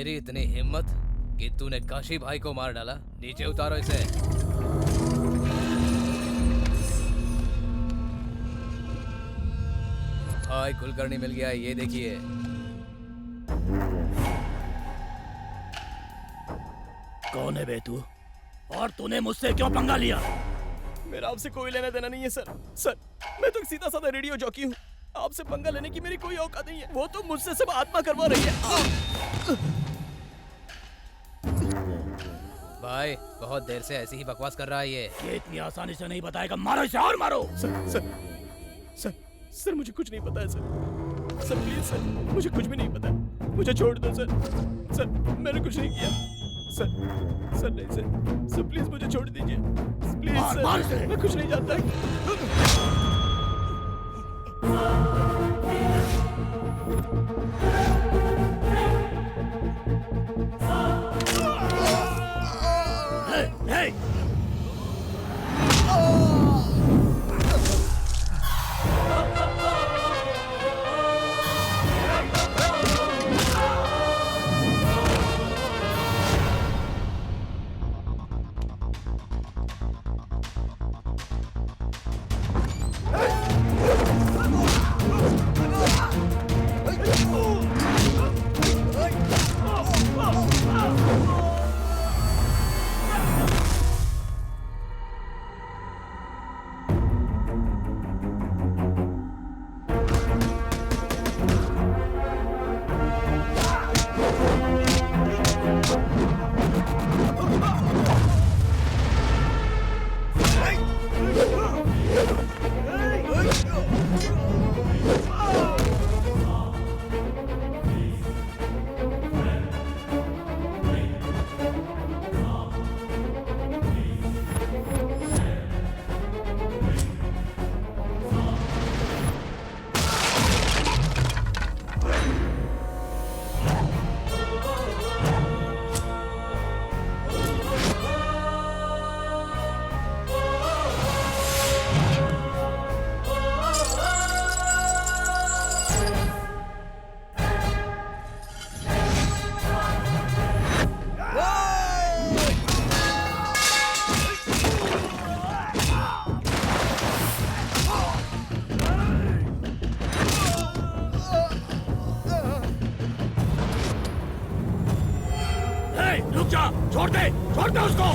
तेरी इतनी हिम्मत कि तूने काशी भाई को मार डाला। नीचे उतारो इसे। भाई कुलकर्णी मिल गया, ये देखिए। कौन है बे तू? और तूने मुझसे क्यों पंगा लिया? मेरा आपसे कोई लेना देना नहीं है सर। सर, मैं तो सीधा साधा रेडियो जॉकी हूँ। आपसे पंगा लेने की मेरी कोई औकात नहीं है। वो तो मुझसे सब आत्मा करवा रही है। भाई बहुत देर से ऐसी ही बकवास कर रहा है ये इतनी आसानी से नहीं बताएगा। मारो इसे और मारो। सर, सर मुझे कुछ नहीं पता है सर। सर प्लीज सर, मुझे कुछ भी नहीं पता। मुझे छोड़ दो सर। सर मैंने कुछ नहीं किया। सर नहीं सर प्लीज मुझे छोड़ दीजिए प्लीज सर। मैं कुछ नहीं जानता। Hey! रुक जा! छोड़ दे उसको!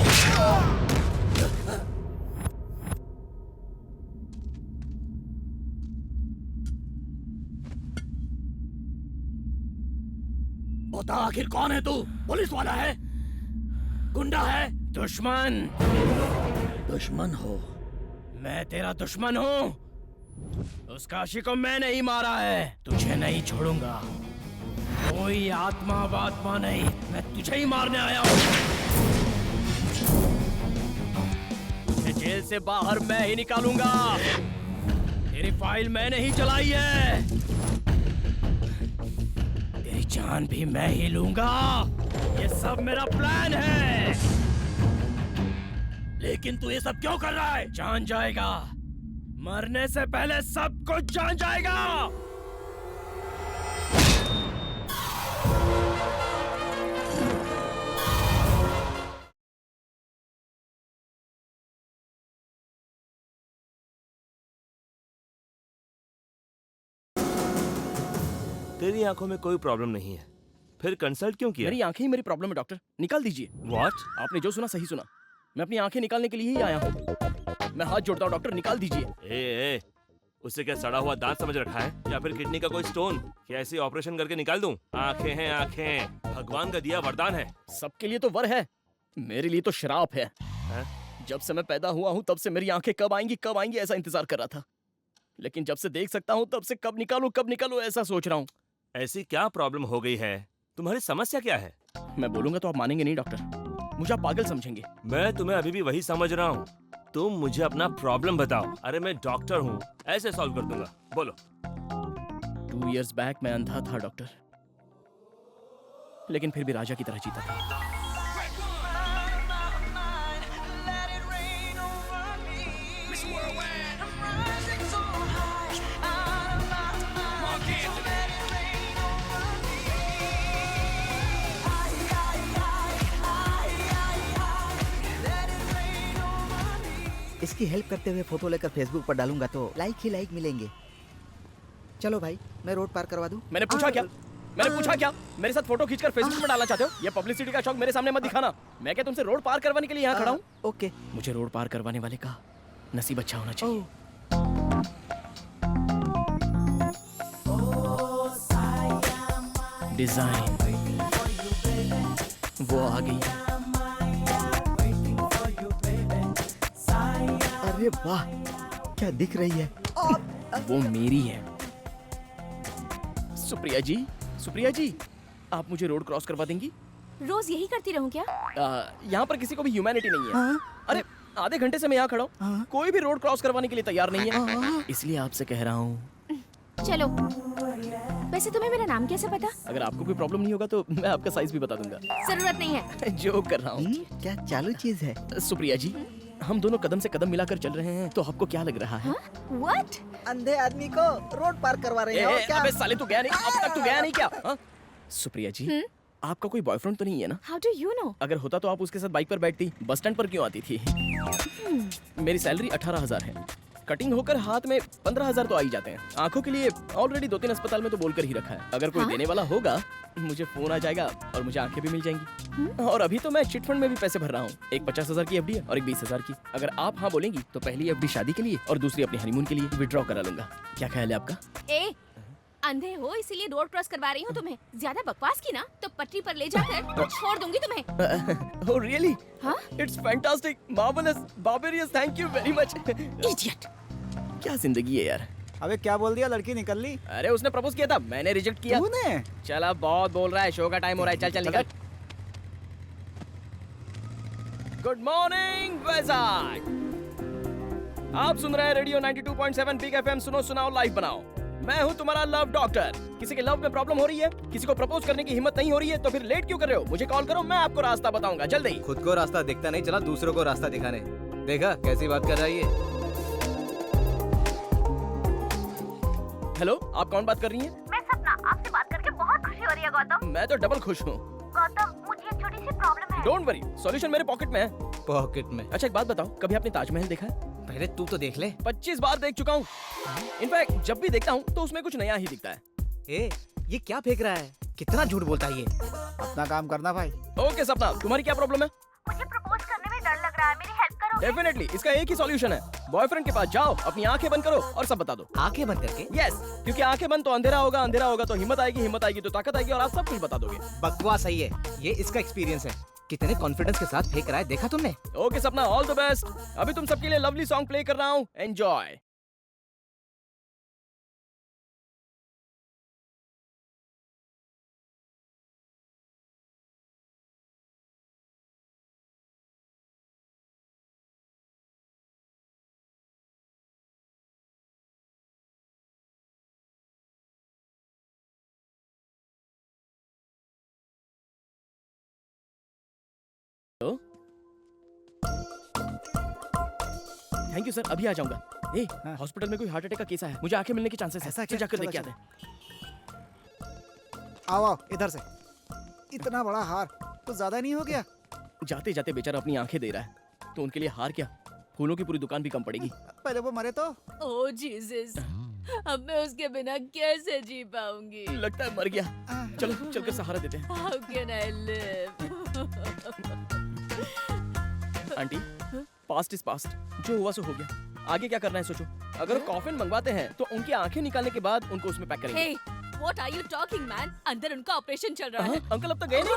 बता आखिर कौन है तू? पुलिस वाला है? गुंडा है? दुश्मन। दुश्मन हो? मैं तेरा दुश्मन हूँ। उस काशी को मैंने ही मारा है। तुझे नहीं छोड़ूंगा। कोई आत्मा वात्मा नहीं, मैं तुझे ही मारने आया हूँ। तुझे जेल से बाहर मैं ही निकालूंगा। तेरी फाइल मैंने ही चलाई है। तेरी जान भी मैं ही लूंगा। ये सब मेरा प्लान है। लेकिन तू ये सब क्यों कर रहा है? जान जाएगा। मरने से पहले सब कुछ जान जाएगा। तेरी आंखों में कोई प्रॉब्लम नहीं है, फिर कंसल्ट क्यों किया? मेरी आंखें ही मेरी प्रॉब्लम है डॉक्टर, निकाल दीजिए। What? आपने जो सुना सही सुना। मैं अपनी आंखें निकालने के लिए ही आया हूँ। मैं हाथ जोड़ता हूँ डॉक्टर, निकाल दीजिए। ए, उसे क्या सड़ा हुआ दांत समझ रखा है या फिर किडनी का कोई स्टोन? क्या ऐसे ऑपरेशन करके निकाल दूं? आंखें हैं आंखें, भगवान का दिया वरदान है। सबके लिए तो वर है, मेरे लिए तो शराप है। जब से मैं पैदा हुआ हूँ तब से मेरी आंखें कब आएंगी ऐसा इंतजार कर रहा था। लेकिन जब से देख सकता हूँ तब से कब निकालूं ऐसा सोच रहा हूँ। ऐसी क्या प्रॉब्लम हो गई है? तुम्हारी समस्या क्या है? मैं बोलूंगा तो आप मानेंगे नहीं डॉक्टर, मुझे आप पागल समझेंगे। मैं तुम्हें अभी भी वही समझ रहा हूँ। तुम मुझे अपना प्रॉब्लम बताओ। अरे मैं डॉक्टर हूँ, ऐसे सॉल्व कर दूंगा। बोलो। 2 years बैक मैं अंधा था डॉक्टर, लेकिन फिर भी राजा की तरह जीता था। इसकी हेल्प करते हुए फोटो लेकर फेसबुक पर डालूंगा तो लाइक ही लाइक मिलेंगे। चलो भाई, मैं रोड पार करवा दूं। मैंने पूछा क्या? मैंने पूछा क्या? मेरे साथ फोटो खींचकर फेसबुक पर डालना चाहते हो? ये पब्लिसिटी का शौक मेरे सामने मत दिखाना। मैं क्या तुमसे रोड पार करवाने के लिए यहाँ खड़ा हूँ? ओके। मुझे रोड पार करवाने वाले का नसीब अच्छा होना चाहिए। डिजाइन वो आ गई। अरे वाह, क्या दिख रही है? वो मेरी है। सुप्रिया जी, सुप्रिया जी, आप मुझे रोड क्रॉस करवा देंगी? रोज यही करती रहूं क्या? यहाँ पर किसी को भी ह्यूमैनिटी नहीं है। हाँ? अरे आधे घंटे से मैं यहाँ खड़ा हूँ, हाँ? कोई भी रोड क्रॉस करवाने के लिए तैयार नहीं है। हाँ? इसलिए आपसे कह रहा हूँ, चलो। वैसे तुम्हें मेरा नाम कैसे पता? अगर आपको कोई प्रॉब्लम नहीं होगा तो मैं आपका साइज भी बता दूंगा। जरूरत नहीं है। जोक कर रहा हूँ। क्या चालू चीज है? सुप्रिया जी, हम दोनों कदम से कदम मिलाकर चल रहे हैं, तो आपको क्या लग रहा है? What? अंधे आदमी को रोड पार करवा रहे हो क्या? अबे साले, तू गया नहीं? अब तक तू गया नहीं क्या? हाँ? सुप्रिया जी, आपका कोई बॉयफ्रेंड तो नहीं है ना? How do you know? अगर होता तो आप उसके साथ बाइक पर बैठती, बस स्टैंड पर क्यों आती थी? मेरी सैलरी 18,000 है। कटिंग होकर हाथ में 15,000 तो आ ही जाते हैं। आंखों के लिए ऑलरेडी 2-3 अस्पताल में तो बोलकर ही रखा है। अगर कोई देने वाला होगा, मुझे फोन आ जाएगा और मुझे आंखें भी मिल जाएंगी। और अभी तो मैं चिट फंड में भी पैसे भर रहा हूँ। एक 50,000 की एफडी है और एक 20,000 की। अगर आप हाँ बोलेंगी तो पहली एफडी शादी के लिए और दूसरी अपने हनीमून के लिए विड्रॉ करा लूंगा। क्या ख्याल है आपका? ए, अंधे हो इसीलिए रोड क्रॉस करवा रही हूँ तुम्हें। ज्यादा बकवास की ना तो पटरी पर ले जाकर छोड़ दूंगी तुम्हें। Oh really? हाँ? It's fantastic, marvellous, barbarous, thank you very much. Idiot. क्या जिंदगी है यार। अबे क्या बोल दिया? लड़की निकल ली? अरे उसने प्रपोज किया था, मैंने रिजेक्ट किया। तूने? चल अब बहुत बोल रहा है, शो का टाइम हो रहा है। चल चल निकल। Good morning Vizag. आप सुन रहे हैं रेडियो 92.7 बिग एफएम। सुनो सुनाओ लाइव बनाओ। मैं हूं तुम्हारा लव डॉक्टर। किसी के लव में प्रॉब्लम हो रही है, किसी को प्रपोज करने की हिम्मत नहीं हो रही है, तो फिर लेट क्यों कर रहे हो? मुझे कॉल करो, मैं आपको रास्ता बताऊंगा जल्दी। खुद को रास्ता दिखता नहीं, चला दूसरों को रास्ता दिखाने। देखा कैसी बात कर रहा है ये? हेलो, आप कौन बात कर रही हैं? मैं सपना, आपसे बात करके बहुत खुशी हो रही है गौतम। मैं तो डबल खुश हूँ। गौतम, मुझे एक छोटी सी प्रॉब्लम है। डोंट वरी, सॉल्यूशन मेरे पॉकेट में है। पॉकेट में? अच्छा एक बात बताओ, कभी आपने ताजमहल देखा है? पहले तू तो देख ले। 25 बार देख चुका हूँ। इनफैक्ट जब भी देखता हूँ तो उसमें कुछ नया ही दिखता है। ए, ये क्या फेंक रहा है? कितना झूठ बोलता है ये? अपना काम करना भाई। ओके सपना, तुम्हारी क्या प्रॉब्लम है? मुझे प्रपोज करने में डर लग रहा है, मेरी हेल्प करो। डेफिनेटली, इसका एक ही सॉल्यूशन है। बॉयफ्रेंड के पास जाओ, अपनी आंखें बंद करो और सब बता दो। आंखें बंद करके? यस, क्योंकि आंखें बंद तो अंधेरा होगा, अंधेरा होगा तो हिम्मत आएगी तो ताकत आएगी और आप सब कुछ बता दोगे। बकवास सही है, ये इसका एक्सपीरियंस है। कितने कॉन्फिडेंस के साथ फेंक रहा है, देखा तुमने? ओके सपना, ऑल द बेस्ट। अभी तुम सबके लिए लवली सॉन्ग प्ले कर रहा हूँ, एंजॉय। थैंक यू सर, अभी आ जाऊंगा। ए, हॉस्पिटल में कोई हार्ट अटैक का केस है, मुझे आंखें मिलने के चांसेस ऐसा है। क्या? चल जाकर चलो, देख के चलो। आते हैं। आओ आओ इधर से। इतना बड़ा हार तो ज्यादा नहीं हो गया? जाते जाते बेचारा अपनी आंखें दे रहा है, तो उनके लिए हार क्या, फूलों की पूरी दुकान भी कम पड़ेगी। पहले वो मरे तो। ओह जीसस, अब मैं उसके बिना कैसे जी पाऊंगी? लगता है मर गया। चलो चलकर सहारा देते हैं। How can I live? Aunty, past is past, जो हुआ सो हो गया। आगे क्या करना है सोचो। अगर कॉफिन मंगवाते हैं तो उनकी आंखें निकालने के बाद उनको उसमें पैक करेंगे। Hey, what are you talking, man? अंदर उनका ऑपरेशन चल रहा है। अंकल अब तक गए नहीं?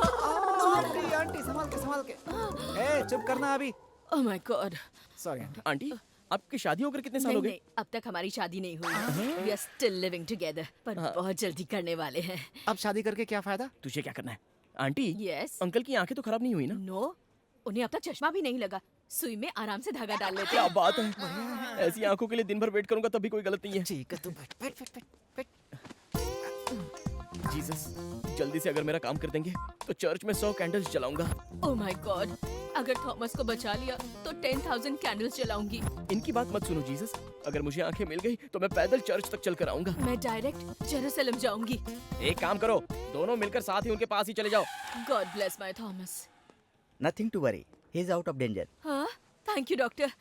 आंटी आंटी संभाल के संभाल के। ए चुप करना अभी। Oh my God. Sorry aunty. Aunty, आपकी शादी होकर कितने साल हो नहीं गए? नहीं, अब तक हमारी शादी नहीं हुई। We are still living together, पर बहुत जल्दी करने वाले हैं। अब शादी करके क्या फायदा? तुझे क्या करना है? Aunty, Yes. अंकल की आंखें तो खराब नहीं हुई ना? No, उन्हें अब तक चश्मा भी नहीं लगा। सुई में आराम से धागा डाल लेते क्या हैं। बात है, ऐसी आंखों के लिए दिन भर वेट करूंगा तब भी कोई गलत नहीं है। ठीक है तू बैठ बैठ बैठ बैठ बैठ। जीसस, जल्दी से अगर मेरा काम कर देंगे तो चर्च में 100 कैंडल्स जलाऊंगा। Oh my God, अगर थॉमस को बचा लिया तो 10,000 कैंडल्स जलाऊंगी। इनकी बात मत सुनो जीसस, अगर मुझे आंखें मिल गई तो मैं पैदल चर्च तक चल कर आऊंगा। मैं डायरेक्ट जेरूसलम जाऊंगी। एक काम करो, दोनों मिलकर साथ ही उनके पास ही चले जाओ। God bless my Thomas. Nothing to worry, he is out of danger. हाँ, थैंक यू डॉक्टर।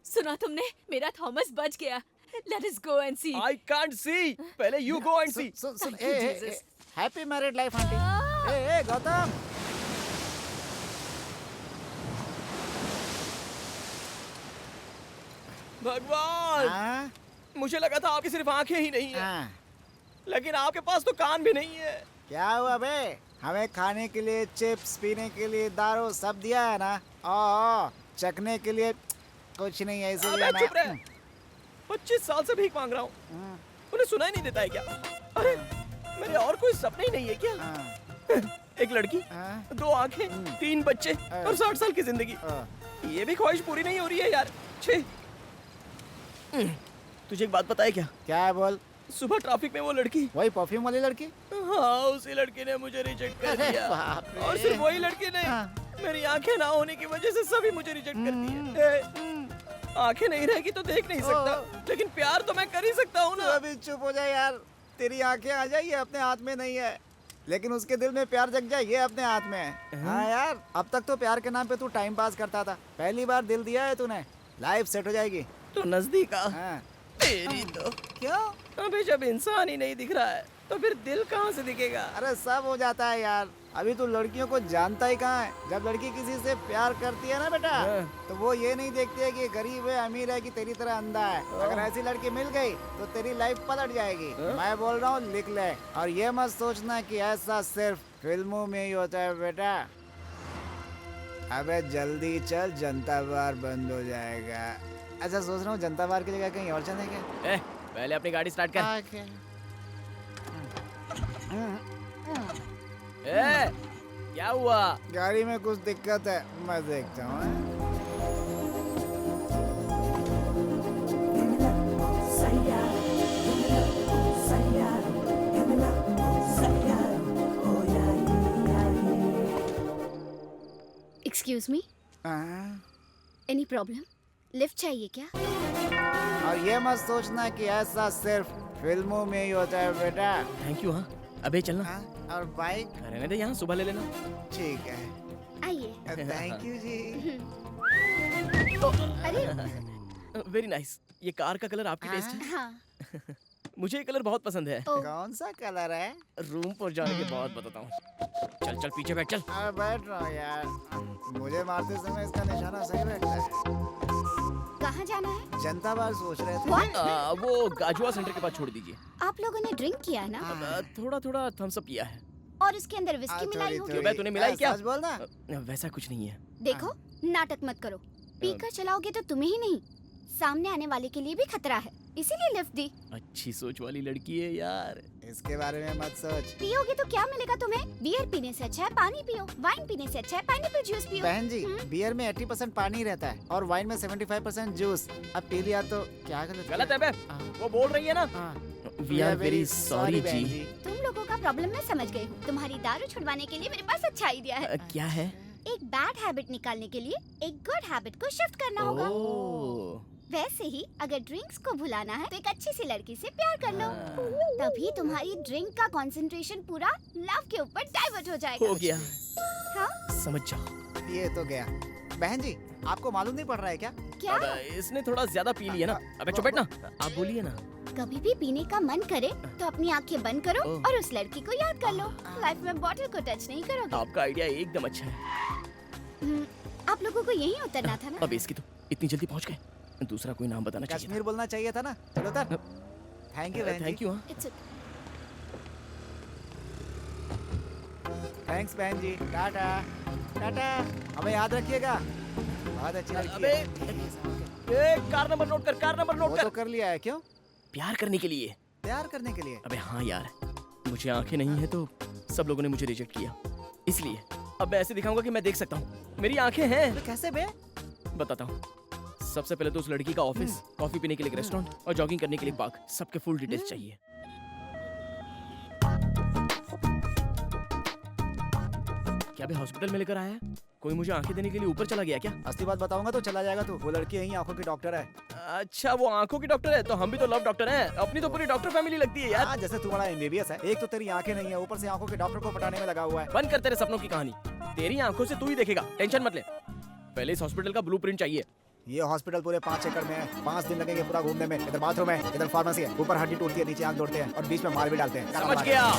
सुना तुमने? मेरा थॉमस बच गया। Let us go and see. I can't see. पहले you go and see. सुन सुन Thank you, Jesus. Happy married life aunty. ए गौतम, भगवान, हाँ मुझे लगा था आपकी सिर्फ आंखें ही नहीं है, हाँ, लेकिन आपके पास तो कान भी नहीं है। क्या हुआ बे? हमें खाने के लिए चिप्स, पीने के लिए दारू सब दिया है ना। ओ चखने के लिए कुछ नहीं है, इसीलिए अबे चुप रहे। मैं 25 साल से भीख मांग रहा हूँ, उन्हें सुनाई नहीं देता है क्या? अरे मेरे और कोई सपने ही नहीं है क्या? हाँ, एक लड़की, हाँ, 2 आंखें, 3 बच्चे और 60 साल की जिंदगी। हाँ। ये भी ख्वाहिश पूरी नहीं हो रही है यार। छे। तुझे एक बात पता है क्या? क्या है बोल? सुबह ट्रैफिक में वो लड़की, वही परफ्यूम वाली लड़की? हाँ, उसी लड़की ने मुझे रिजेक्ट कर अरे दिया। बाप रे। और सिर्फ वही लड़की नहीं, हाँ। मेरी आंखें ना होने की वजह से सभी मुझे रिजेक्ट कर दिए। आंखें नहीं रहेगी तो देख नहीं सकता, लेकिन प्यार तो मैं कर ही सकता हूँ तू ना। अभी चुप हो जाए यार। तेरी आंखें आ जाए, ये अपने हाथ में नहीं है, लेकिन उसके दिल में प्यार जग जाए, ये अपने हाथ में है। हाँ यार, अब तक तो प्यार के नाम पे तू टाइम पास करता था, पहली बार दिल दिया है तूने, लाइफ सेट हो जाएगी। तो नजदीक आ। हाँ। तेरी तो क्यों? अबे जब इंसान ही नहीं दिख रहा है तो फिर दिल कहाँ से दिखेगा? अरे सब हो जाता है यार, अभी तू लड़कियों को जानता ही कहाँ है। जब लड़की किसी से प्यार करती है ना बेटा, तो वो ये नहीं देखती है कि गरीब है अमीर है कि तेरी तरह अंधा है। अगर ऐसी लड़की मिल गई तो तेरी लाइफ पलट जाएगी। मैं बोल रहा हूँ, लिख ले, और ये मत सोचना कि ऐसा सिर्फ फिल्मों में ही होता है बेटा। अबे जल्दी चल, जनता बार बंद हो जाएगा। अच्छा सोच रहा हूँ जनता बार की जगह कहीं और चलें क्या? पहले अपनी गाड़ी स्टार्ट कर। आके। क्या हुआ? गाड़ी में कुछ दिक्कत है, मैं देखता हूँ। Excuse me, हाँ। any problem? लिफ्ट चाहिए क्या? और ये मत सोचना कि ऐसा सिर्फ फिल्मों में ही होता है बेटा। Thank you. हाँ, अबे चलना। हाँ, और बाइक? रहने दे, यहाँ सुबह ले लेना। ठीक है, आइए। थैंक यू जी। अरे वेरी नाइस। ये कार का कलर आपकी टेस्ट है? हाँ, मुझे ये कलर बहुत पसंद है। ओ कौन सा कलर है? रूम पर जाने के बाद बताता हूँ। चल चल पीछे बैठ, चल। अरे बैठ रहा हूँ यार, मुझे मारते समय इसका निशाना सही बैठता है। कहाँ जाना है? जनता बार सोच रहे थे। What? वो गाजुआ सेंटर के पास छोड़ दीजिए। आप लोगों ने ड्रिंक किया है ना? थोड़ा थोड़ा थम्स अप किया है। और उसके अंदर विस्की मिलाई होगी? क्यों बे, तूने मिलाई क्या? सच बोलना। वैसा कुछ नहीं है। देखो, नाटक मत करो। पीकर चलाओगे तो तुम्हें ही नहीं, सामने आने वाले के लिए भी खतरा है, इसीलिए लिफ्ट दी। अच्छी सोच वाली लड़की है यार। इसके बारे में मत सोच। पियोगे तो क्या मिलेगा तुम्हें? बियर पीने से अच्छा है पानी पियो, वाइन पीने से अच्छा है पाइनएप्पल जूस पियो। बहन जी, बियर में 80% पानी रहता है और वाइन में 75% जूस। अब पी लिया तो क्या गलत है बे, वो बोल रही है ना। वी आर वेरी सॉरी जी। तुम लोगों का प्रॉब्लम मैं समझ गई हूँ। तुम्हारी दारू छुड़वाने के लिए मेरे पास अच्छा आइडिया है। क्या है? एक बैड हैबिट निकालने के लिए एक गुड हैबिट को शिफ्ट करना होगा। वैसे ही अगर ड्रिंक्स को भुलाना है तो एक अच्छी सी लड़की से प्यार कर लो, तभी तुम्हारी ड्रिंक का कंसंट्रेशन पूरा लव के ऊपर डाइवर्ट हो जाएगा। हो गया। हाँ? समझ जाओ। ये तो गया। बहन जी, आपको मालूम नहीं पड़ रहा है क्या? क्या? अब इसने थोड़ा ज्यादा पी लिया ना। अबे चुप बैठ ना, आप बोलिए ना। कभी भी पीने का मन करे तो अपनी आंखें बंद करो और उस लड़की को याद कर लो। लाइफ में बॉटल को टच नहीं करोगे। आपका आइडिया एकदम अच्छा है। आप लोगों को यहीं उतरना था ना? अब इसकी तो इतनी जल्दी पहुंच गए, दूसरा कोई नाम बताना चाहिए कश्मीर बोलना चाहिए था ना। चलो उतर। थैंक यू बहन जी। Thank you. It's okay. Thanks बहन जी। टाटा टाटा, हमें याद रखिएगा। बहुत अच्छी लड़की अबे, है। कार नंबर नोट कर, कार नंबर वो नोट तो कर। कर लिया है। क्यों? प्यार करने के लिए। प्यार करने के लिए? अबे हाँ यार, मुझे आंखें नहीं है तो सब लोगों ने मुझे रिजेक्ट किया, इसलिए अब मैं ऐसे दिखाऊंगा कि मैं देख सकता हूँ। मेरी आंखें हैं। तो कैसे बे? बताता हूँ। सबसे पहले तो उस लड़की का ऑफिस, कॉफी पीने के लिए एक रेस्टोरेंट और जॉगिंग करने के लिए एक पार्क, सबके फुल डिटेल्स चाहिए। क्या बे हॉस्पिटल में लेकर आया है? कोई मुझे आंखें देने के लिए ऊपर चला गया क्या? असली बात बताऊंगा तो चला जाएगा तू। वो लड़की यही आंखों की डॉक्टर है। अच्छा, वो आंखों की डॉक्टर है, तो हम भी तो लव डॉक्टर हैं। अपनी तो पूरी डॉक्टर फैमिली लगती है यार। हाँ, जैसे तू बड़ा एमबीबीएस है, एक तो तेरी आंखें नहीं है, ऊपर से आंखों के डॉक्टर को पटाने में लगा हुआ है। बंद कर तेरे सपनों की कहानी। तेरी आंखों से तू ही देखेगा, टेंशन मत ले। पहले इस हॉस्पिटल का ब्लूप्रिंट चाहिए। ये हॉस्पिटल पूरे 5 एकड़ में है। 5 दिन लगेंगे पूरा घूमने में। इधर बाथरूम है, इधर फार्मेसी है, ऊपर हड्डी टूटती है, नीचे आंख जोड़ते हैं और बीच में मार भी डालते हैं। समझ गया।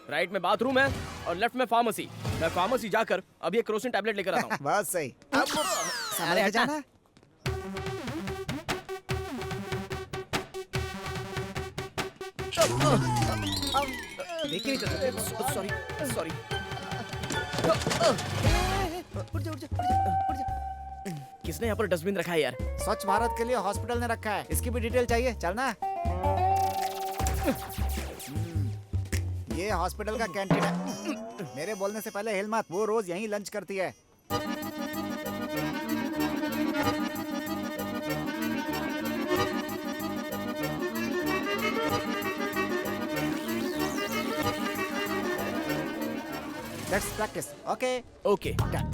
राइट में बाथरूम है और लेफ्ट में फार्मेसी। मैं फार्मेसी जाकर अभी एक क्रोसिन टैबलेट लेकर आता हूँ। बस सही। अब समझ के जाना। देखिए नहीं चल सॉरी सॉरी। किसने यहाँ पर डस्टबिन रखा है यार? स्वच्छ भारत के लिए हॉस्पिटल ने रखा है। इसकी भी डिटेल चाहिए? चलना। ये हॉस्पिटल का कैंटीन है। मेरे बोलने से पहले हिल मत। वो रोज यहीं लंच करती है। Let's practice. Okay. Okay done.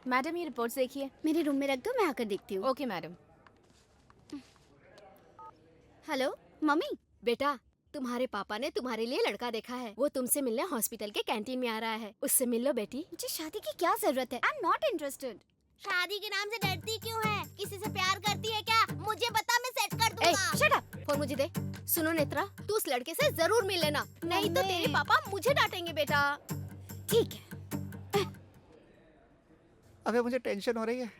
Madam ये रिपोर्ट्स देखिए। मेरे रूम में रख दो, मैं आकर देखती हूँ। Okay madam. Hello mummy. बेटा तुम्हारे पापा ने तुम्हारे लिए लड़का देखा है। वो तुमसे मिलने हॉस्पिटल के कैंटीन में आ रहा है। उससे मिल लो बेटी। मुझे शादी की क्या जरूरत है? I am not interested. शादी के नाम से डरती क्यों है? किसी से प्यार करती है क्या? मुझे बता, मैं सेट कर दूंगा। Shut up. फोन मुझे दे। सुनो नेत्रा, तू उस लड़के से जरूर मिल लेना, नहीं तो तेरे पापा मुझे डांटेंगे बेटा। ठीक है। अबे मुझे टेंशन हो रही है।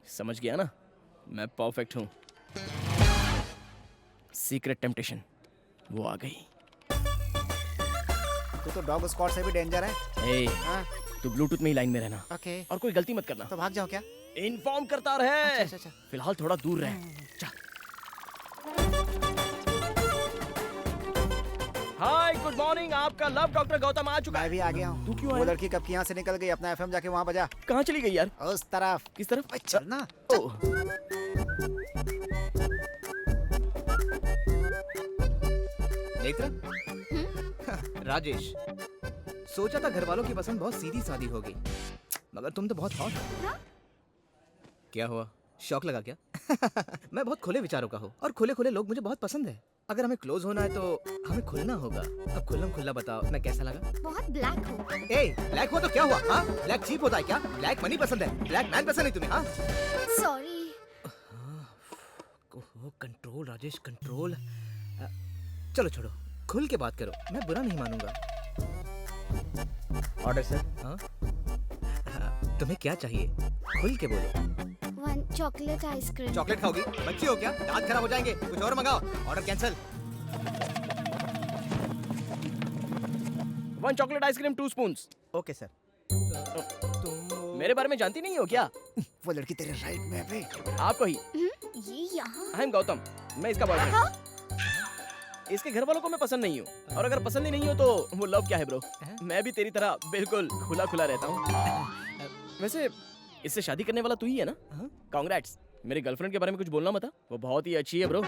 समझ गया ना, मैं परफेक्ट हूँ। सीक्रेट टेम्पटेशन वो आ गई। तू तो डॉग स्क्वाड से भी डेंजर है। ए, हाँ? तू ब्लूटूथ में ही लाइन में रहना ओके। और कोई गलती मत करना। तो भाग जाओ क्या? इन्फॉर्म करता रहे। अच्छा। फिलहाल थोड़ा दूर रहे। चल। हाय गुड मॉर्निंग। आपका लव डॉक्टर गौतम आ चुका मैं है। भी आ गया हूँ। तू क्यों वो आया? लड़की कब की यहाँ से निकल गई? अपना एफएम जाके वहाँ बजा। कहाँ चली गई यार? उस तरफ। किस तरफ? अबे चलना। ओह, देख रहा? राजेश, सोचा था घर वालों की पसंद बहुत सीधी सादी होगी, मगर तुम तो बहुत हॉट हो। हाँ? क्या हुआ? शौक लगा क्या? मैं बहुत खुले विचारों का हूँ और खुले खुले लोग मुझे बहुत पसंद है। अगर हमें क्लोज होना है तो हमें खुलना होगा। अब खुल्लम खुल्ला बताओ, मैं कैसा लगा? बहुत ब्लैक हो। ए, ब्लैक हुआ तो क्या हुआ? हाँ, ब्लैक चीप होता है क्या? ब्लैक मनी पसंद है, ब्लैक मैन पसंद नहीं तुम्हें? हाँ, सॉरी। Control Rajesh, control. चलो छोड़ो, खुल के बात करो, मैं बुरा नहीं मानूंगा। Order sir. हाँ, तुम्हें क्या चाहिए? खुल के बोलो। 1 चॉकलेट आइसक्रीम। चॉकलेट खाओगी? बच्ची हो क्या? दांत खराब हो जाएंगे। कुछ और मंगाओ। Order cancel. 1 chocolate ice cream 2 spoons. Okay sir. मेरे बारे में जानती नहीं हो क्या? वो लड़की तेरे राइट में है बे। आपको ही। ये यहाँ। आई एम गौतम, मैं इसका बॉयफ्रेंड। इसके घर वालों को मैं पसंद नहीं हूँ, और अगर पसंद ही नहीं हो तो वो लव क्या है ब्रो? मैं भी तेरी तरह बिल्कुल खुला खुला रहता हूँ। वैसे इससे शादी करने वाला तू ही है ना? कांग्रेट्स। मेरी गर्लफ्रेंड के बारे में कुछ बोलना मत। वो बहुत ही अच्छी है ब्रो।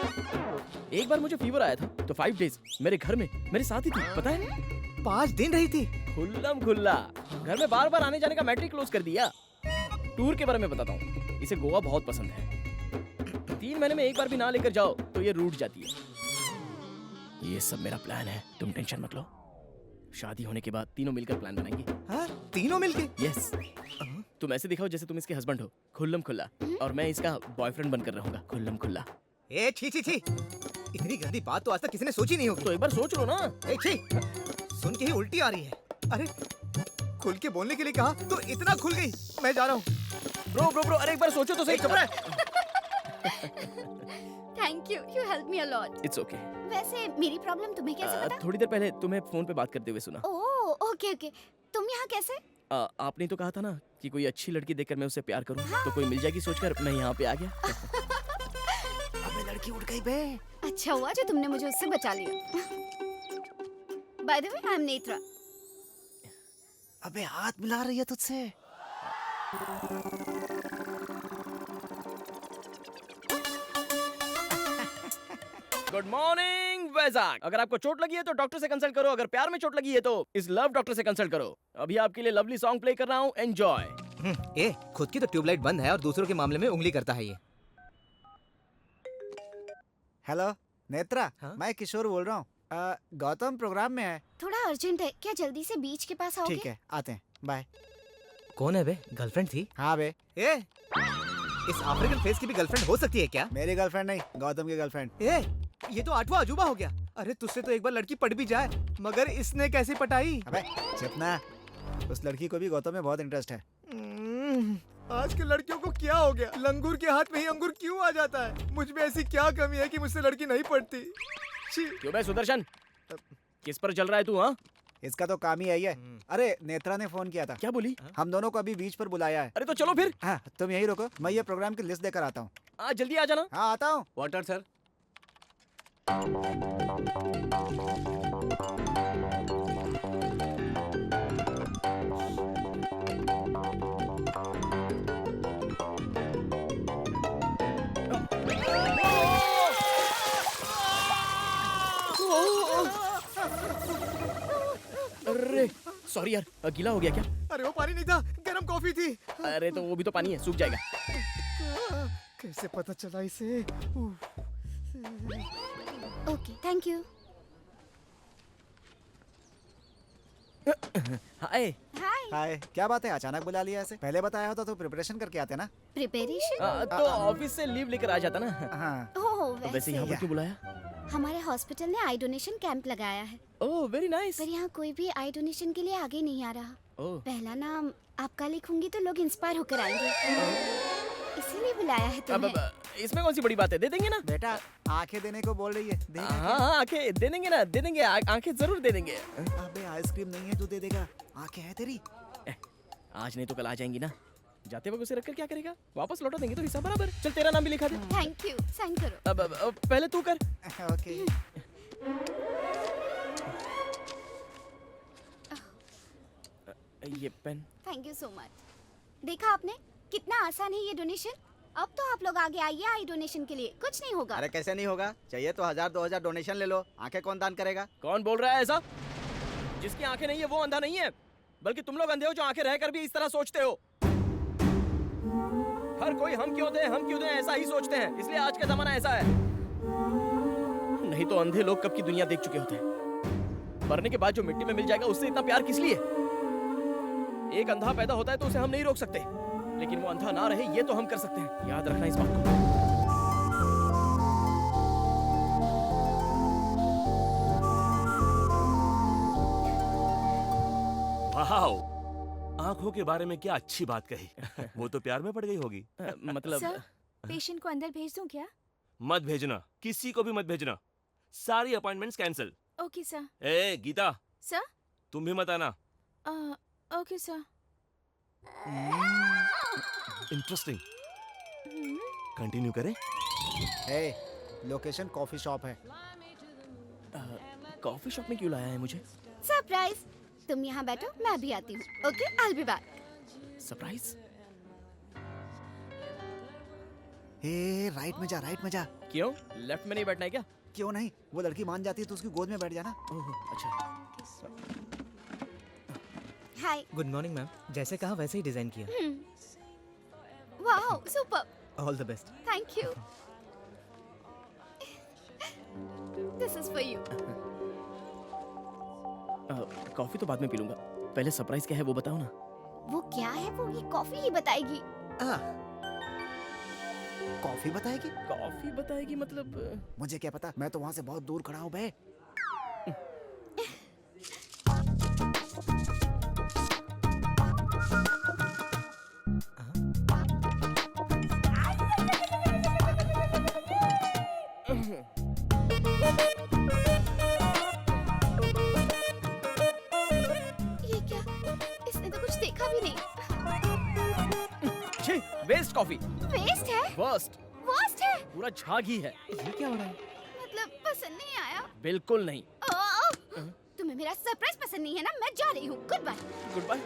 एक बार मुझे फीवर आया था तो 5 डेज मेरे घर में मेरे साथ ही थी, पता है? 5 दिन रही थी। खुल्लम खुल्ला। घर में बार बार आने जाने का मैट्रिक क्लोज कर दिया। टूर के बारे में बताता हूँ। इसे गोवा बहुत पसंद है। 3 महीने में एक बार भी ना लेकर जाओ तो ये रूठ जाती है। ये सब मेरा प्लान है, तुम टेंशन मत लो। शादी होने के बाद तीनों मिलकर प्लान बनाएंगे। हाँ, तीनों मिलके? यस। तुम ऐसे दिखाओ जैसे तुम इसके हस्बैंड हो, खुल्लम खुल्ला, और मैं इसका बॉयफ्रेंड बनकर रहूंगा, खुल्लम खुल्ला। ए छी छी छी, इतनी गंदी बात तो आज तक किसी ने सोची नहीं होगी। तो एक बार सोच लो ना। ए छी, सुन के ही उल्टी आ रही है। अरे खुल के बोलने के लिए कहा तो इतना खुल गई। मैं जा रहा हूँ। ब्रो ब्रो ब्रो, अरे एक बार सोचो तो सही। चुप रह। Thank you, you help me a lot. It's okay. वैसे मेरी प्रॉब्लम तुम्हें कैसे पता? थोड़ी देर पहले तुम्हें फोन पे बात करते हुए सुना। Oh okay okay. तुम यहाँ कैसे? आपने तो कहा था ना कि कोई अच्छी लड़की देखकर मैं उससे प्यार करूं, तो कोई मिल जाएगी सोचकर मैं यहाँ पे आ गया। अबे लड़की उठ गई बे। अच्छा हुआ जो तुमने मुझे उससे बचा लिया। By the way I am Netra. अबे हाथ मिला रही है तुझसे। Good morning Vizag. अगर आपको चोट लगी है तो डॉक्टर से कंसल्ट करो, अगर प्यार में चोट लगी है तो इस लव डॉक्टर से कंसल्ट करो। अभी आपके लिए लवली सॉन्ग प्ले कर रहा हूँ, एंजॉय। ए, खुद की तो ट्यूबलाइट बंद है और दूसरों के मामले में उंगली करता है ये। हेलो नेत्रा, हाँ? मैं किशोर बोल रहा हूँ। गौतम प्रोग्राम में है। थोड़ा अर्जेंट है, क्या जल्दी से बीच के पास आओगे? ठीक है, आते हैं, बाय। कौन है बे? गर्लफ्रेंड थी? हाँ बे, ए, इस अफ्रीकन फेस की भी गर्लफ्रेंड हो सकती है क्या? मेरी गर्लफ्रेंड नहीं, गौतम की गर्लफ्रेंड। ए, ये तो 8वां अजूबा हो गया। अरे तुझसे तो एक बार लड़की पट भी जाए, मगर इसने कैसे पटाई? अबे चुप ना, उस लड़की को भी गौतम में बहुत इंटरेस्ट है। आज के लड़कियों को क्या हो गया? लंगूर के हाथ में ही अंगूर क्यों आ जाता है? मुझ में ऐसी क्या कमी है कि मुझसे लड़की नहीं पड़ती? छी। क्यों बे सुदर्शन, किस पर चल रहा है तू? हाँ, इसका तो काम ही यही है। अरे नेत्रा ने फोन किया था, क्या बोली? हम दोनों को अभी बीच पर बुलाया है। अरे तो चलो फिर। हाँ, तुम यही रुको, मैं ये प्रोग्राम की लिस्ट देकर आता हूँ। आज जल्दी आ जाना। हाँ आता हूँ। Water sir. अरे सॉरी यार, गीला हो गया क्या? अरे वो पानी नहीं था, गर्म कॉफी थी। अरे तो वो भी तो पानी है, सूख जाएगा। कैसे पता चला इसे? Okay, thank you. Hi. Hi. Hi, क्या बात है, अचानक बुला लिया ऐसे? पहले बताया होता तो प्रिपरेशन करके आते ना। प्रिपरेशन? तो ऑफिस से लीव लेकर आ जाता ना। हाँ, ओह, तो वैसे यहाँ पर क्यों बुलाया? हमारे हॉस्पिटल ने आई डोनेशन कैंप लगाया है, ओह वेरी नाइस। पर यहाँ कोई भी आई डोनेशन के लिए आगे नहीं आ रहा। ओह पहला नाम आपका लिखूंगी तो लोग इंस्पायर होकर आएंगे, इसीलिए बुलाया है अब तुम्हें। इसमें कौन सी बड़ी बात है, दे देंगे ना। बेटा आंखें देने को बोल रही है, दे। हाँ हाँ, आंखें दे देंगे ना, दे देंगे, आंखें जरूर दे देंगे। अबे आइसक्रीम नहीं है, तू दे देगा। आंखें हैं तेरी। आज नहीं तो कल आ जाएंगी ना। जाते वक्त उसे रखकर क्या करेगा? वापस लौटा देंगे तो हिसाब बराबर। चल तेरा नाम भी लिखा दे। थैंक यू, साइन करो। अब पहले तू कर। ओके। ये pen. Thank you so much. देखा आपने कितना आसान है ये डोनेशन। अब तो आप लोग आगे आइए आई डोनेशन के लिए, कुछ नहीं होगा। अरे कैसे नहीं होगा? चाहिए तो 1000-2000 डोनेशन ले लो। आंखें कौन दान करेगा? कौन बोल रहा है ऐसा? जिसकी आंखें नहीं है वो अंधा नहीं है, बल्कि तुम लोग अंधे हो जो आंखें रहकर भी इस तरह सोचते हो। हर कोई हम क्यों दें ऐसा ही सोचते हैं, इसलिए आज का जमाना ऐसा है। नहीं तो अंधे लोग कब की दुनिया देख चुके होते हैं। मरने के बाद जो मिट्टी में मिल जाएगा उससे इतना प्यार किस लिए? एक अंधा पैदा होता है तो उसे हम नहीं रोक सकते, लेकिन वो अंधा ना रहे ये तो हम कर सकते हैं। याद रखना इस बात को। वाओ, आंखों के बारे में क्या अच्छी बात कही। वो तो प्यार में पड़ गई होगी। मतलब सर, पेशेंट को अंदर भेज दूं क्या? मत भेजना, किसी को भी मत भेजना। सारी अपॉइंटमेंट्स कैंसिल। Okay sir. ए गीता, सर? तुम भी मत आना। Okay sir. इंटरेस्टिंग, कंटिन्यू करें। ए, लोकेशन कॉफी शॉप है। कॉफी शॉप में क्यों लाया है मुझे? सरप्राइज। तुम यहाँ बैठो, मैं अभी आती हूँ। Okay, I be back. Surprise? A, right में जा, राइट में जा। क्यों, लेफ्ट में नहीं बैठना है क्या? क्यों नहीं? वो लड़की मान जाती है तो उसकी गोद में बैठ जाना। ओह अच्छा। हाय। Good morning ma'am. जैसे कहा वैसे ही डिजाइन किया। Wow, super. All the best. Thank you. This is for you. Coffee तो बाद में पी लूंगा, पहले सरप्राइज क्या है वो बताओ ना। वो क्या है, वो ये कॉफी ही बताएगी। कॉफी बताएगी? कॉफी बताएगी मतलब? मुझे क्या पता, मैं तो वहाँ से बहुत दूर खड़ा हूँ बे। ये क्या? इसने तो कुछ देखा भी नहीं। छी, वेस्ट कॉफी। वेस्ट है? वर्स्ट। वर्स्ट है? पूरा झाग ही है। ये क्या हो रहा है? मतलब पसंद नहीं आया? बिल्कुल नहीं। तुम्हें मेरा सरप्राइज पसंद नहीं है ना? मैं जा रही हूँ। Goodbye. Goodbye.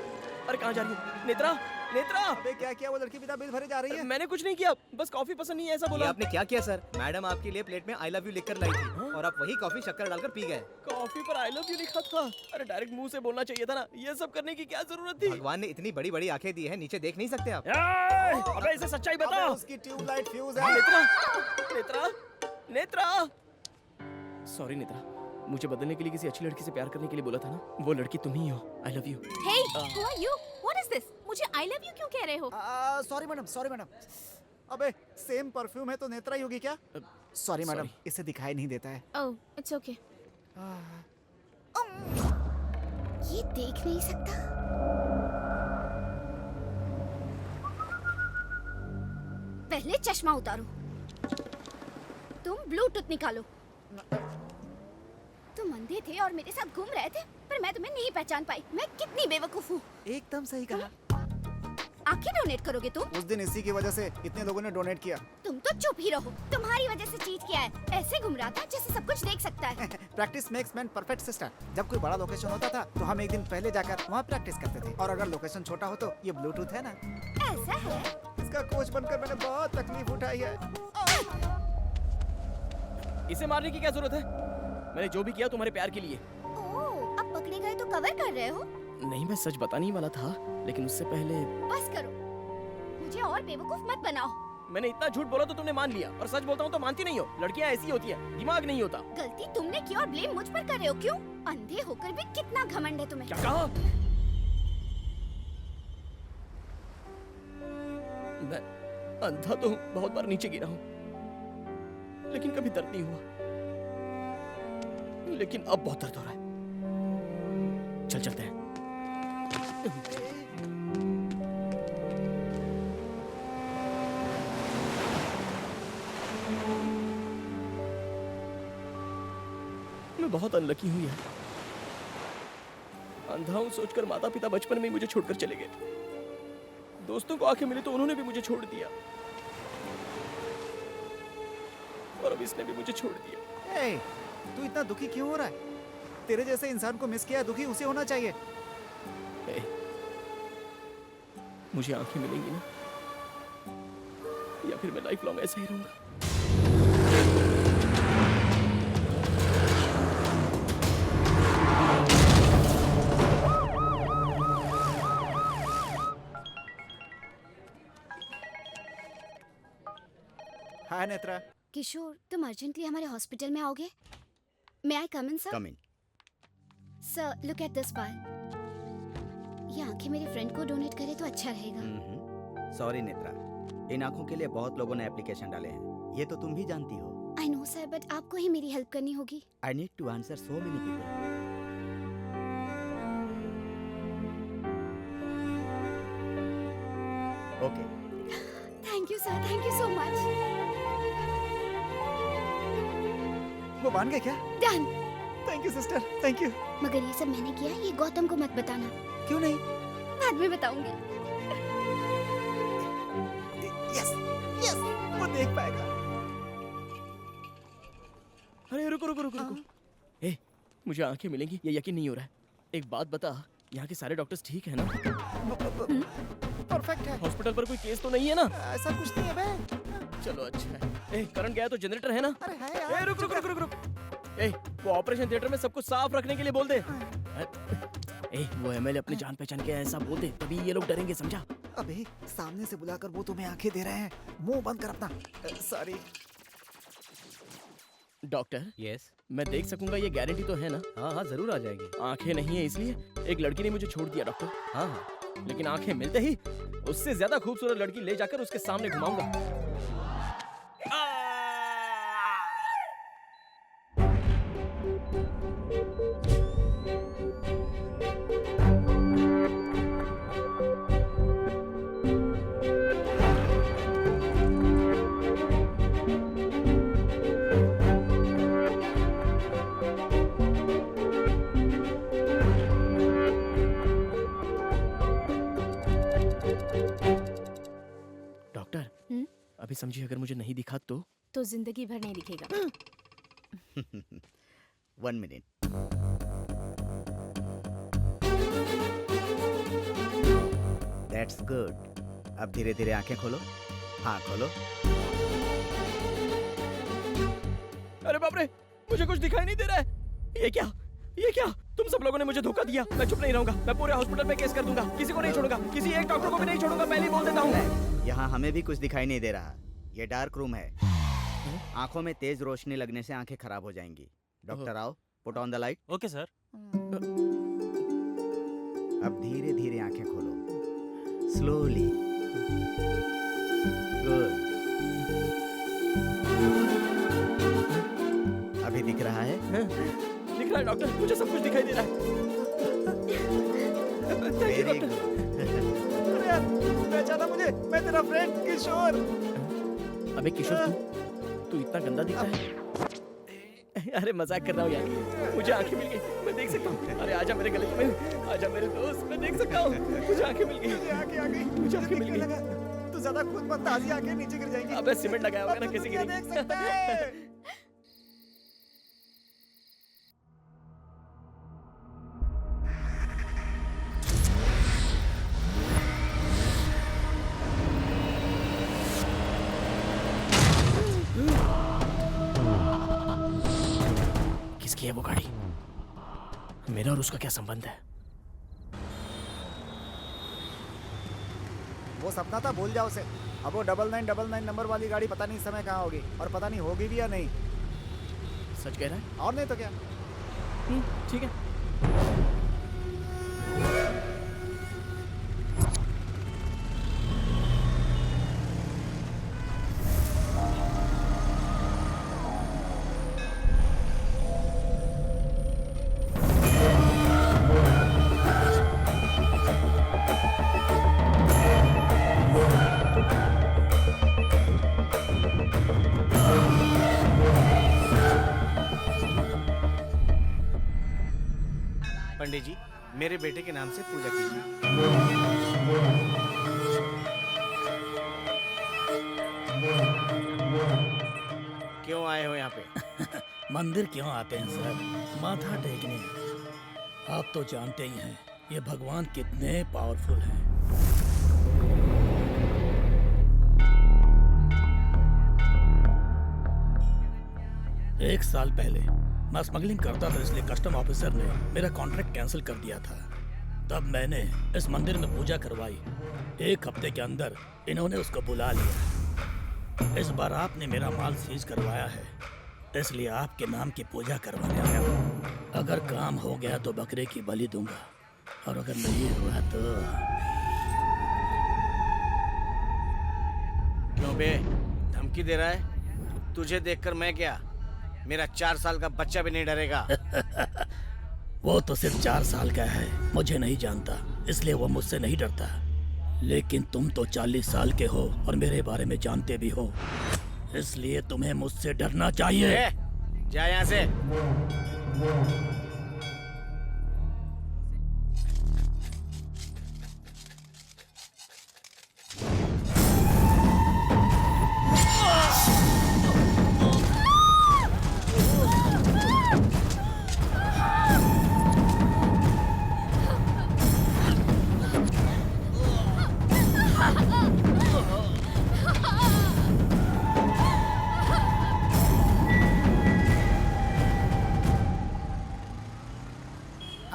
अरे कहाँ जा रही है नेत्रा? नेत्रा अबे क्या किया, वो लड़की बिना बिल भरे जा रही है। मैंने कुछ नहीं किया, बस कॉफी पसंद नहीं है ऐसा ये बोला। आपने क्या किया सर? मैडम आपके लिए प्लेट में आई लव यू लिखकर लाई थी और आप वही कॉफी शक्कर डालकर पी गए। कॉफी पर आई लव यू लिखा था। अरे डायरेक्ट मुंह से बोलना चाहिए था ना, ये सब करने की क्या जरूरत थी? भगवान ने इतनी बड़ी बड़ी आंखें दी है, नीचे देख नहीं सकते आप? अबे इसे सच्चाई अबे बता। उसकी ट्यूबलाइट फ्यूज है। नेत्रा नेत्रा नेत्रा सॉरी नेत्रा, मुझे बदलने के लिए किसी अच्छी लड़की से प्यार करने के लिए बोला था ना, वो लड़की तुम ही हो। I love you. Hey, who are you? What is this? मुझे I love you क्यों कह रहे हो? Sorry madam, sorry madam. अबे सेम परफ्यूम है तो नेत्रा ही होगी क्या? Sorry madam, sorry. इसे दिखाई नहीं देता है। Oh, it's okay. ये देख नहीं सकता। पहले चश्मा उतारो। तुम ब्लूटूथ निकालो। तुम अंधे थे और मेरे साथ घूम रहे थे, पर मैं तुम्हें नहीं पहचान पाई। मैं कितनी बेवकूफ हूँ। एकदम सही कहा। आंखें डोनेट करोगे तुम? उस दिन इसी की वजह से इतने लोगों ने डोनेट किया। तुम तो चुप ही रहो। तुम्हारी वजह से चीज क्या है? ऐसे घूम रहा था जैसे सब कुछ देख सकता है। Practice makes man perfect sister. जब कोई बड़ा लोकेशन होता था तो हम एक दिन पहले जाकर वहाँ प्रैक्टिस करते थे, और अगर लोकेशन छोटा हो तो ये ब्लूटूथ है ना, ऐसा है? इसका कोच बनकर मैंने बहुत तकलीफ उठाई है। इसे मारने की क्या जरूरत है? मैंने जो भी किया तुम्हारे प्यार के लिए। ओह, अब पकड़े गए तो कवर कर रहे हो? नहीं, मैं सच बताने ही वाला था, लेकिन उससे पहले बस करो, मुझे और बेवकूफ मत बनाओ। मैंने इतना झूठ बोला तो तुमने मान लिया, और सच बोलता हूँ तो मानती नहीं हो। लड़कियाँ ऐसी होती है, दिमाग नहीं होता। गलती तुमने की और ब्लेम मुझ पर कर रहे हो क्यों? अंधे होकर भी कितना घमंड है तुम्हें। क्या कहा? मैं अंधा तो हूँ, बहुत बार नीचे गिरा हूँ, लेकिन कभी दर्द नहीं हुआ। लेकिन अब बहुत दर्द हो रहा है। चल चलते हैं। मैं बहुत अनलकी हूँ यार। अंधा हूँ सोचकर माता पिता बचपन में ही मुझे छोड़कर चले गए। दोस्तों को आंखें मिली तो उन्होंने भी मुझे छोड़ दिया, और अब इसने भी मुझे छोड़ दिया। ए, तू इतना दुखी क्यों हो रहा है? तेरे जैसे इंसान को मिस किया, दुखी उसे होना चाहिए। ए, मुझे आंखें मिलेंगी ना, या फिर मैं लाइफ लॉन्ग ऐसा ही रहूंगा। हाय नेत्रा। किशोर, तुम अर्जेंटली हमारे हॉस्पिटल में आओगे? May I come in sir? Come in. Sir, look at this file. ये आंखें मेरे फ्रेंड को डोनेट करे तो अच्छा रहेगा। सॉरी नेत्रा, इन आंखों के लिए बहुत लोगों ने एप्लीकेशन डाले हैं, ये तो तुम भी जानती हो। आई नो सर, बट आपको ही मेरी हेल्प करनी होगी। I need to answer so many people. Okay. Thank you sir, thank you so much. वो मान गए क्या? Done. Thank you sister, thank you. मगर ये सब मैंने किया, ये गौतम को मत बताना। क्यों नहीं? बाद में बताऊंगी। यस यस, वो देख पाएगा। अरे रुको रुको रुको रुको। ए, मुझे आंखें मिलेंगी ये यकीन नहीं हो रहा है। एक बात बता, यहाँ के सारे डॉक्टर्स ठीक है ना? परफेक्ट है। हॉस्पिटल पर कोई केस तो नहीं है ना? ऐसा कुछ नहीं है बे। चलो अच्छा है। ए, करंट गया तो जनरेटर है ना? अरे है ए, यार। रुक रुक रुक रुक रुक। ए, वो ऑपरेशन थिएटर में सब कुछ साफ रखने के लिए बोल दे। ए, वो एमएलए अपनी जान पहचान के ऐसा बोल दे, तभी ये लोग डरेंगे, समझा? अबे सामने से बुलाकर वो तुम्हें आंखें दे रहे हैं, मुंह बंद कर अपना। सॉरी। Doctor, yes. मैं देख सकूंगा ये गारंटी तो है ना? हाँ हाँ, जरूर आ जाएगी। आंखें नहीं है इसलिए एक लड़की ने मुझे छोड़ दिया डॉक्टर। हाँ हाँ। लेकिन आंखें मिलते ही उससे ज्यादा खूबसूरत लड़की ले जाकर उसके सामने घुमाऊंगा। डॉक्टर, अभी समझिए अगर मुझे नहीं दिखा तो? तो जिंदगी भर नहीं दिखेगा। 1 मिनट। That's good. अब धीरे धीरे आंखें खोलो। हाँ खोलो। अरे बाप रे, मुझे कुछ दिखाई नहीं दे रहा है। ये क्या, ये क्या? तुम सब लोगों ने मुझे धोखा दिया। मैं चुप नहीं रहूंगा, मैं पूरे हॉस्पिटल में केस कर दूंगा। किसी को नहीं छोड़ूंगा, किसी एक डॉक्टर को भी नहीं छोड़ूंगा, पहले ही बोल देता हूँ। यहाँ हमें भी कुछ दिखाई नहीं दे रहा। ये डार्क रूम है। आंखों में तेज रोशनी लगने से आंखें खराब हो जाएंगी। डॉक्टर आओ, put on the light. Okay sir. अब धीरे धीरे आंखें खोलो, स्लोली। गुड। अभी दिख रहा है? दिख रहा है डॉक्टर, मुझे सब कुछ दिखाई दे रहा है। Very good. अरे यार, पहचाना मुझे? मैं तेरा फ्रेंड किशोर। अबे किशोर, तू इतना गंदा दिखता है। अरे मजाक कर रहा हूँ यार, मुझे आंखें मिल गई, मैं देख सकता हूँ। अरे आजा मेरे गले में, आजा मेरे दोस्त, मैं देख सकता हूँ। मुझे आंखें मिल गई, आंखें आ गई, मुझे आंखें मिल गई। तू ज्यादा खुद मत, ताजी आंखें नीचे गिर जाएंगी। अबे सीमेंट लगाया होगा ना किसी की। देख सकता है। किसकी है वो गाड़ी? मेरा और उसका क्या संबंध है? वो सपना था, भूल जाओ उसे। अब वो 9999 नंबर वाली गाड़ी पता नहीं इस समय कहाँ होगी, और पता नहीं होगी भी या नहीं। सच कह रहा है? और नहीं तो क्या। ठीक है। पंडित जी, मेरे बेटे के नाम से पूजा कीजिए। क्यों आए हो यहाँ पे? मंदिर क्यों आते हैं सर? माथा टेकने। आप तो जानते ही हैं ये भगवान कितने पावरफुल हैं। एक साल पहले मैं स्मगलिंग करता था, इसलिए कस्टम ऑफिसर ने मेरा कॉन्ट्रैक्ट कैंसिल कर दिया था। तब मैंने इस मंदिर में पूजा करवाई। एक हफ्ते के अंदर इन्होंने उसको बुला लिया। इस बार आपने मेरा माल सीज करवाया है, इसलिए आपके नाम की पूजा करवाने आया हूँ। अगर काम हो गया तो बकरे की बलि दूंगा, और अगर नहीं हुआ तो क्यों बे, धमकी दे रहा है? तुझे देखकर मैं क्या, मेरा 4 साल का बच्चा भी नहीं डरेगा। वो तो सिर्फ 4 साल का है, मुझे नहीं जानता, इसलिए वो मुझसे नहीं डरता। लेकिन तुम तो 40 साल के हो और मेरे बारे में जानते भी हो, इसलिए तुम्हें मुझसे डरना चाहिए। जा यहाँ से।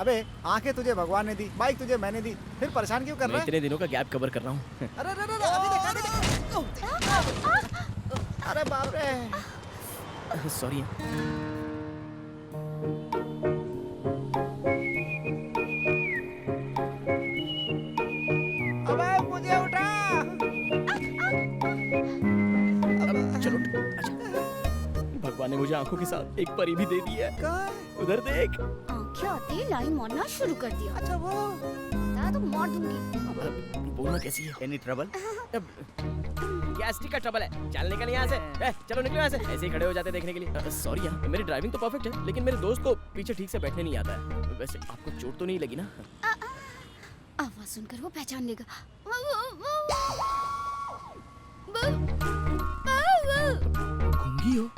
अबे आंखें तुझे भगवान ने दी, बाइक तुझे मैंने दी, फिर परेशान क्यों कर रहा मैं है? इतने दिनों का गैप कवर कर रहा हूँ। अरे अरे अरे, अभी देख, अभी देख। अरे बाप रे। सॉरी। अबे मुझे उठा। चलो अच्छा, भगवान ने मुझे आंखों के साथ एक परी भी दे दी है। उधर देख। आंखें आते ही लाइन मारना शुरू कर दिया। अच्छा वो तो मार दूंगी। बोलना कैसी है? Any trouble? गैस्ट्रिक का ट्रबल है। चल निकल यहाँ से। चलो निकलो यहाँ से। ऐसे ही खड़े हो जाते देखने के लिए। सॉरी यार, मेरी ड्राइविंग तो परफेक्ट है, लेकिन मेरे दोस्त को पीछे ठीक से बैठने नहीं आता है। वैसे आपको चोट तो नहीं लगी ना? आवाज सुनकर वो पहचान लेगा। गूंगी हो?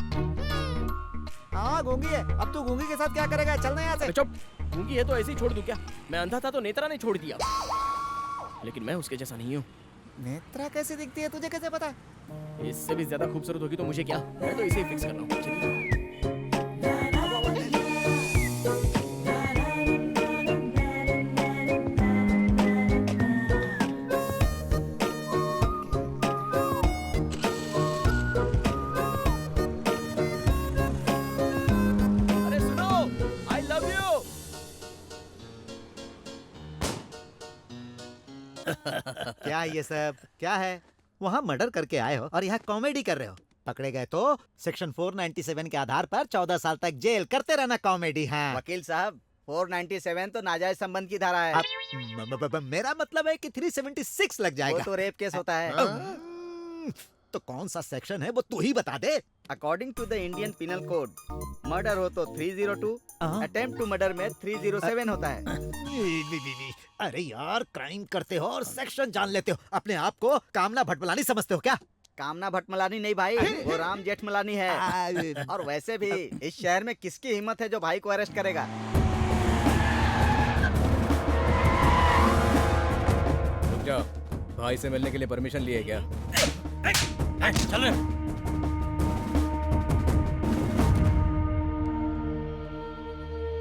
हाँ गूंगी है। अब तू गूंगी के साथ क्या करेगा? चलना यहाँ से। चुप। गूंगी है तो ऐसे ही छोड़ दूं क्या? मैं अंधा था तो नेत्रा ने छोड़ दिया। लेकिन मैं उसके जैसा नहीं हूँ। नेत्रा कैसी दिखती है तुझे कैसे पता? इससे भी ज्यादा खूबसूरत होगी तो मुझे क्या, मैं तो इसे ही फिक्स कर रहा हूँ। चलिए। अरे सुनो, I love you। क्या ये सब क्या है? वहाँ मर्डर करके आए हो और यहाँ कॉमेडी कर रहे हो। पकड़े गए तो सेक्शन 497 के आधार पर 14 साल तक जेल करते रहना कॉमेडी। हाँ वकील साहब 497 तो नाजायज संबंध की धारा है। मेरा मतलब है कि 376 लग वो जाएगा। तो रेप केस होता है। तो कौन सा सेक्शन है वो तू ही बता दे। According to the Indian penal code murder हो तो 302, अटेम्प्ट टू मर्डर में 307 होता है। अरे यार, क्राइम करते हो और सेक्शन जान लेते हो। अपने आप को कामना भटमलानी समझते हो क्या? कामना भटमलानी नहीं भाई, वो राम जेठमलानी है। और वैसे भी इस शहर में किसकी हिम्मत है जो भाई को अरेस्ट करेगा? रुक जाओ, भाई से मिलने के लिए परमिशन लिए क्या? चल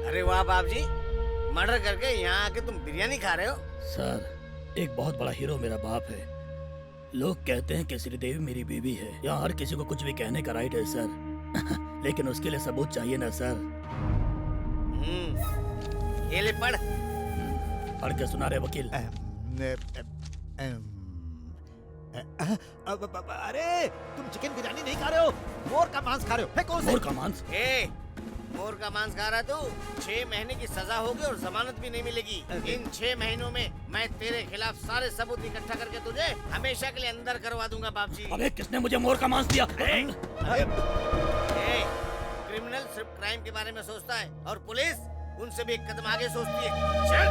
अरे वाह बाप जी, मर्डर करके यहाँ आके तुम बिरयानी खा रहे हो? सर, एक बहुत बड़ा हीरो मेरा बाप है। लोग कहते हैं कि श्रीदेवी मेरी बीवी है। यहाँ हर किसी को कुछ भी कहने का राइट है सर। लेकिन उसके लिए सबूत चाहिए ना सर। ये ले पढ़। पढ़ के सुना रहे वकील। अरे तुम चिकन बिरयानी नहीं खा रहे हो, मोर का मांस खा रहे हो। फेंको उसे। मोर का मांस? मोर का मांस खा रहा तू? 6 महीने की सजा होगी और जमानत भी नहीं मिलेगी। इन 6 महीनों में मैं तेरे खिलाफ सारे सबूत इकट्ठा करके तुझे हमेशा के लिए अंदर करवा दूंगा बाप जी। अबे किसने मुझे मोर का मांस दिया? क्रिमिनल सिर्फ क्राइम के बारे में सोचता है और पुलिस उनसे भी एक कदम आगे सोचती है। चल।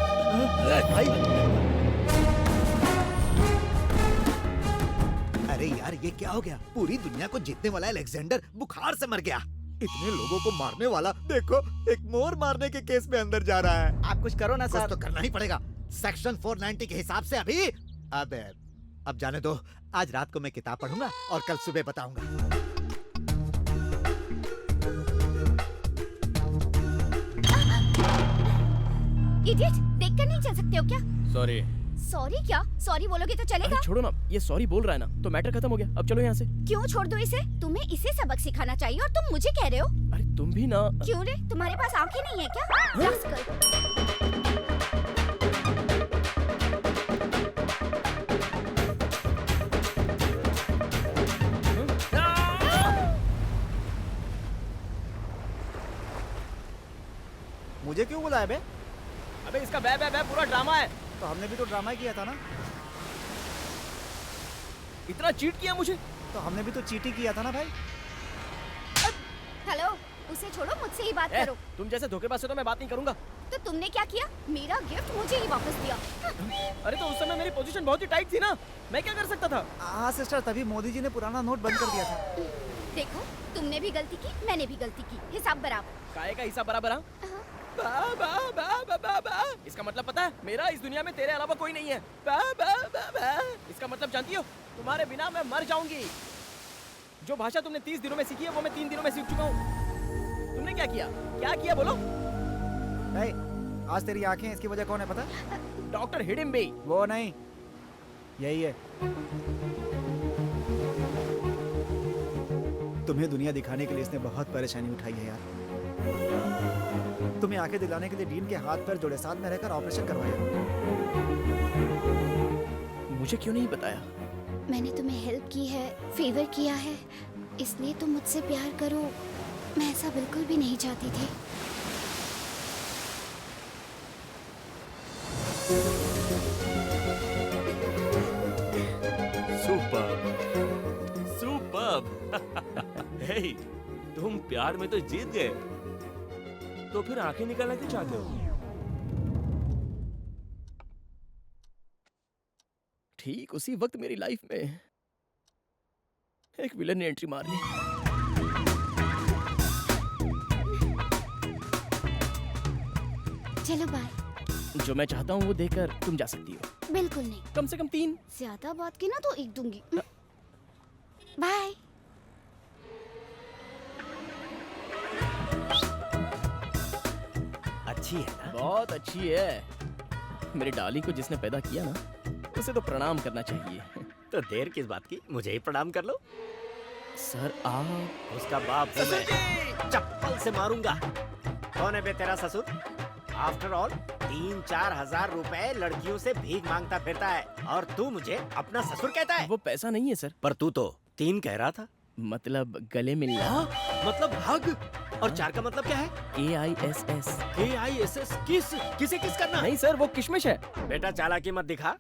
अरे यार, ये क्या हो गया? पूरी दुनिया को जीतने वाला अलेक्जेंडर बुखार से मर गया। इतने लोगों को मारने वाला देखो, एक मोर मारने के केस में अंदर जा रहा है। आप कुछ करो ना कुछ सर। तो करना ही पड़ेगा। सेक्शन 490 के हिसाब से अभी अब जाने दो। आज रात को मैं किताब पढ़ूंगा और कल सुबह बताऊंगा। इडियट, देखकर नहीं चल सकते हो क्या? सॉरी। सॉरी क्या? सॉरी बोलोगे तो चलेगा? अरे छोड़ो ना, ये सॉरी बोल रहा है ना, तो मैटर खत्म हो गया। अब चलो यहाँ से। क्यों छोड़ दो इसे? तुम्हें इसे सबक सिखाना चाहिए और तुम मुझे कह रहे हो? अरे तुम भी ना। क्यों रे, तुम्हारे पास आंखें नहीं है क्या? रास्कल। मुझे क्यों बुलाया बे? अबे इसका बे बे बे पूरा ड्रामा है। तो हमने भी तो ड्रामा ही किया था ना। इतना चीट किया मुझे। तो हमने भी तो चीटी किया था ना भाई। हेलो, उसे छोड़ो, मुझसे ही बात करो। तुम जैसे धोखेबाज से तो मैं बात नहीं करूंगा। तो तुमने क्या किया? मेरा गिफ्ट मुझे ही वापस दिया। अरे तो उस समय मेरी पोजीशन बहुत ही टाइट थी ना, मैं क्या कर सकता था? हाँ सिस्टर, तभी मोदी जी ने पुराना नोट बंद कर दिया था। देखो, तुमने भी गलती की, मैंने भी गलती की, हिसाब बराबर। काहे का हिसाब बराबर? बा, बा, बा, बा, बा, बा। इसका मतलब पता है? मेरा इस दुनिया में तेरे अलावा कोई नहीं है। बा, बा, बा, बा। इसका मतलब जानती हो? तुम्हारे बिना मैं मर जाऊंगी। जो भाषा तुमने 30 दिनों में सीखी है वो मैं 3 दिनों में सीख चुका हूँ। तुमने क्या किया? क्या किया बोलो? आज तेरी आंखें, इसकी वजह कौन है पता? डॉक्टर हिडिम्बे। वो नहीं, यही है। तुम्हें दुनिया दिखाने के लिए इसने बहुत परेशानी उठाई है यार। तुम्हें आंखें दिलाने के लिए डीन के हाथ पैर जोड़े, साथ में रहकर ऑपरेशन करवाया। मुझे क्यों नहीं बताया? मैंने तुम्हें हेल्प की है, फेवर किया है, इसलिए तुम मुझसे प्यार करो। मैं ऐसा बिल्कुल भी नहीं चाहती थी। Superb, superb. हे, तुम प्यार में तो जीत गए, तो फिर आंखें निकालना क्यों चाहते हो? ठीक उसी वक्त मेरी लाइफ में एक विलन ने एंट्री मार ली। चलो बाय। जो मैं चाहता हूँ वो देकर तुम जा सकती हो। बिल्कुल नहीं, कम से कम 3। ज्यादा बात की ना तो एक दूंगी। बाय। अच्छी है ना? बहुत अच्छी है। मेरी डाली को जिसने पैदा किया ना, उसे तो प्रणाम करना चाहिए। तो देर किस बात की, मुझे ही प्रणाम कर लो। सर आप उसका बाप हूँ मैं, चप्पल से मारूंगा। कौन है बे तेरा ससुर? आफ्टर ऑल 3-4 हजार रुपए लड़कियों से भीख मांगता फिरता है और तू मुझे अपना ससुर कहता है? वो पैसा नहीं है सर, पर तू तो 3 कह रहा था। मतलब गले मिलना। हाँ, मतलब हग। और 4 का मतलब क्या है? AISS। AISS किसे किस करना? नहीं सर, वो किशमिश है। बेटा चालाकी मत दिखा।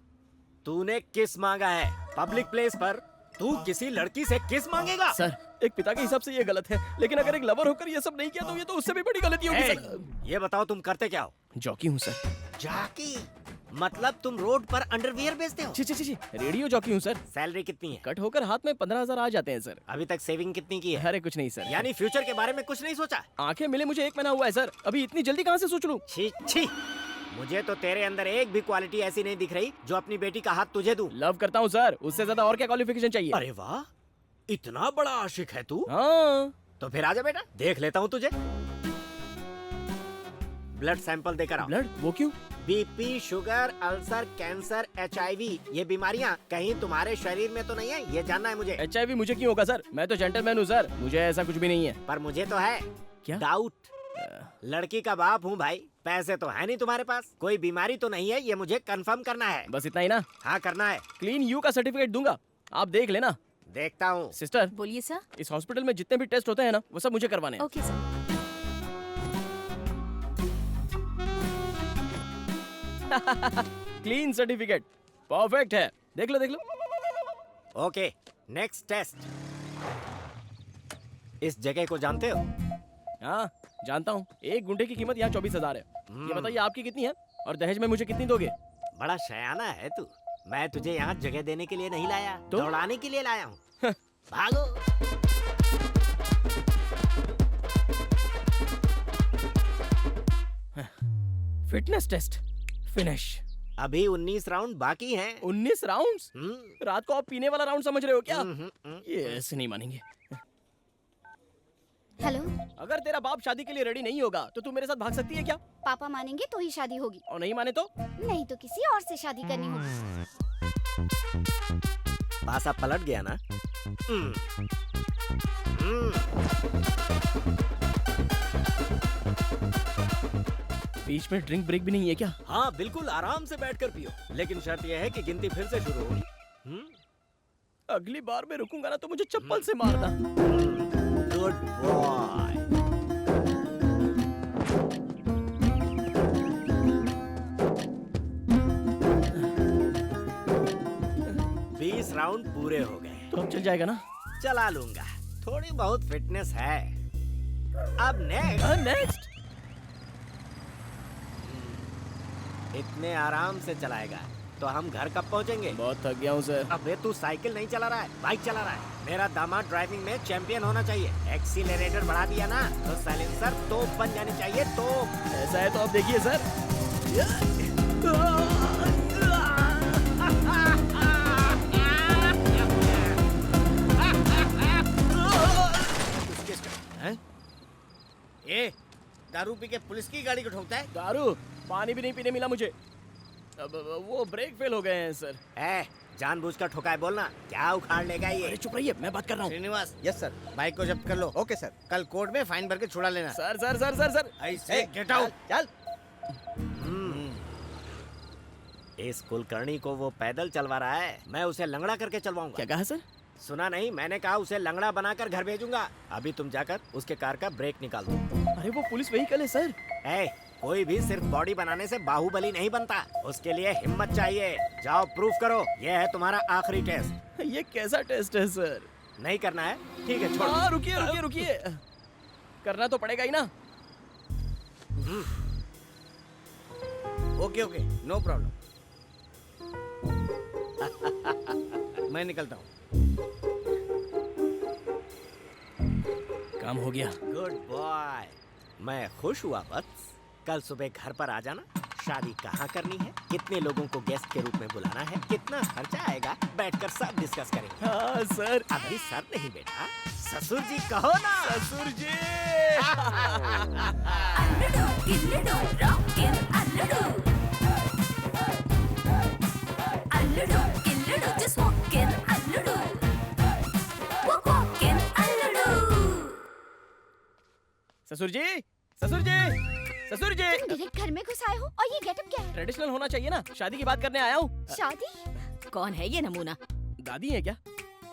तूने किस मांगा है पब्लिक प्लेस पर? तू किसी लड़की से किस मांगेगा? सर एक पिता के हिसाब से ये गलत है, लेकिन अगर एक लवर होकर ये सब नहीं किया तो ये तो उससे भी बड़ी गलती होगी सर। ये बताओ तुम करते क्या हो? जॉकी हूँ सर। जॉकी? मतलब तुम रोड पर अंडरवियर बेचते हो? छी, रेडियो जॉकी हूँ सर। सैलरी कितनी है? कट होकर हाथ में 15,000 आ जाते हैं सर। अभी तक सेविंग कितनी की है? अरे कुछ नहीं सर। यानी फ्यूचर के बारे में कुछ नहीं सोचा? आंखें मिले मुझे 1 महीना हुआ है सर, अभी इतनी जल्दी कहाँ से सोच लूं? छी छी, मुझे तो तेरे अंदर एक भी क्वालिटी ऐसी नहीं दिख रही जो अपनी बेटी का हाथ तुझे दूं। लव करता हूँ सर, उससे ज्यादा और क्या क्वालिफिकेशन चाहिए? अरे वाह, इतना बड़ा आशिक है तू? हाँ। तो फिर आजा बेटा, देख लेता हूँ तुझे। ब्लड सैंपल देकर आओ। ब्लड? वो क्यों? BP, sugar, ulcer, cancer, HIV ये बीमारियाँ कहीं तुम्हारे शरीर में तो नहीं है, ये जानना है मुझे। HIV मुझे क्यों होगा सर? मैं तो जेंटलमैन हूँ सर, मुझे ऐसा कुछ भी नहीं है। पर मुझे तो है। क्या? डाउट। लड़की का बाप हूँ भाई, पैसे तो है नहीं तुम्हारे पास, कोई बीमारी तो नहीं है, ये मुझे कंफर्म करना है। बस इतना ही ना? हाँ करना है। क्लीन यू का सर्टिफिकेट दूंगा, आप देख लेना। देखता हूँ। सिस्टर बोलिए सर। इस हॉस्पिटल में जितने भी टेस्ट होते हैं ना, वो सब मुझे करवाने हैं। Okay sir. Clean certificate perfect है, देख लो। Okay, next test. इस जगह को जानते हो? हाँ जानता हूँ, 1 गुंठे की कीमत यहाँ 24,000 है। ये बताइए आपकी कितनी है और दहेज में मुझे कितनी दोगे? बड़ा शयाना है तू। मैं तुझे यहाँ जगह देने के लिए नहीं लाया, तो? दौड़ाने के लिए लाया हूँ। भागो। Fitness test finish. अभी 19 राउंड बाकी हैं। 19 राउंड्स? रात को आप पीने वाला राउंड समझ रहे हो क्या? हम्म। ये ऐसे नहीं मानेंगे। हेलो। अगर तेरा बाप शादी के लिए रेडी नहीं होगा तो तू मेरे साथ भाग सकती है क्या? पापा मानेंगे तो ही शादी होगी, और नहीं माने तो? नहीं तो किसी और से शादी करनी होगी। पासा पलट गया ना? बीच में ड्रिंक ब्रेक भी नहीं है क्या? हाँ बिल्कुल, आराम से बैठकर पियो, लेकिन शर्त यह है कि गिनती फिर से शुरू होगी। अगली बार मैं रुकूंगा ना तो मुझे चप्पल से मारना। Good boy. राउंड पूरे हो गए। तो अब चल जाएगा ना? चला लूंगा, थोड़ी बहुत फिटनेस है। अब नेक्स्ट। इतने आराम से चलाएगा तो हम घर कब पहुंचेंगे? बहुत थक गया हूँ सर। अबे तू साइकिल नहीं चला रहा है, बाइक चला रहा है। मेरा दामाद ड्राइविंग में चैंपियन होना चाहिए। एक्सीलरेटर बढ़ा दिया ना तो साइलेंसर तोप बन जानी चाहिए। तो ऐसा है तो अब देखिए सर। ये दारू पी के पुलिस की गाड़ी को ठोकता है? दारू? पानी भी नहीं पीने मिला मुझे। अब वो ब्रेक फेल हो गए हैं सर। जानबूझकर ठोका है बोलना, क्या उखाड़ लेगा ये? अरे चुप रहिए, मैं बात कर रहा हूँ। Srinivas, yes sir. बाइक को जब्त कर लो। Okay sir. कल कोर्ट में फाइन भर के छुड़ा लेना। Sir sir sir sir sir ऐसे गेट आउट। चल। इस कुलकर्णी को वो पैदल चलवा रहा है, मैं उसे लंगड़ा करके चलवाऊंगा। क्या कहा सर? सुना नहीं, मैंने कहा उसे लंगड़ा बनाकर घर भेजूंगा। अभी तुम जाकर उसके कार का ब्रेक निकाल दो। अरे वो पुलिस व्हीकल है सर। कोई भी सिर्फ बॉडी बनाने से बाहुबली नहीं बनता, उसके लिए हिम्मत चाहिए। जाओ प्रूफ करो, ये है तुम्हारा आखिरी टेस्ट। ये कैसा टेस्ट है सर? नहीं करना है? ठीक है छोड़। हाँ रुकिए रुकिए रुकिए, करना तो पड़ेगा ही ना। Okay okay, no problem. मैं निकलता हूँ। काम हो गया। गुड बॉय, मैं खुश हुआ। बस कल सुबह घर पर आ जाना, शादी कहाँ करनी है, कितने लोगों को गेस्ट के रूप में बुलाना है, कितना खर्चा आएगा, बैठकर सब डिस्कस करेंगे। हाँ सर। अभी सर नहीं बेटा, ससुर जी कहो ना। ससुर जी। ससुर जी, ससुर जी, ससुर जी। तुम डायरेक्ट घर में घुस आए हो और ये गेटअप क्या है? ट्रेडिशनल होना चाहिए ना, शादी की बात करने आया हूँ। शादी? कौन है ये नमूना? दादी है क्या?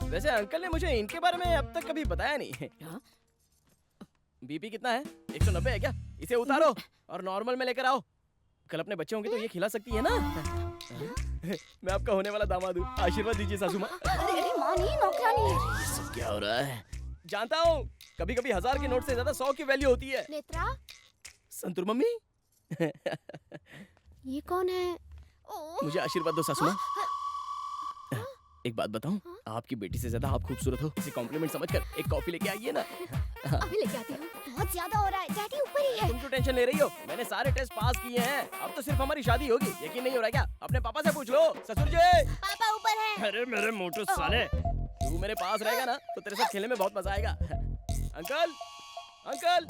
वैसे अंकल ने मुझे इनके बारे में अब तक कभी बताया नहीं है। बीपी कितना है? 190 है क्या? इसे उतारो और नॉर्मल में लेकर आओ। कल अपने बच्चे होंगे तो ये खिला सकती है ना। मैं आपका होने वाला दामाद हूँ, आशीर्वाद दीजिए सासू माँ। अरे माँ नहीं, नौकरानी है। ये सब क्या हो रहा है? जानता हूँ, कभी कभी 1000 के नोट से ज्यादा 100 की वैल्यू होती है। नेत्रा, संतूर मम्मी। ये कौन है? मुझे आशीर्वाद दो सासू माँ। एक बात बताऊं, आपकी बेटी से ज्यादा आप खूबसूरत हो। इसे कॉम्प्लीमेंट समझकर एक कॉफी लेके आइए ना। अभी लेके आती हूँ। बहुत ज्यादा हो रहा है, डैडी ऊपर ही है। तुम क्यों टेंशन ले रही हो? मैंने सारे टेस्ट पास किए हैं। अब तो सिर्फ हमारी शादी होगी। यकीन नहीं हो रहा है क्या? अपने पापा से पूछ लो। ससुर जी। पापा ऊपर है। अरे मेरे मोटू साले, तू मेरे पास रहेगा ना तो तेरे साथ खेलने में बहुत मजा आएगा। अंकल, अंकल,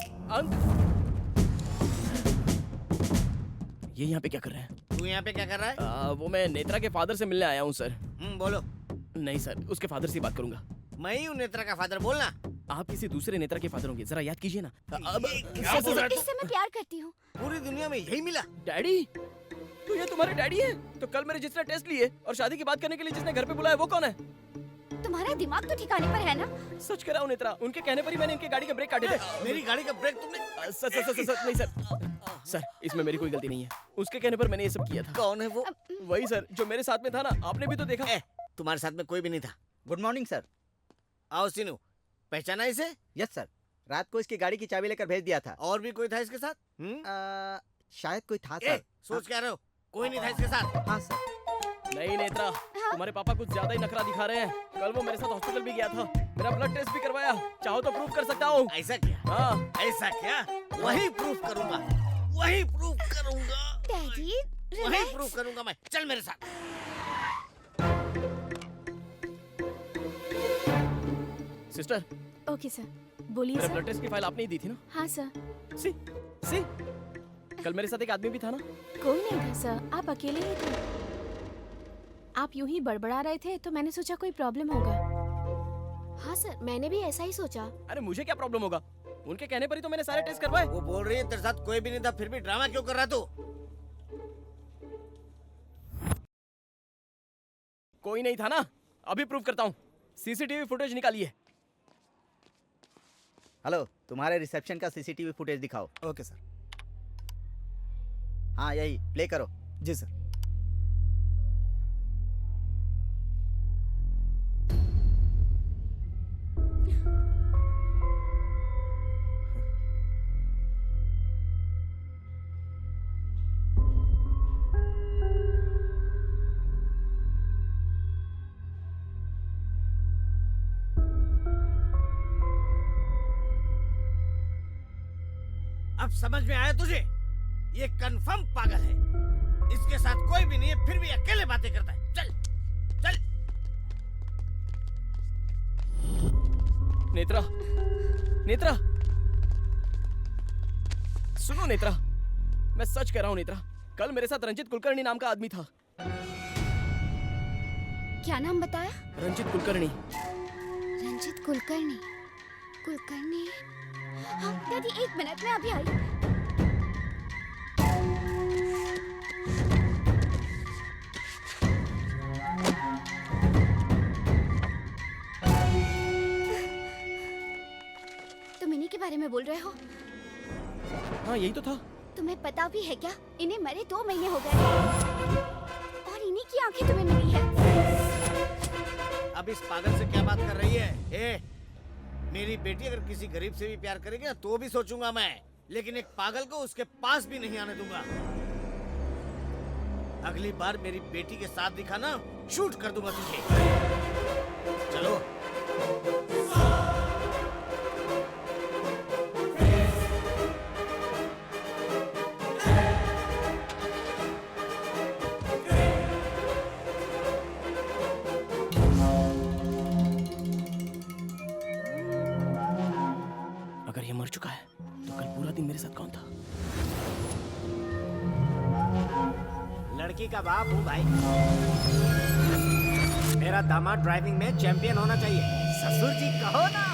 ये यहाँ पे क्या कर रहे हैं? तू यहाँ पे क्या कर रहा है? वो मैं नेत्रा के फादर से मिलने आया हूँ सर। बोलो। नहीं सर, उसके फादर से बात करूंगा। मैं ही हूँ नेत्रा का फादर, बोलना। आप किसी दूसरे नेता के फादर होंगे, जरा याद कीजिए ना। अब क्या बोल रहा है तू? इससे मैं प्यार करती हूँ। पूरी दुनिया में यही मिला। डैडी, तो ये तुम्हारे डैडी हैं? तो कल मेरे जिसने टेस्ट लिए और शादी की बात करने के लिए जिसने घर पे बुलाया वो कौन है? तुम्हारा दिमाग तो ठिकाने पर है ना? सच कह रहा हूँ नेत्रा, उनके कहने पर ही मैंने इनके गाड़ी के ब्रेक काटे थे। मेरी गाड़ी का ब्रेक तुमने? सर नहीं सर, सर इसमें मेरी कोई गलती नहीं है। उसके कहने पर मैंने ये सब किया था। कौन है वो? वही सर जो मेरे साथ में था ना, आपने भी तो देखा। तुम्हारे साथ में कोई भी नहीं था। Good morning sir. आओ सीनू, पहचाना इसे? यस सर, रात को इसकी गाड़ी की चाबी लेकर भेज दिया था। और भी कोई था इसके साथ? शायद कोई था सर। सोच क्या रहे हो? कोई नहीं था इसके साथ? हाँ सर। नहीं नेत्रा, तुम्हारे पापा कुछ ज्यादा ही नखरा दिखा रहे हैं। कल वो मेरे साथ हॉस्पिटल भी गया था, मेरा ब्लड टेस्ट भी करवाया। चाहो तो प्रूफ कर सकता हूँ। ऐसा क्या? हाँ ऐसा क्या? वही प्रूफ करूंगा, वही प्रूफ करूंगा। डैडी, वही प्रूफ करूंगा मैं। चल मेरे साथ। सिस्टर, ओके सर, बोलिए मेरा सर। ब्लड टेस्ट की फाइल आपने ही दी थी ना? हाँ सर। सी सी, कल मेरे साथ एक आदमी भी था ना? कोई नहीं था सर, आप अकेले ही थे। आप यूं ही बड़बड़ा रहे थे तो मैंने सोचा कोई प्रॉब्लम होगा। हाँ सर, मैंने भी ऐसा ही सोचा। अरे मुझे क्या प्रॉब्लम होगा? उनके कहने पर ही तो मैंने सारे टेस्ट करवाए। वो बोल रही है तेरे साथ कोई भी नहीं था, फिर भी ड्रामा क्यों कर रहा तू? कोई नहीं था ना? अभी प्रूफ करता हूँ। सीसीटीवी फुटेज निकालिए। हेलो, तुम्हारे रिसेप्शन का सीसीटीवी फुटेज दिखाओ। Okay sir. हाँ यही प्ले करो। जी सर। अब समझ में आया तुझे? ये कंफर्म पागल है। इसके साथ कोई भी नहीं है, फिर भी अकेले बातें करता है। चल चल। नेत्रा, नेत्रा, सुनो नेत्रा, मैं सच कह रहा हूँ नेत्रा, कल मेरे साथ रंजित कुलकर्णी नाम का आदमी था। क्या नाम बताया? रंजित कुलकर्णी। रंजित कुलकर्णी। कुलकर्णी। हाँ डैडी, एक मिनट में अभी आई। तुम इन्हीं के बारे में बोल रहे हो? हाँ यही तो था। तुम्हें पता भी है क्या, इन्हें मरे 2 महीने हो गए और इन्हीं की आंखें तुम्हें मिली है। अब इस पागल से क्या बात कर रही है? मेरी बेटी अगर किसी गरीब से भी प्यार करेगी ना तो भी सोचूंगा मैं, लेकिन एक पागल को उसके पास भी नहीं आने दूंगा। अगली बार मेरी बेटी के साथ दिखा ना, शूट कर दूंगा तुझे। चलो। लड़की का बाप हूँ भाई। मेरा दामाद ड्राइविंग में चैंपियन होना चाहिए। ससुर जी कहो ना।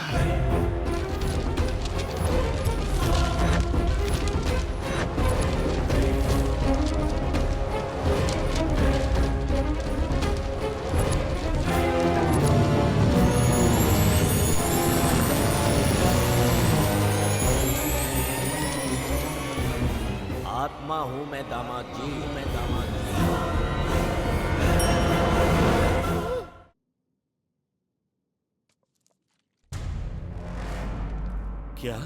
आत्मा हूँ मैं दामाद जी, हूँ मैं दामाद जी। क्या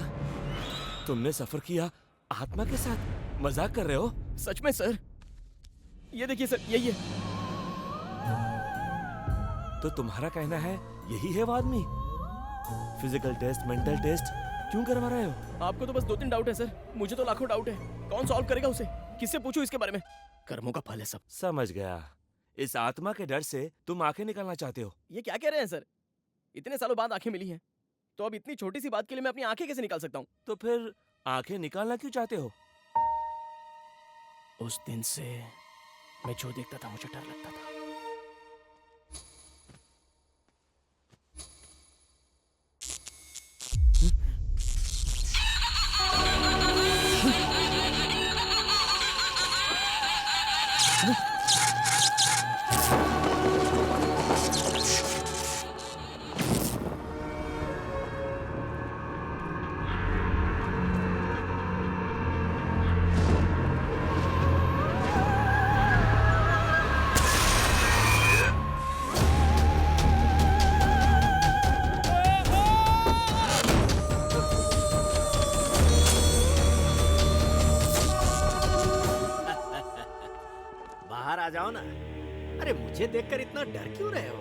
तुमने सफर किया आत्मा के साथ? मजाक कर रहे हो? सच में सर, ये देखिए सर, यही है। तो तुम्हारा कहना है यही है वो आदमी? फिजिकल टेस्ट, मेंटल टेस्ट क्यों करवा रहे हो? आपको तो बस 2-3 डाउट है सर, मुझे तो लाखों डाउट है। कौन सॉल्व करेगा उसे? किससे पूछूं इसके बारे में? कर्मों का फल है सब। समझ गया। इस आत्मा के डर से तुम आंखें निकालना चाहते हो? ये क्या कह रहे हैं सर? इतने सालों बाद आंखें मिली हैं, तो अब इतनी छोटी सी बात के लिए मैं अपनी आंखें कैसे निकाल सकता हूँ? तो फिर आंखें निकालना क्यों चाहते हो? उस दिन से मैं जो देखता था मुझे डर लगता था। बाहर आ जाओ ना। अरे मुझे देखकर इतना डर क्यों रहे हो?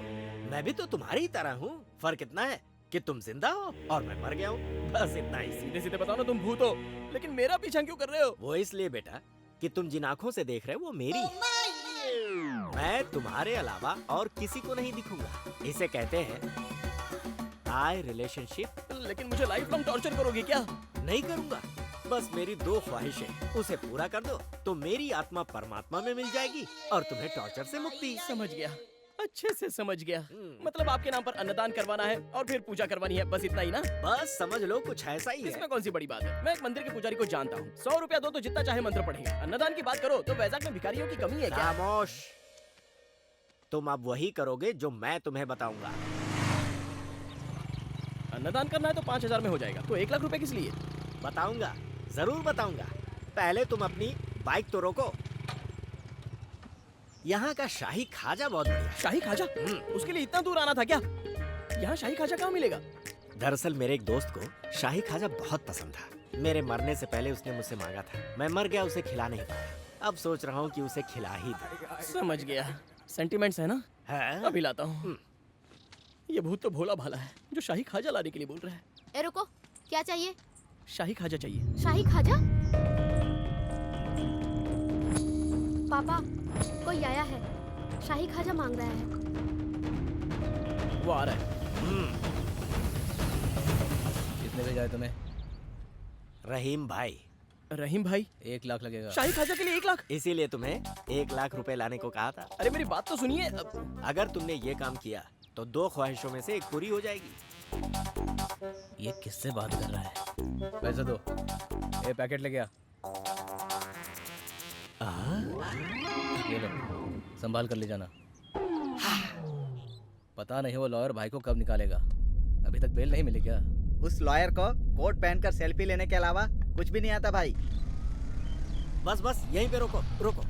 मैं भी तो तुम्हारी ही तरह हूँ। फर्क इतना है कि तुम जिंदा हो और मैं मर गया हूँ। बस इतना ही। सीधे सीधे बताओ ना, तुम भूत हो, लेकिन मेरा पीछा क्यों कर रहे हो? वो इसलिए बेटा कि तुम जिन आंखों से देख रहे हो वो मेरी है। मैं तुम्हारे अलावा और किसी को नहीं दिखूंगा। इसे कहते हैं आई रिलेशनशिप। लेकिन मुझे लाइफ लॉन्ग टॉर्चर करोगे क्या? नहीं करूंगा। बस मेरी 2 ख्वाहिशें, उसे पूरा कर दो तो मेरी आत्मा परमात्मा में मिल जाएगी और तुम्हें टॉर्चर से मुक्ति। समझ गया, अच्छे से समझ गया। मतलब आपके नाम पर अन्नदान करवाना है और फिर पूजा करवानी है, बस इतना ही ना? बस समझ लो कुछ ऐसा ही है। इसमें कौन सी बड़ी बात है? मैं एक मंदिर के पुजारी को जानता हूँ, 100 रुपया दो तो जितना चाहे मंत्र पढ़ेगा। अन्नदान की बात करो तो वैजाग में भिखारियों की कमी है क्या? खामोश। तुम अब वही करोगे जो मैं तुम्हें बताऊंगा। अन्नदान करना है तो 5000 में हो जाएगा, तो 1 लाख रुपए किस लिए? बताऊंगा, जरूर बताऊंगा। पहले तुम अपनी बाइक तो रोको। यहाँ का शाही खाजा बहुत बढ़िया। शाही खाजा? उसके लिए इतना दूर आना था क्या? यहाँ शाही खाजा कहाँ मिलेगा? दरअसल मेरे एक दोस्त को शाही खाजा बहुत पसंद था। मेरे मरने से पहले उसने मुझसे मांगा था। मैं मर गया, उसे खिला नहीं पाया। अब सोच रहा हूँ कि उसे खिला ही दूं। समझ गया, सेंटिमेंट्स है ना? है? अभी लाता हूँ। ये भूत तो भोला भाला है जो शाही खाजा लाने के लिए बोल रहा है। ए रुको, क्या चाहिए? शाही खाजा चाहिए। शाही खाजा? पापा, कोई आया है, शाही खाजा मांग रहा है। वो आ रहा है। कितने भेजा है तुम्हें? रहीम भाई। रहीम भाई? 1 लाख लगेगा। शाही खाजा के लिए 1 लाख? इसीलिए तुम्हें 1 लाख रुपए लाने को कहा था। अरे मेरी बात तो सुनिए। अगर तुमने ये काम किया तो 2 ख्वाहिशों में से 1 पूरी हो जाएगी। ये किससे बात कर रहा है? पैसे दो। ये पैकेट लेके आ। ये लो, संभाल कर ले जाना। पता नहीं वो लॉयर भाई को कब निकालेगा। अभी तक बेल नहीं मिली क्या? उस लॉयर को कोट पहनकर सेल्फी लेने के अलावा कुछ भी नहीं आता भाई। बस बस यहीं पे रोको रोको।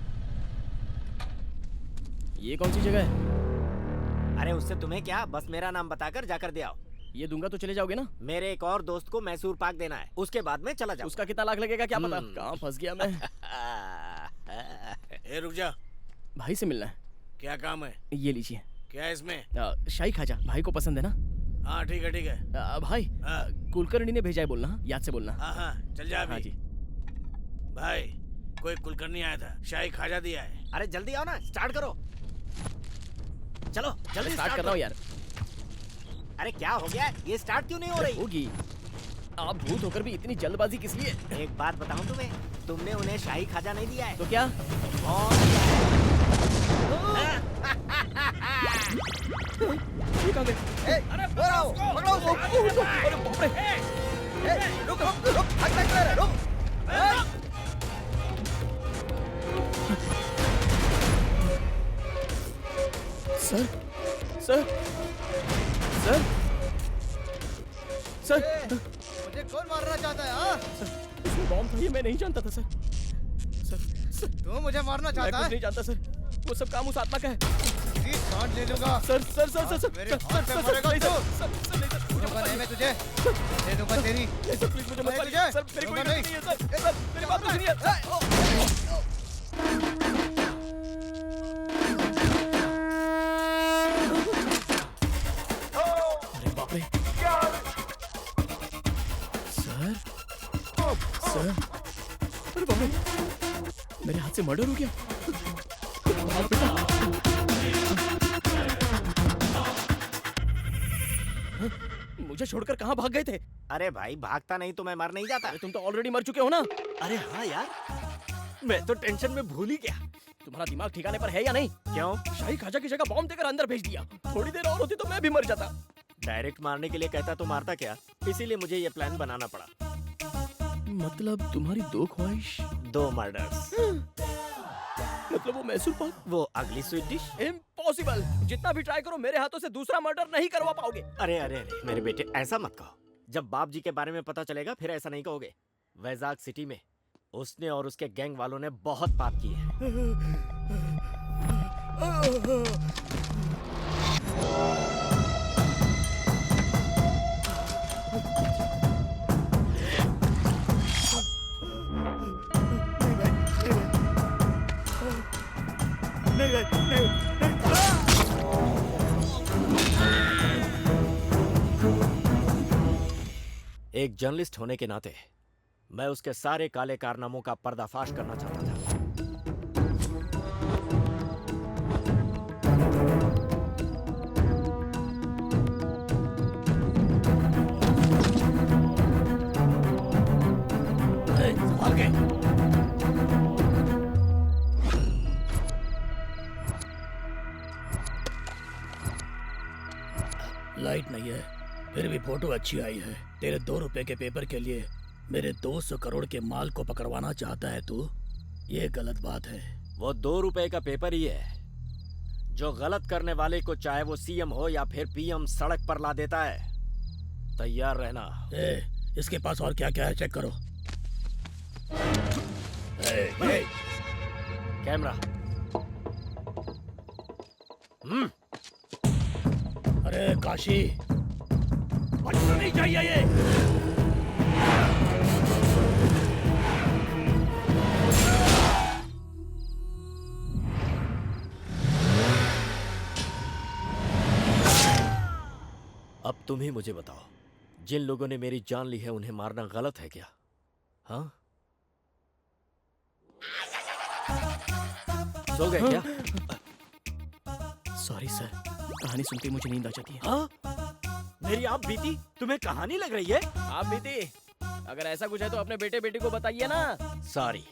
ये कौन सी जगह है? अरे उससे तुम्हें क्या, बस मेरा नाम बताकर जाकर दे आओ। ये दूंगा तो चले जाओगे ना? मेरे एक और दोस्त को मैसूर पाक देना है, उसके बाद में चला जाओ। उसका कितना लाख लगेगा क्या पता? कहाँ फंस गया मैं। ए रुक जा, भाई से मिलना है। क्या काम है? ये लीजिए। क्या है इसमें? शाही खाजा भाई को पसंद है ना? हाँ ठीक है ठीक है। भाई कुलकर्णी ने भेजा है बोलना, याद से बोलना। हाँ चल जा अभी। हाँ जी। भाई कोई कुलकर्णी आया था, शाही खाजा दिया है। अरे जल्दी आओ ना, स्टार्ट करो। चलो जल्दी स्टार्ट कर रहा हूँ यार। अरे क्या हो गया, ये स्टार्ट क्यों नहीं हो रही? होगी। आप भूत होकर भी इतनी जल्दबाजी किस लिए? एक बात बताऊं तुम्हें, तुमने उन्हें शाही खाजा नहीं दिया है। तो क्या? और ये कहाँ गए? अरे पकड़ो उसे। अरे बाप रे! रुक रुक रुक, हट हट कर, रुक। सर सर सर सर मुझे कौन मारना चाहता है? हाँ? इसमें बॉम्ब था, ये मैं नहीं जानता था सर। सर सर तू मुझे मारना मैं चाहता कुछ है? नहीं जानता सर, वो सब काम उस आत्मा का है। तेरी जान ले लूंगा। Sir sir sir sir sir मेरे सर हाथ पे सर मरेगा नहीं, तू। सर सर नहीं सर, मुझे दूंगा पता नहीं नहीं। मैं तुझे, दे दूंगा तेरी। नहीं सर, प्लीज मुझे मत नहीं मारिए तुझे, सर, मेरी कोई दूंगा गलती नहीं है सर। सर मेरी बात तो सुनिए। अरे बाप रे! सर सर, अरे बाप रे! मेरे हाथ से मर्डर हो गया। बाप बेटा! मुझे छोड़कर कहाँ भाग गए थे? अरे भाई भागता नहीं तो मैं मर नहीं जाता। अरे तुम तो ऑलरेडी मर चुके हो ना। अरे हाँ यार, मैं तो टेंशन में भूल ही गया। तुम्हारा दिमाग ठिकाने पर है या नहीं? क्यों? शाही खाजा की जगह बॉम्ब देकर अंदर भेज दिया। थोड़ी देर और होती तो मैं भी मर जाता। डायरेक्ट मारने के लिए कहता तो मारता क्या, इसीलिए मुझे ये प्लान बनाना पड़ा। मतलब तुम्हारी दो ख्वाहिश? 2 मर्डर्स। मतलब वो मैसूर पाक? वो अगली स्वीट डिश। इम्पॉसिबल! जितना भी ट्राई करो मेरे हाथों से दूसरा मर्डर नहीं करवा पाओगे। अरे अरे अरे मेरे बेटे, ऐसा मत कहो। जब बाप जी के बारे में पता चलेगा फिर ऐसा नहीं कहोगे। वैजाग सिटी में उसने और उसके गैंग वालों ने बहुत पाप किए हैं। एक जर्नलिस्ट होने के नाते मैं उसके सारे काले कारनामों का पर्दाफाश करना चाहता था। लाइट नहीं है, फिर भी फोटो अच्छी आई है। तेरे 2 रुपए के पेपर के लिए मेरे 200 करोड़ के माल को पकड़वाना चाहता है तू? ये गलत बात है। वो 2 रुपए का पेपर ही है जो गलत करने वाले को, चाहे वो सीएम हो या फिर पीएम, सड़क पर ला देता है। तैयार रहना। इसके पास और क्या क्या है, चेक करो। कैमरा। अरे काशी, बचना नहीं चाहिए ये। अब तुम ही मुझे बताओ, जिन लोगों ने मेरी जान ली है उन्हें मारना गलत है क्या? हाँ, सो गए क्या? सॉरी सर, कहानी सुनते ही मुझे नींद आ जाती है। हाँ? मेरी आप बीती तुम्हें कहानी लग रही है? आप बीती, अगर ऐसा कुछ है तो अपने बेटे बेटी को बताइए ना। सॉरी,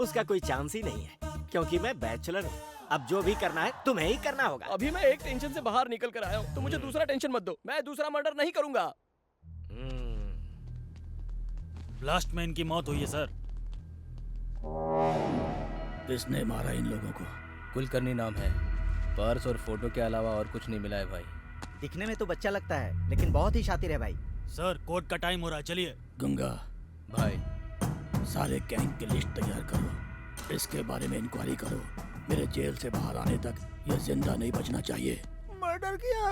उसका कोई चांस ही नहीं है, क्योंकि मैं बैचलर हूँ। अब जो भी करना है तुम्हें ही करना होगा। अभी मैं एक टेंशन से बाहर निकल कर आया हूँ, तो मुझे दूसरा टेंशन मत दो। मैं दूसरा मर्डर नहीं करूंगा। ब्लास्ट में इनकी मौत हुई है सर। किसने मारा इन लोगों को? कुलकर्णी नाम है। पर्स और फोटो के अलावा और कुछ नहीं मिला है भाई। दिखने में तो बच्चा लगता है, लेकिन बहुत ही शातिर है भाई। सर कोर्ट का टाइम हो रहा है, चलिए। गंगा भाई, सारे गैंग की लिस्ट तैयार करो, इसके बारे में इंक्वायरी करो। मेरे जेल से बाहर आने तक ये जिंदा नहीं बचना चाहिए। मर्डर किया?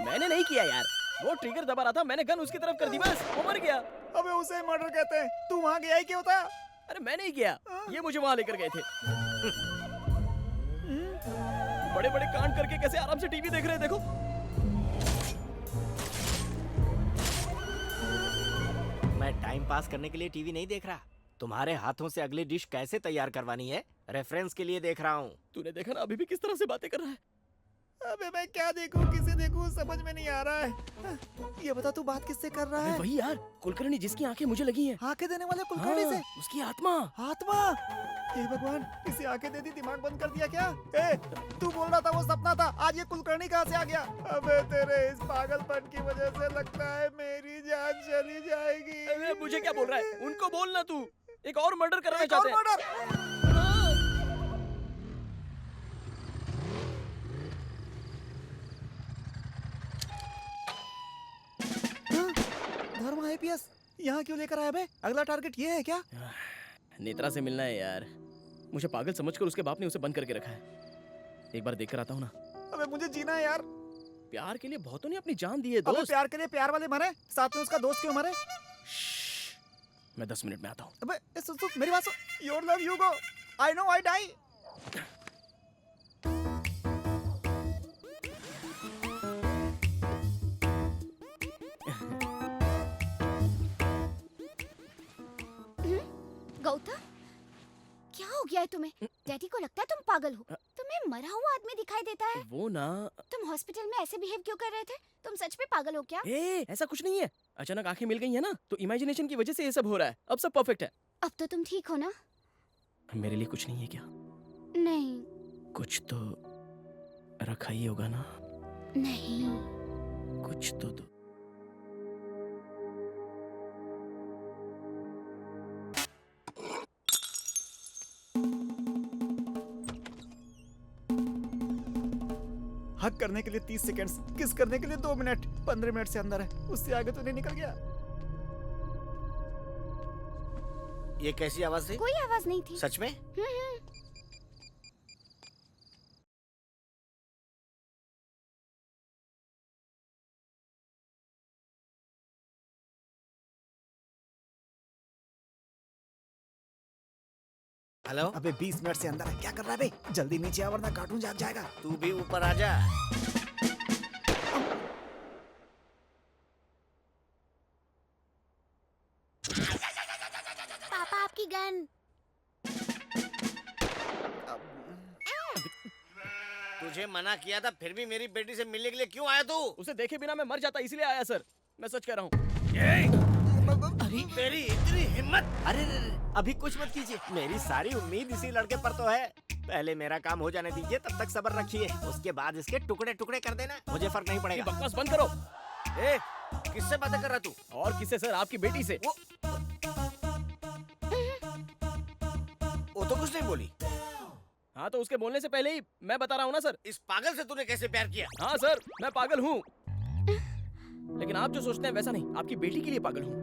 मैंने नहीं किया यार, वो ट्रिगर दबा रहा था, मैंने गन उसकी तरफ कर दी, बस वो मर गया। अबे उसे मर्डर कहते हैं। तू वहाँ गया ही क्यों था? अरे मैं नहीं गया, ये मुझे वहां लेकर गए थे। बड़े बड़े कांड करके कैसे आराम से टीवी देख रहे हैं, देखो। मैं टाइम पास करने के लिए टीवी नहीं देख रहा, तुम्हारे हाथों से अगली डिश कैसे तैयार करवानी है रेफरेंस के लिए देख रहा हूँ। तूने देखा ना अभी भी किस तरह से बातें कर रहा है। अबे मैं क्या देखूं, किसे देखूं, समझ में नहीं आ रहा है। ये बता तू बात किससे कर रहा है? वही यार, कुलकर्णी जिसकी आंखें मुझे लगी हैं। आंखें देने वाले कुलकर्णी से? उसकी आत्मा। आत्मा? हे भगवान, इसे आंखें दे दी, दिमाग बंद कर दिया क्या? ए, तू बोल रहा था वो सपना था, आज ये कुलकर्णी कहाँ से आ गया? अबे तेरे इस पागलपन की वजह से लगता है मेरी जान चली जाएगी। अरे मुझे क्या बोल रहा है? उनको बोलना तू। एक और मर्डर करना एक और चाहते हैं। मर्डर? धर्मा आईपीएस यहाँ क्यों लेकर आया बे? अगला टारगेट ये है क्या? नेत्रा से मिलना है यार। मुझे पागल समझकर उसके बाप ने उसे बंद करके रखा है। एक बार देखकर आता हूँ ना। अबे मुझे जीना है यार। प्यार के लिए बहुतों ने अपनी जान दी है अबे दोस्त। प्यार के लिए प्यार वाले मरे, साथ में उसका दोस्त क्यों मरे? मैं 10 मिनट में आता हूँ। अबे सुन मेरी बात सुन। Your love you go, I know I die. Gautam, क्या हो गया है तुम्हें? डैडी को लगता है तुम पागल हो। तुम्हें मरा हुआ आदमी दिखाई देता है। वो ना। तुम हॉस्पिटल में ऐसे बिहेव क्यों कर रहे थे? तुम सच में पागल हो क्या? ऐसा कुछ नहीं है। अचानक आंखें मिल गई है ना, तो इमेजिनेशन की वजह से ये सब हो रहा है। अब सब परफेक्ट है। अब तो तुम ठीक हो ना? मेरे लिए कुछ नहीं है क्या? नहीं। कुछ तो रखा ही होगा ना? नहीं। कुछ तो दो। हक करने के लिए 30 सेकंड्स, किस करने के लिए 2 मिनट, 15 मिनट से अंदर है। उससे आगे तो नहीं निकल गया। ये कैसी आवाज थी? कोई आवाज नहीं थी। सच में? हेलो। अबे 20 मिनट से अंदर है, क्या कर रहा है बे? जल्दी नीचे आ वरना कार्टून जाग जाएगा। तू भी ऊपर आ जा। पापा आपकी गन। तुझे मना किया था, फिर भी मेरी बेटी से मिलने के लिए क्यों आया तू? उसे देखे बिना मैं मर जाता, इसलिए आया सर। मैं सच कह रहा हूँ। अरे तेरी इतनी हिम्मत! अरे अभी कुछ मत कीजिए, मेरी सारी उम्मीद इसी लड़के पर तो है। पहले मेरा काम हो जाने दीजिए, तब तक सब्र रखिए, उसके बाद इसके टुकड़े टुकड़े कर देना, मुझे फर्क नहीं पड़ेगा। बकवास बंद करो। ए, किससे बातें कर रहा तू? और किससे सर? आपकी बेटी से। वो तो कुछ नहीं बोली। हाँ तो उसके बोलने से पहले ही मैं बता रहा हूँ ना सर। इस पागल से तूने कैसे प्यार किया? हाँ सर, मैं पागल हूँ, लेकिन आप जो सोचते हैं वैसा नहीं। आपकी बेटी के लिए पागल हूँ।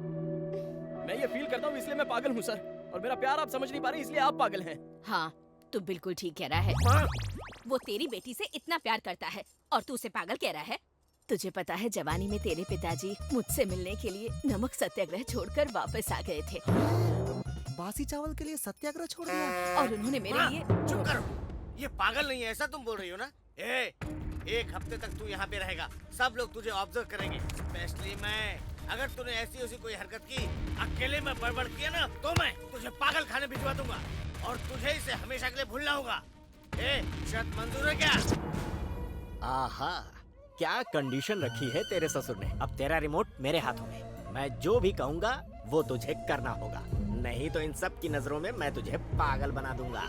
मैं ये फील करता हूँ, इसलिए मैं पागल हूँ सर। और मेरा प्यार आप समझ नहीं पा रहे, इसलिए आप पागल हैं। हाँ, तू बिल्कुल ठीक कह रहा है। वो तेरी बेटी से इतना प्यार करता है और तू उसे पागल कह रहा है। तुझे पता है, जवानी में तेरे पिताजी मुझसे मिलने के लिए नमक सत्याग्रह छोड़कर वापस आ गए थे। बासी चावल के लिए सत्याग्रह छोड़ दिया? और उन्होंने मेरे लिए। चुप करो, ये पागल नहीं है, ऐसा तुम बोल रही हो ना? एक हफ्ते तक तू यहाँ पे रहेगा, सब लोग तुझे ऑब्जर्व करेंगे, स्पेशली मैं। अगर तूने ऐसी वैसी कोई हरकत की, अकेले में बड़बड़ किया ना, तो मैं तुझे पागल खाने भिजवा दूंगा और तुझे इसे हमेशा के लिए भूलना होगा। शर्त मंजूर है क्या? आहा, क्या कंडीशन रखी है तेरे ससुर ने। अब तेरा रिमोट मेरे हाथों में, मैं जो भी कहूँगा वो तुझे करना होगा, नहीं तो इन सब की नजरों में मैं तुझे पागल बना दूंगा।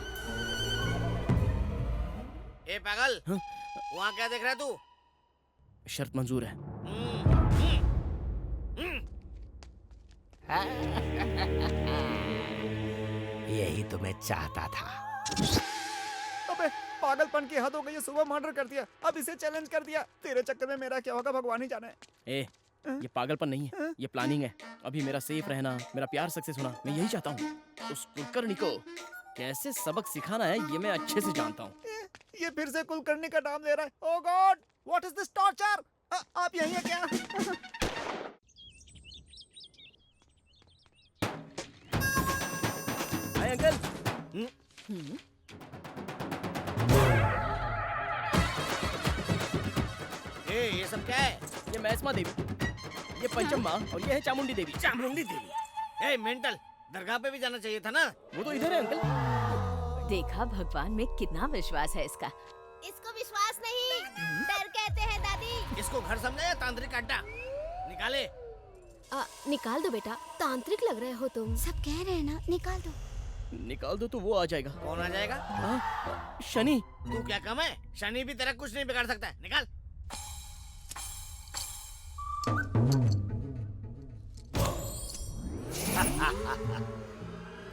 ए पागल, वहाँ क्या देख रहा है तू? शर्त मंजूर है। यही तो मैं चाहता था। अबे पागलपन की हद हो गई है, सुबह मर्डर कर दिया, अब इसे चैलेंज कर दिया। तेरे चक्कर में मेरा क्या होगा भगवान ही जाने। ये पागलपन नहीं है, ये प्लानिंग है। अभी मेरा सेफ रहना, मेरा प्यार सक्सेस होना, मैं यही चाहता हूँ। उस कुलकर्णी को कैसे सबक सिखाना है, ये मैं अच्छे से जानता हूँ। ये फिर से कुलकर्णी का नाम ले रहा है। Oh god, what is this torture? आप यहीं हैं क्या? Hi uncle. ये सब क्या है? ये मैस्मा देवी, ये पंचम्मा और ये है चामुंडी देवी। चामुंडी देवी? मेंटल, दरगाह पे भी जाना चाहिए था ना। वो तो इधर है अंकल। देखा, भगवान में कितना विश्वास है इसका। इसको विश्वास नहीं, डर कहते हैं दादी। इसको घर समझा या तांत्रिक अड्डा? निकाले। निकाल दो बेटा, तांत्रिक लग रहे हो तुम। सब कह रहे हैं ना, निकाल दो। निकाल दो तो वो आ जाएगा। कौन आ जाएगा? शनि। तू क्या कम है? शनि भी तेरा कुछ नहीं बिगाड़ सकता है। निकाल।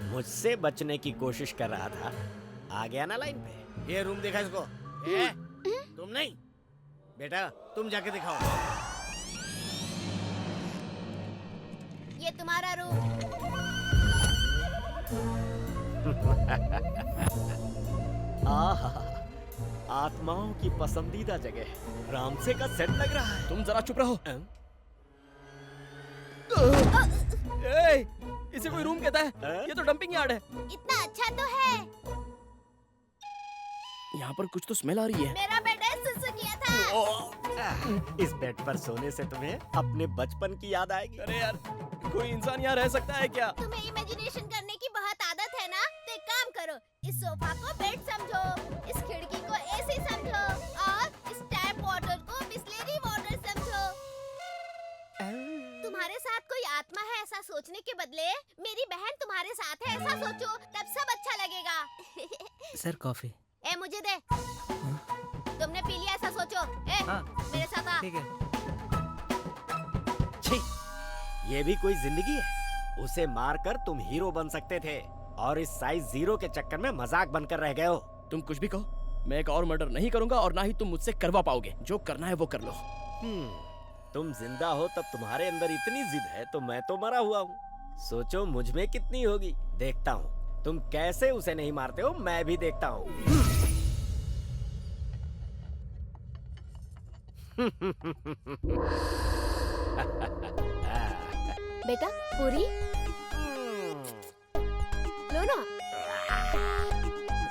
मुझसे बचने की कोशिश कर रहा था, आ गया ना लाइन पे। ये रूम देखा इसको? तुम नहीं बेटा, तुम जाके दिखाओ। ये तुम्हारा रूम। आहा, आत्माओं की पसंदीदा जगह, रामसे का सेट लग रहा है। तुम जरा चुप रहो। इसे कोई रूम कहता है? ये तो डंपिंग यार्ड है। इतना अच्छा तो है। यहाँ पर कुछ तो स्मेल आ रही है। मेरा बेड है, सुसु किया था। इस बेड पर सोने से तुम्हें अपने बचपन की याद आएगी। अरे यार, कोई इंसान यहाँ रह सकता है क्या? तुम्हें इमेजिनेशन करने की बहुत आदत है ना, तो एक काम करो, इस सोफा को बेड समझो, इस खिड़की को एसी समझो, और इस टैप वाटर को बिस्लेरी वाटर समझो। तुम्हारे साथ कोई आत्मा है ऐसा सोचने के बदले मेरी बहन तुम्हारे साथ है ऐसा सोचो, तब सब अच्छा लगेगा। Sir coffee. ए मुझे दे। तुमने पी लिया ऐसा सोचो। ए मेरे साथ आ। ठीक है। छी, ये भी कोई जिंदगी है? उसे मारकर तुम हीरो बन सकते थे, और इस साइज 0 के चक्कर में मजाक बनकर रह गए हो। तुम कुछ भी कहो, मैं एक और मर्डर नहीं करूंगा और ना ही तुम मुझसे करवा पाओगे। जो करना है वो कर लो। तुम जिंदा हो तब तुम्हारे अंदर इतनी जिद है, तो मैं तो मरा हुआ हूँ। सोचो मुझ में कितनी होगी। देखता हूँ तुम कैसे उसे नहीं मारते हो, मैं भी देखता हूँ। बेटा पूरी लो ना।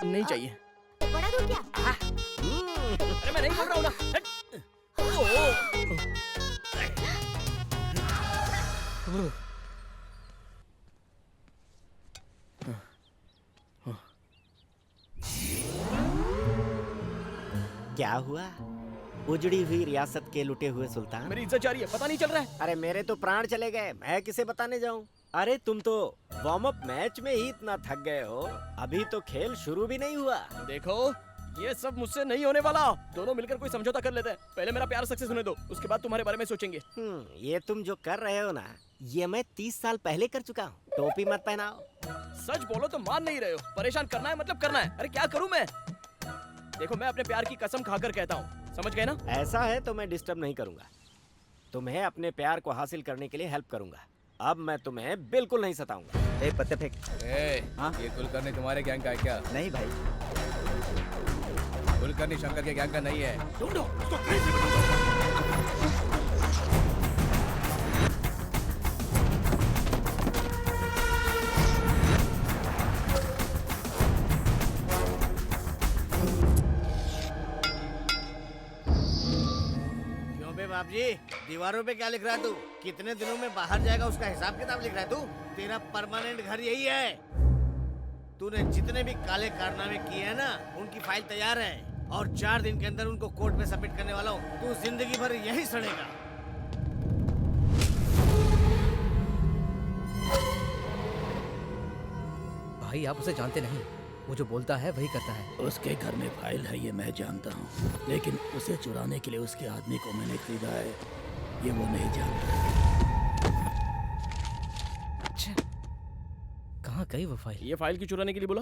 नहीं चाहिए। बड़ा दूर क्या? अरे मैं नहीं बोल रहा हूँ ना। क्या हुआ? उजड़ी हुई रियासत के लुटे हुए सुल्तान। मेरी इज्जत जा रही है, पता नहीं चल रहा है। अरे मेरे तो प्राण चले गए, मैं किसे बताने जाऊं? अरे तुम तो वार्म अप मैच में ही इतना थक गए हो, अभी तो खेल शुरू भी नहीं हुआ। देखो, ये सब मुझसे नहीं होने वाला। दोनों मिलकर कोई समझौता कर लेते हैं। पहले मेरा प्यार सक्सेस होने दो, उसके बाद तुम्हारे बारे में सोचेंगे। ये तुम जो कर रहे हो ना, ये मैं 30 साल पहले कर चुका हूँ। टोपी मत पहनाओ। सच बोलो तो मान नहीं रहे हो। परेशान करना है मतलब करना है। अरे क्या करूँ मैं? देखो, मैं अपने प्यार की कसम खाकर कहता हूँ, समझ गए ना? ऐसा है तो मैं डिस्टर्ब नहीं करूंगा, तुम्हें अपने प्यार को हासिल करने के लिए हेल्प करूंगा। अब मैं तुम्हें बिल्कुल नहीं सताऊंगा। ए पत्ते फेंक। हाँ? ये कुलकर्णी तुम्हारे गैंग का है क्या? नहीं भाई। कुलकर्णी शंकर के गैंग का नहीं है। ढूंढो उसको, कहीं से भी ढूंढो। बाप जी, दीवारों पे क्या लिख रहा है तू? कितने दिनों में बाहर जाएगा उसका हिसाब किताब लिख रहा है तू? तेरा परमानेंट घर यही है। तूने जितने भी काले कारनामे किए हैं ना, उनकी फाइल तैयार है और 4 दिन के अंदर उनको कोर्ट में सबमिट करने वाला हूँ। तू जिंदगी भर यही सड़ेगा। भाई आप उसे जानते नहीं, वो जो बोलता है वही करता है। उसके घर में फाइल है ये मैं जानता हूँ, लेकिन उसे चुराने के लिए उसके आदमी को मैंने खरीदा है, ये वो नहीं जानता। अच्छा, कहाँ गई वो फाइल? ये फाइल क्यों चुराने के लिए बोला?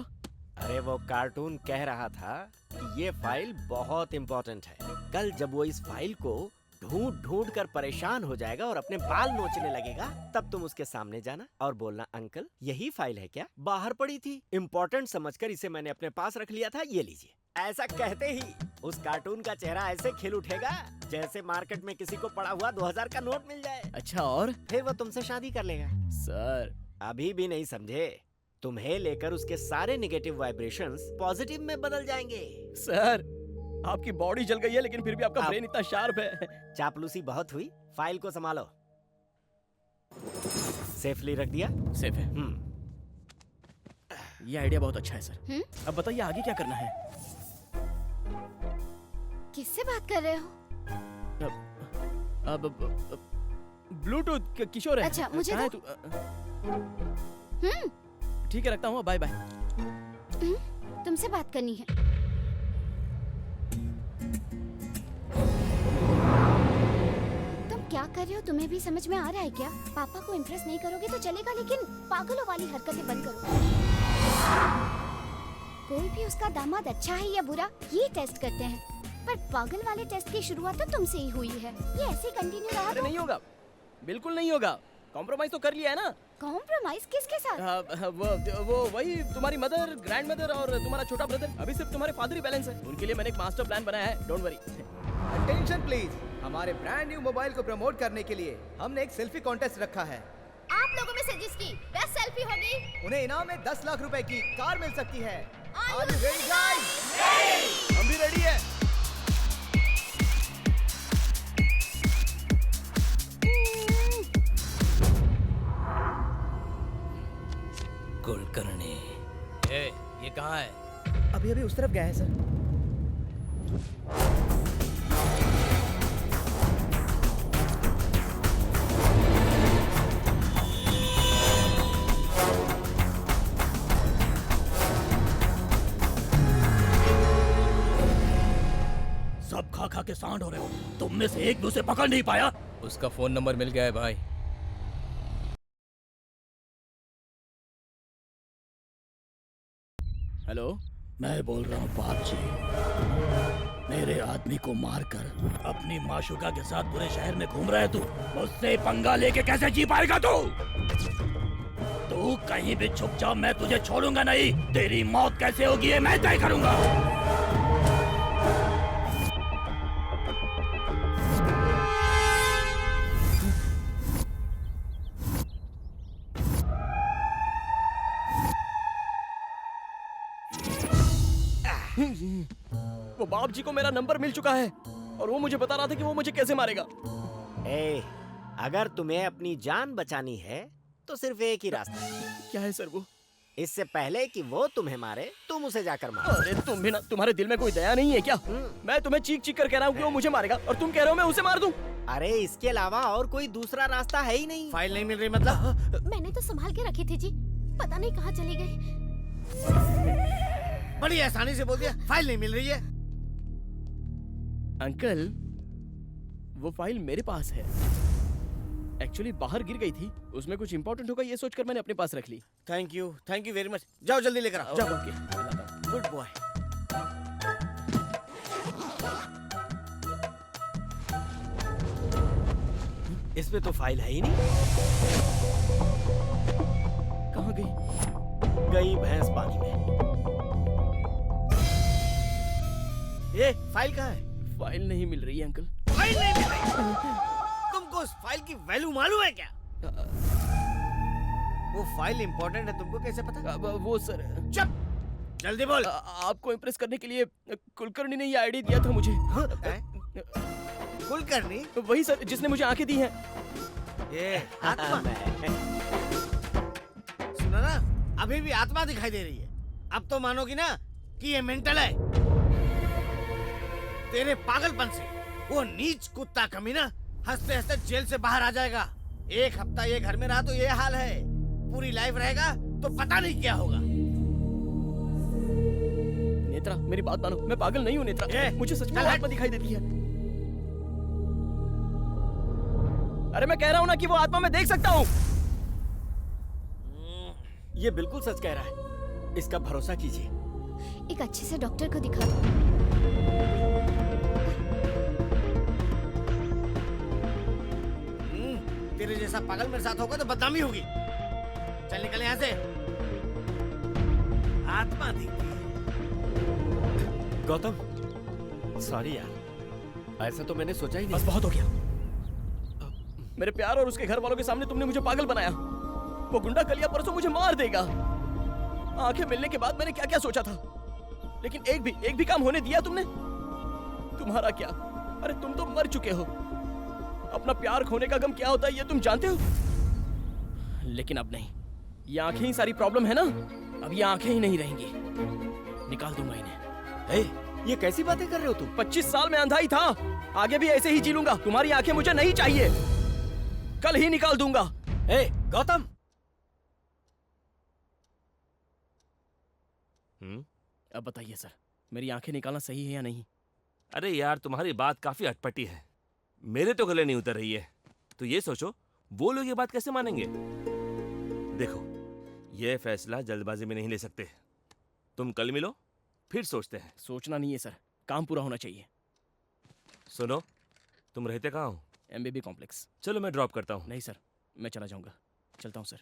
अरे वो कार्टून कह रहा था कि ये फाइल बहुत इम्पोर्टेंट है। कल जब वो इस फाइल को ढूंढ ढूंढ कर परेशान हो जाएगा और अपने बाल नोचने लगेगा, तब तुम उसके सामने जाना और बोलना, अंकल यही फाइल है क्या? बाहर पड़ी थी, इम्पोर्टेंट समझकर इसे मैंने अपने पास रख लिया था, ये लीजिए। ऐसा कहते ही उस कार्टून का चेहरा ऐसे खिल उठेगा जैसे मार्केट में किसी को पड़ा हुआ 2000 का नोट मिल जाए। अच्छा, और फिर वो तुमसे शादी कर लेगा। सर अभी भी नहीं समझे? तुम्हें लेकर उसके सारे नेगेटिव वाइब्रेशंस पॉजिटिव में बदल जाएंगे। सर, आपकी बॉडी जल गई है लेकिन फिर भी आपका ब्रेन इतना शार्प है। चापलूसी बहुत हुई, फाइल को संभालो। सेफली रख दिया? सेफ है। ये आइडिया बहुत अच्छा है सर। अब बताइए आगे क्या करना है? किससे बात कर रहे हो? अब ब्लूटूथ किशोर है। अच्छा, मुझे ठीक है, रखता हूँ, बाय बाय। तुमसे बात करनी है। तुम क्या कर रहे हो, तुम्हें भी समझ में आ रहा है क्या? पापा को इम्प्रेस नहीं करोगे तो चलेगा, लेकिन पागलों वाली हरकतें बंद करो। कोई भी उसका दामाद अच्छा है या बुरा ये टेस्ट करते हैं, पर पागल वाले टेस्ट की शुरुआत तो तुमसे ही हुई है। ये ऐसे कंटिन्यू रहा अरे नहीं होगा, बिल्कुल नहीं होगा। कॉम्प्रोमाइज तो कर लिया है ना। कॉम्प्रोमाइज किसके साथ? वो वही तुम्हारी मदर, ग्रैंड मदर और तुम्हारा छोटा ब्रदर। अभी सिर्फ तुम्हारे फादर ही बैलेंस है। उनके लिए मैंने एक मास्टर प्लान बनाया है, डोंट वरी। अटेंशन प्लीज, हमारे ब्रांड न्यू मोबाइल को प्रमोट करने के लिए हमने एक सेल्फी कॉन्टेस्ट रखा है। आप लोगों में से जिसकी बेस्ट सेल्फी होगी उन्हें इनाम में 10 लाख रुपए की कार मिल सकती है। Are you ready, guys? हम भी रेडी है। कुलकर्णी, ये कहाँ है? अभी अभी उस तरफ गया है सर। सब खा खा के सांड हो रहे हो। तुम में से एक भी उसे पकड़ नहीं पाया। उसका फोन नंबर मिल गया है भाई। हेलो, मैं बोल रहा हूँ बाप जी, मेरे आदमी को मारकर अपनी माशुका के साथ पूरे शहर में घूम रहा है तू। मुझसे पंगा लेके कैसे जी पाएगा तू? तू कहीं भी छुप जा, मैं तुझे छोड़ूंगा नहीं। तेरी मौत कैसे होगी ये मैं तय करूंगा। वो बाप जी को मेरा नंबर मिल चुका है और वो मुझे बता रहा था कि वो मुझे कैसे मारेगा। अगर तुम्हें अपनी जान बचानी है तो सिर्फ एक ही रास्ता है। क्या है सर वो? इससे पहले कि वो तुम्हें मारे, तुम उसे जाकर मारो। अरे तुम भी ना, तुम्हारे दिल में कोई दया नहीं है क्या? मैं तुम्हें चीख चीख कर कह रहा हूँ कि वो मुझे मारेगा और तुम कह रहे हो मैं उसे मार दूं। अरे इसके अलावा और कोई दूसरा रास्ता है ही नहीं। फाइल नहीं मिल रही मतलब? मैंने तो संभाल के रखी थी जी, पता नहीं कहाँ चली गई। बड़ी आसानी से बोल दिया, फाइल नहीं मिल रही है। अंकल, वो फाइल मेरे पास है। एक्चुअली बाहर गिर गई थी, उसमें कुछ इंपॉर्टेंट होगा ये सोचकर मैंने अपने पास रख ली। Thank you very much. जाओ जल्दी लेकर आओ। जाओ। Okay, good boy. इसमें तो फाइल है ही नहीं। कहाँ गई? गई भैंस पानी में। ये फाइल कहाँ है? फाइल नहीं मिल रही है अंकल। फाइल नहीं मिल रही? तुमको उस फाइल की वैल्यू मालूम है क्या? वो फाइल इंपॉर्टेंट है, तुमको कैसे पता? वो सर, चुप, जल्दी बोल। आपको इम्प्रेस करने के लिए कुलकर्णी ने ये आईडी दिया था मुझे। कुलकर्णी? वही सर जिसने मुझे आंखें दी हैं। ये आत्मा। सुनो ना, अभी भी आत्मा दिखाई दे रही है। अब तो मानोगी ना कि ये मेंटल है। तेरे पागलपन से वो नीच कुत्ता कमीना हंसते हंसते जेल से बाहर आ जाएगा। एक हफ्ता ये घर में रहा तो ये हाल है, पूरी लाइफ रहेगा तो पता नहीं क्या होगा। नेत्रा, मेरी बात मानो, मैं पागल नहीं हूँ नेत्रा। मुझे सच में आत्मा दिखाई देती है। अरे मैं कह रहा हूँ ना कि वो आत्मा मैं देख सकता हूँ। ये बिल्कुल सच कह रहा है, इसका भरोसा कीजिए। एक अच्छे से डॉक्टर को दिखा दो। तेरे जैसा पागल मेरे साथ होगा तो बदनामी होगी। चल निकल यहाँ से। आत्मा दिखती है। गौतम, सॉरी यार, ऐसा तो मैंने सोचा ही नहीं। बस बहुत हो गया। मेरे प्यार और उसके घर वालों के सामने तुमने मुझे पागल बनाया। वो गुंडा कलिया परसों मुझे मार देगा। आंखें मिलने के बाद मैंने क्या क्या सोचा था, लेकिन एक भी काम होने दिया तुमने? तुम्हारा क्या? अरे तुम तो मर चुके हो। अपना प्यार खोने का गम क्या होता है ये तुम जानते हो, लेकिन अब नहीं। ये आंखें ही सारी प्रॉब्लम है ना, अब ये आंखें ही नहीं रहेंगी। निकाल दूंगा इन्हें। ये कैसी बातें कर रहे हो तुम? 25 साल में अंधा ही था, आगे भी ऐसे ही जी लूंगा। तुम्हारी आंखें मुझे नहीं चाहिए, कल ही निकाल दूंगा। गौतम, अब बताइए सर, मेरी आंखें निकालना सही है या नहीं? अरे यार, तुम्हारी बात काफी अटपटी है, मेरे तो गले नहीं उतर रही है। तो ये सोचो, वो लोग ये बात कैसे मानेंगे? देखो, ये फैसला जल्दबाजी में नहीं ले सकते। तुम कल मिलो, फिर सोचते हैं। सोचना नहीं है सर, काम पूरा होना चाहिए। सुनो, तुम रहते कहाँ हो? MBB complex. चलो मैं ड्रॉप करता हूँ। नहीं सर, मैं चला जाऊंगा। चलता हूँ सर।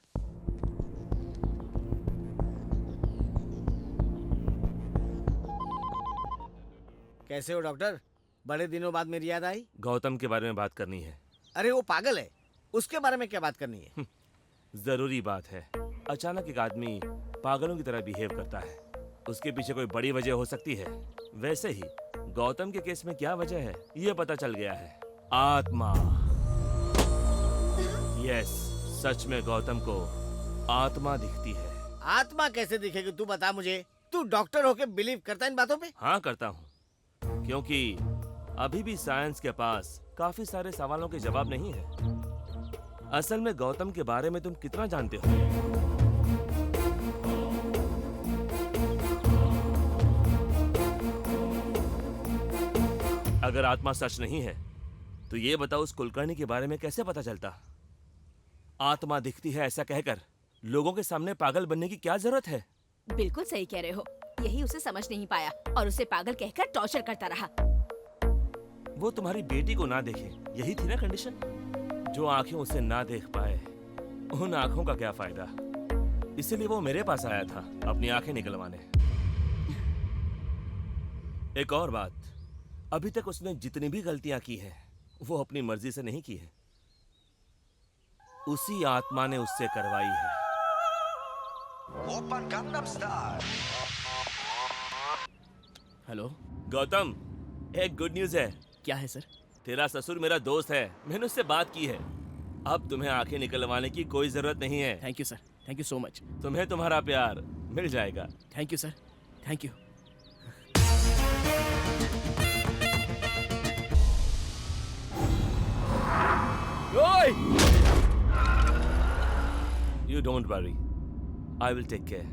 कैसे हो डॉक्टर? बड़े दिनों बाद मेरी याद आई। गौतम के बारे में बात करनी है। अरे वो पागल है, उसके बारे में क्या बात करनी है? जरूरी बात है। अचानक एक आदमी पागलों की तरह बिहेव करता है, उसके पीछे कोई बड़ी वजह हो सकती है। वैसे ही गौतम के केस में क्या वजह है, ये पता चल गया है। आत्मा। यस, सच में गौतम को आत्मा दिखती है। आत्मा कैसे दिखेगी, तू बता मुझे। तू डॉक्टर होके बिलीव करता है इन बातों पे? हाँ करता हूँ, क्योंकि अभी भी साइंस के पास काफी सारे सवालों के जवाब नहीं है। असल में गौतम के बारे में तुम कितना जानते हो? अगर आत्मा सच नहीं है तो ये बताओ, उस कुलकर्णी के बारे में कैसे पता चलता? आत्मा दिखती है ऐसा कहकर लोगों के सामने पागल बनने की क्या जरूरत है? बिल्कुल सही कह रहे हो, यही उसे समझ नहीं पाया और उसे पागल कहकर टॉर्चर करता रहा। वो तुम्हारी बेटी को ना देखे, यही थी ना कंडीशन? जो आंखें उसे ना देख पाए, उन आंखों का क्या फायदा? इसीलिए वो मेरे पास आया था अपनी आंखें निकलवाने। एक और बात, अभी तक उसने जितनी भी गलतियां की हैं, वो अपनी मर्जी से नहीं की है, उसी आत्मा ने उससे करवाई है। हेलो गौतम, एक गुड न्यूज है। क्या है सर? तेरा ससुर मेरा दोस्त है, मैंने उससे बात की है। अब तुम्हें आंखें निकलवाने की कोई जरूरत नहीं है। Thank you sir, thank you so much. तुम्हें तुम्हारा प्यार मिल जाएगा। Thank you sir, thank you. You don't worry, I will take care.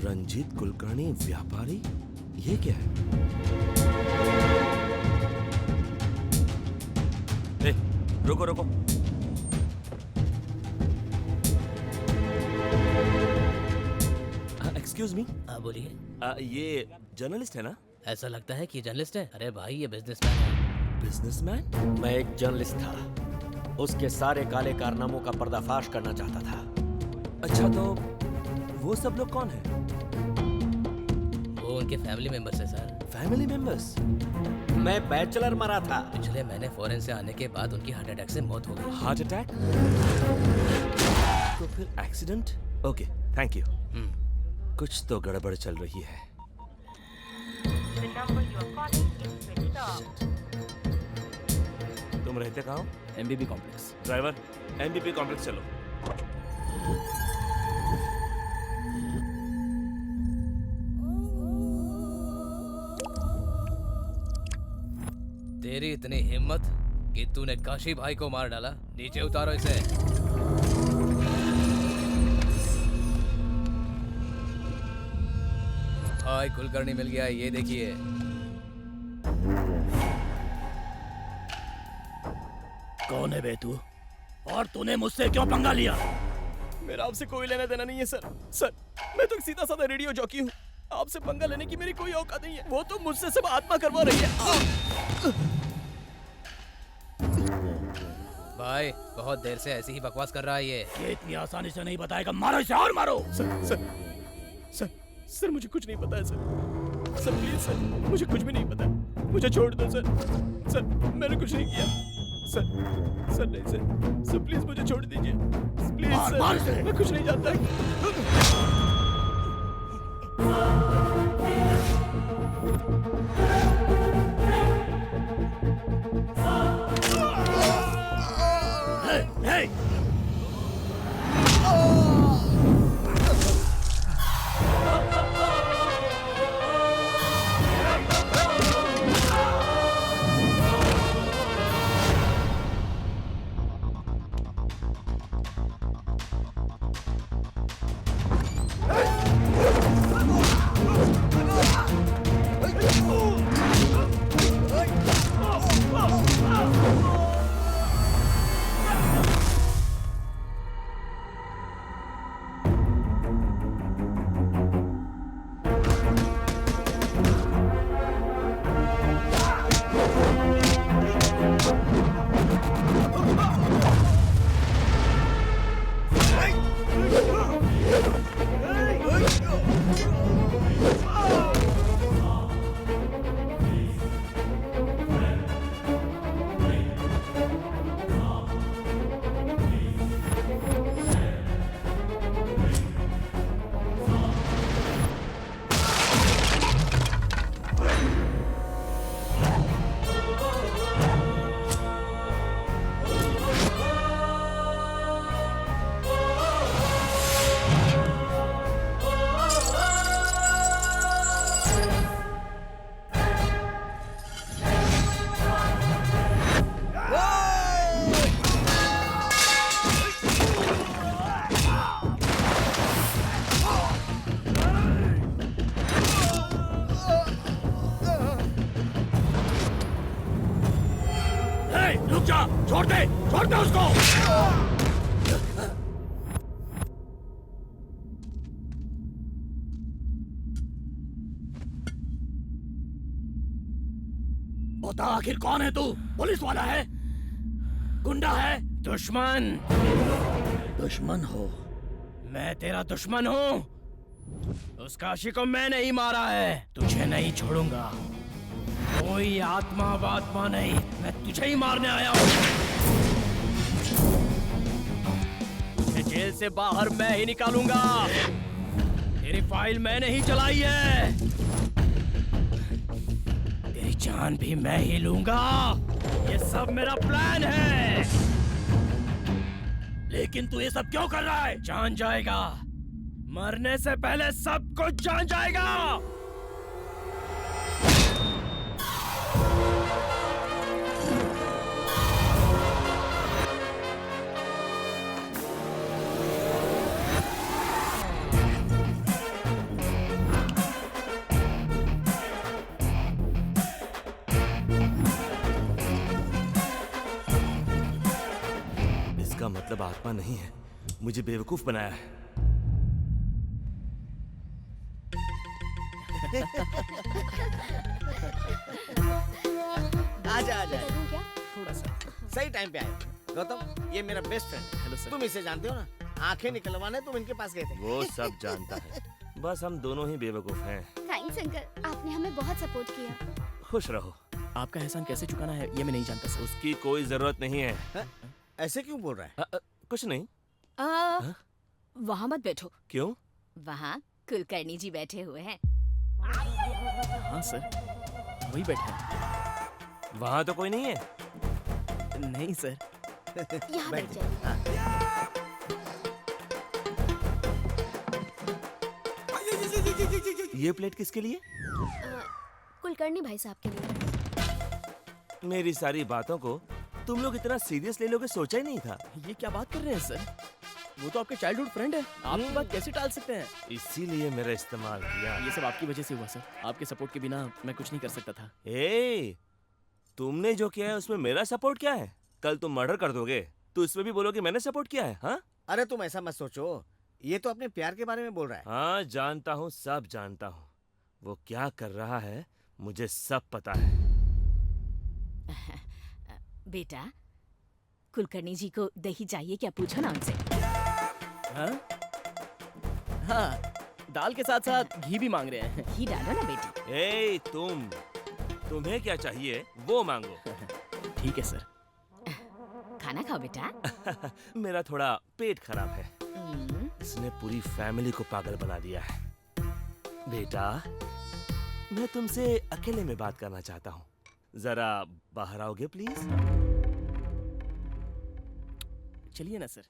Ranjeet Kulkarni व्यापारी, ये क्या है? ए, रुको रुको। Excuse me. हाँ बोलिए। ये जर्नलिस्ट है ना? ऐसा लगता है कि जर्नलिस्ट है। अरे भाई, ये बिजनेसमैन है। बिजनेसमैन? मैं एक जर्नलिस्ट था, उसके सारे काले कारनामों का पर्दाफाश करना चाहता था। अच्छा, तो वो सब लोग कौन है? वो उनके फैमिली मेंबर्स है सर। Family members? मैं बैचलर मरा था। पिछले महीने फॉरेन से आने के बाद उनकी हार्ट अटैक से मौत हो गई। Heart attack? तो फिर एक्सीडेंट? Okay, thank you. कुछ तो गड़बड़ चल रही है। तुम रहते कहाँ हो? MBB complex. Driver, MBB complex चलो। तेरी इतनी हिम्मत कि तूने काशी भाई को मार डाला। नीचे उतारो इसे। भाई कुलकर्णी मिल गया, ये देखिए। कौन है बे तू? और तूने मुझसे क्यों पंगा लिया? मेरा आपसे कोई लेना देना नहीं है सर। सर, मैं तो सीधा साधा रेडियो जॉकी हूँ। आपसे पंगा लेने की मेरी कोई औकात नहीं है। वो तो मुझसे सब आत्मा करवा रही है। भाई बहुत देर से ऐसी ही बकवास कर रहा है ये इतनी आसानी से नहीं बताएगा। मारो इसे और मारो। सर, सर मुझे कुछ नहीं पता है सर। सर प्लीज सर, मुझे कुछ भी नहीं पता। मुझे छोड़ दो सर। सर मैंने कुछ नहीं किया। सर नहीं सर प्लीज मुझे छोड़ दीजिए प्लीज सर। मैं कुछ नहीं जानता। Hey! रुक जा, छोड़ दे उसको। बता आखिर कौन है तू? पुलिस वाला है? गुंडा है? दुश्मन। दुश्मन हो? मैं तेरा दुश्मन हूँ। उस काशी को मैं नहीं मारा है, तुझे नहीं छोड़ूंगा। कोई आत्मा वात्मा नहीं, मैं तुझे ही मारने आया हूँ। तुझे जेल से बाहर मैं ही निकालूंगा। तेरी फाइल मैंने ही चलाई है। तेरी जान भी मैं ही लूंगा। ये सब मेरा प्लान है। लेकिन तू ये सब क्यों कर रहा है? जान जाएगा, मरने से पहले सब कुछ जान जाएगा। इसका मतलब आत्मा नहीं है, मुझे बेवकूफ बनाया है। आजा आजा, क्या? थोड़ा सा। सही टाइम पे आए। गौतम, ये मेरा बेस्ट फ्रेंड है। Hello sir. तुम इसे जानते हो ना? आंखें निकलवाने तुम इनके पास गए थे। वो सब जानता है, बस हम दोनों ही बेवकूफ हैं। थैंक्स अंकल, आपने हमें बहुत सपोर्ट किया। खुश रहो। आपका एहसान कैसे चुकाना है ये मैं नहीं जानता सर। उसकी कोई जरूरत नहीं है। ऐसे क्यों बोल रहा है? कुछ नहीं। वहाँ मत बैठो। क्यों? वहाँ कुलकर्णी जी बैठे हुए हैं। हाँ सर, वही बैठे हैं। वहाँ तो कोई नहीं है। नहीं सर। यहाँ बैठ जाइए। ये प्लेट किसके लिए? कुलकर्णी भाई साहब के लिए। मेरी सारी बातों को तुम लोग इतना सीरियस ले लोगे सोचा ही नहीं था। ये क्या बात कर रहे हैं सर? वो तो आपके चाइल्डहुड फ्रेंड है, आप ये बात कैसे टाल सकते हैं? इसीलिए मेरा इस्तेमाल किया। ये सब आपकी वजह से हुआ सर। आपके सपोर्ट के बिना मैं कुछ नहीं कर सकता था। तुमने जो किया है उसमें मेरा सपोर्ट क्या है? कल तुम मर्डर कर दोगे तो इसमें भी बोलोगे मैंने सपोर्ट किया है। हाँ? अरे तुम ऐसा मत सोचो, ये तो अपने प्यार के बारे में बोल रहा है। हाँ जानता हूँ, सब जानता हूँ। वो क्या कर रहा है मुझे सब पता है। बेटा, कुलकर्णी जी को दही चाहिए क्या? पूछो ना उनसे। हाँ? हाँ, दाल के साथ साथ घी भी मांग रहे हैं। घी डालो ना बेटी। तुम्हें क्या चाहिए वो मांगो। ठीक है सर। खाना खाओ बेटा। मेरा थोड़ा पेट खराब है, इसने पूरी फैमिली को पागल बना दिया है। बेटा, मैं तुमसे अकेले में बात करना चाहता हूँ, जरा बाहर आओगे प्लीज? चलिए ना सर।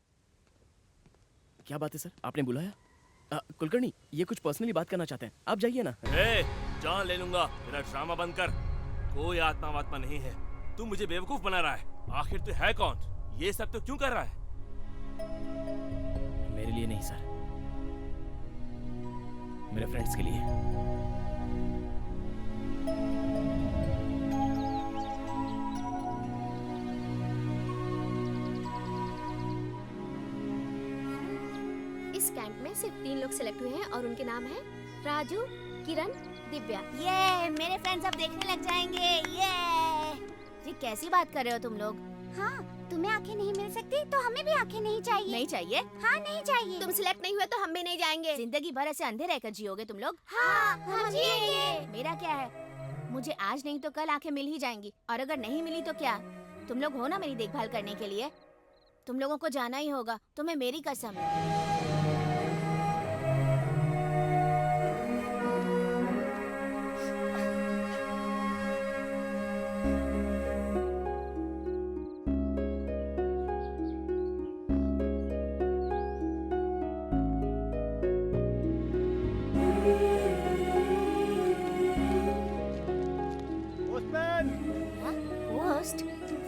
क्या बात है सर, आपने बुलाया? कुलकर्णी, ये कुछ पर्सनली बात करना चाहते हैं, आप जाइए ना। जान ले लूंगा, मेरा ड्रामा बंद कर। कोई आत्मा वात्मा नहीं है, तू मुझे बेवकूफ बना रहा है। आखिर तू है कौन? ये सब तो क्यों कर रहा है? मेरे लिए नहीं सर, मेरे फ्रेंड्स के लिए। इस कैंप में सिर्फ 3 लोग सिलेक्ट हुए हैं और उनके नाम हैं राजू, किरण, दिव्या। ये मेरे फ्रेंड्स अब देखने लग जाएंगे। ये कैसी बात कर रहे हो तुम लोग? हाँ, तुम्हें आंखें नहीं मिल सकती तो हमें भी आंखें नहीं चाहिए। नहीं चाहिए? हाँ, नहीं चाहिए। तुम सिलेक्ट नहीं हुए तो हम भी नहीं जाएंगे। जिंदगी भर ऐसे अंधे रहकर जियोगे तुम लोग? हाँ, हम जिएंगे। मेरा क्या है, मुझे आज नहीं तो कल आंखें मिल ही जाएंगी, और अगर नहीं मिली तो क्या? तुम लोग हो ना मेरी देखभाल करने के लिए। तुम लोगों को जाना ही होगा, तुम्हें मेरी कसम। पोस्ट?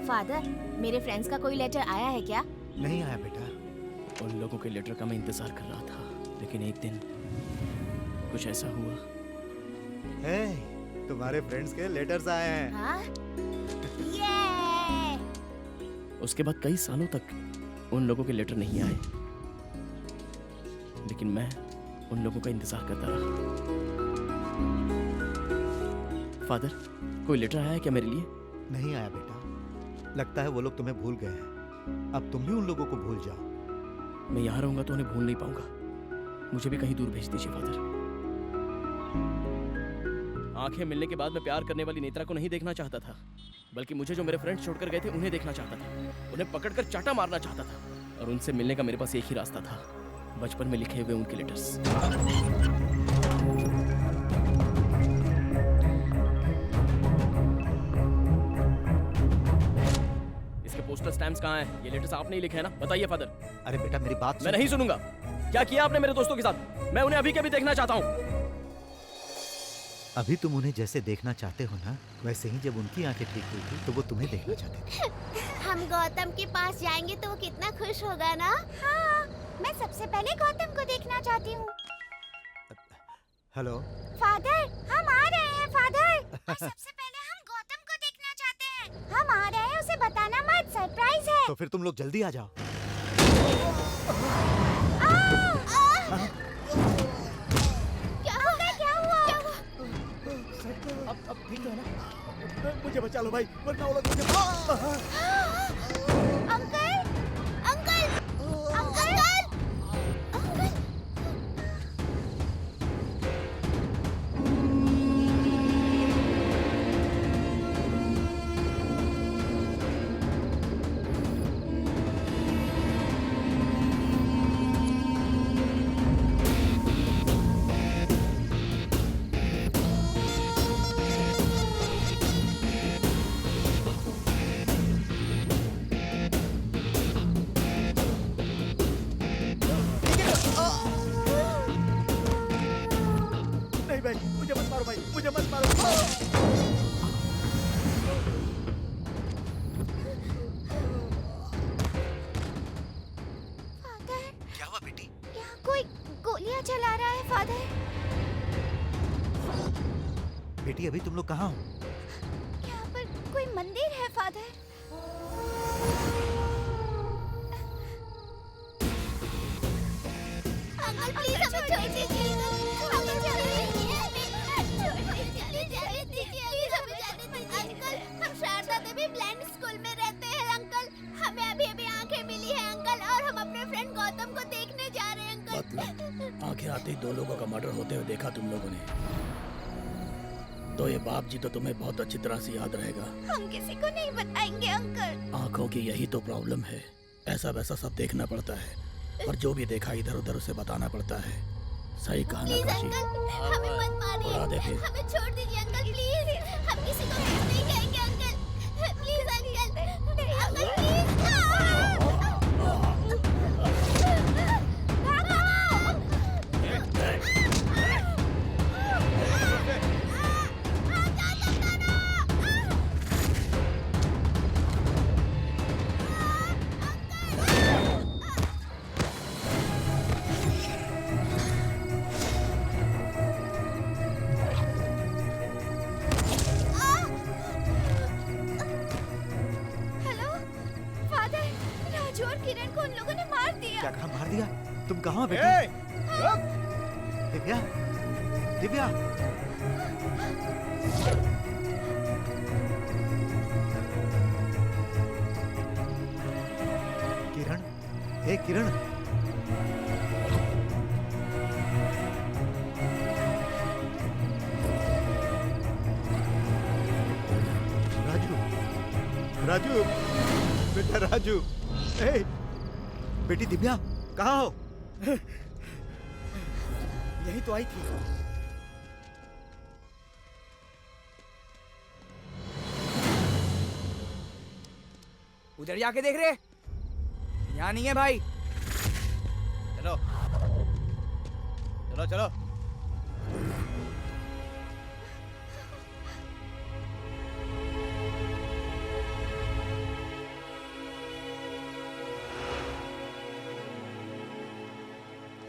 फादर, मेरे फ्रेंड्स का कोई लेटर आया है क्या? नहीं आया बेटा। उन लोगों के लेटर का मैं इंतजार कर रहा था, लेकिन एक दिन कुछ ऐसा हुआ। तुम्हारे फ्रेंड्स के लेटर्स आए हैं। हाँ? उसके बाद कई सालों तक उन लोगों के लेटर नहीं आए, लेकिन मैं उन लोगों का इंतजार करता रहा। फादर, कोई लेटर आया है क्या मेरे लिए? नहीं आया बेटा। लगता है वो लोग तुम्हें भूल गए हैं। अब तुम भी उन लोगों को भूल जाओ। मैं यहाँ रहूंगा तो उन्हें भूल नहीं पाऊंगा। मुझे भी कहीं दूर भेज दीजिए फादर। आंखें मिलने के बाद मैं प्यार करने वाली नेत्रा को नहीं देखना चाहता था, बल्कि मुझे जो मेरे फ्रेंड्स छोड़कर गए थे उन्हें देखना चाहता था। उन्हें पकड़कर चाटा मारना चाहता था, और उनसे मिलने का मेरे पास एक ही रास्ता था, बचपन में लिखे हुए उनके लेटर्स। इसके पोस्टल स्टैम्प्स कहाँ हैं? ये लेटर्स आपने ही लिखे हैं ना? बताइए फादर। अरे बेटा मेरी बात मैं नहीं सुनूंगा। क्या किया आपने मेरे दोस्तों के साथ? मैं उन्हें अभी के अभी देखना चाहता हूँ। अभी तुम उन्हें जैसे देखना चाहते हो ना, वैसे ही जब उनकी आंखें ठीक हुई थी तो वो तुम्हें देखना चाहते थे। हम गौतम के पास जाएंगे तो वो कितना खुश होगा ना। हाँ, मैं सबसे पहले गौतम को देखना चाहती हूँ। हेलो फादर, हम आ रहे हैं फादर। और सबसे पहले हम गौतम को देखना चाहते हैं। हम आ रहे हैं, उसे बताना मत, सरप्राइज है। तो फिर तुम लोग जल्दी आ जाओ। क्या हो गया? क्या हुआ? अब ठीक है ना? मुझे बचा लो भाई, वरना वो लोग मुझे। Uncle, uncle, uncle, uncle. नहीं भाई, मुझे मत मारो भाई, मुझे मत मारो। फादर, क्या हुआ बेटी? यहाँ कोई गोलियां चला रहा है फादर। बेटी अभी तुम लोग कहाँ हो? यहाँ पर कोई मंदिर है फादर। अंकल प्लीज हमें छोड़ दीजिए। हमें छोड़ दीजिए। अंकल, हम शारदा देवी ब्लाइंड स्कूल में रहते हैं अंकल। हमें अभी अभी आंखें मिली है अंकल, और हम अपने फ्रेंड गौतम को देखने जा रहे हैं अंकल। मतलब आंखें आते ही 2 लोगों का मर्डर होते हुए देखा तुम लोगों ने, तो ये बाप जी तो तुम्हें बहुत अच्छी तरह से याद रहेगा। हम किसी को नहीं बताएंगे अंकल। आंखों की यही तो प्रॉब्लम है, ऐसा वैसा सब देखना पड़ता है, और जो भी देखा इधर उधर उसे बताना पड़ता है। सही कहा ना प्लीज काशी? अंकल, हमें मत उड़ा दे मारिए। फिर। हमें छोड़ दीजिए अंकल प्लीज। हम किसी को कुछ नहीं कहेंगे uncle. Please uncle, uncle please. Hello father, Raju और किरण को उन लोगों ने मार दिया। क्या कहा मार दिया? तुम कहाँ हो बेटी? दिव्या, दिव्या। किरण, राजू, राजू, बेटा राजू, ए, बेटी दिव्या, कहाँ हो? यही तो आई थी। उधर जाके देख रहे, यहाँ नहीं है भाई। चलो चलो चलो।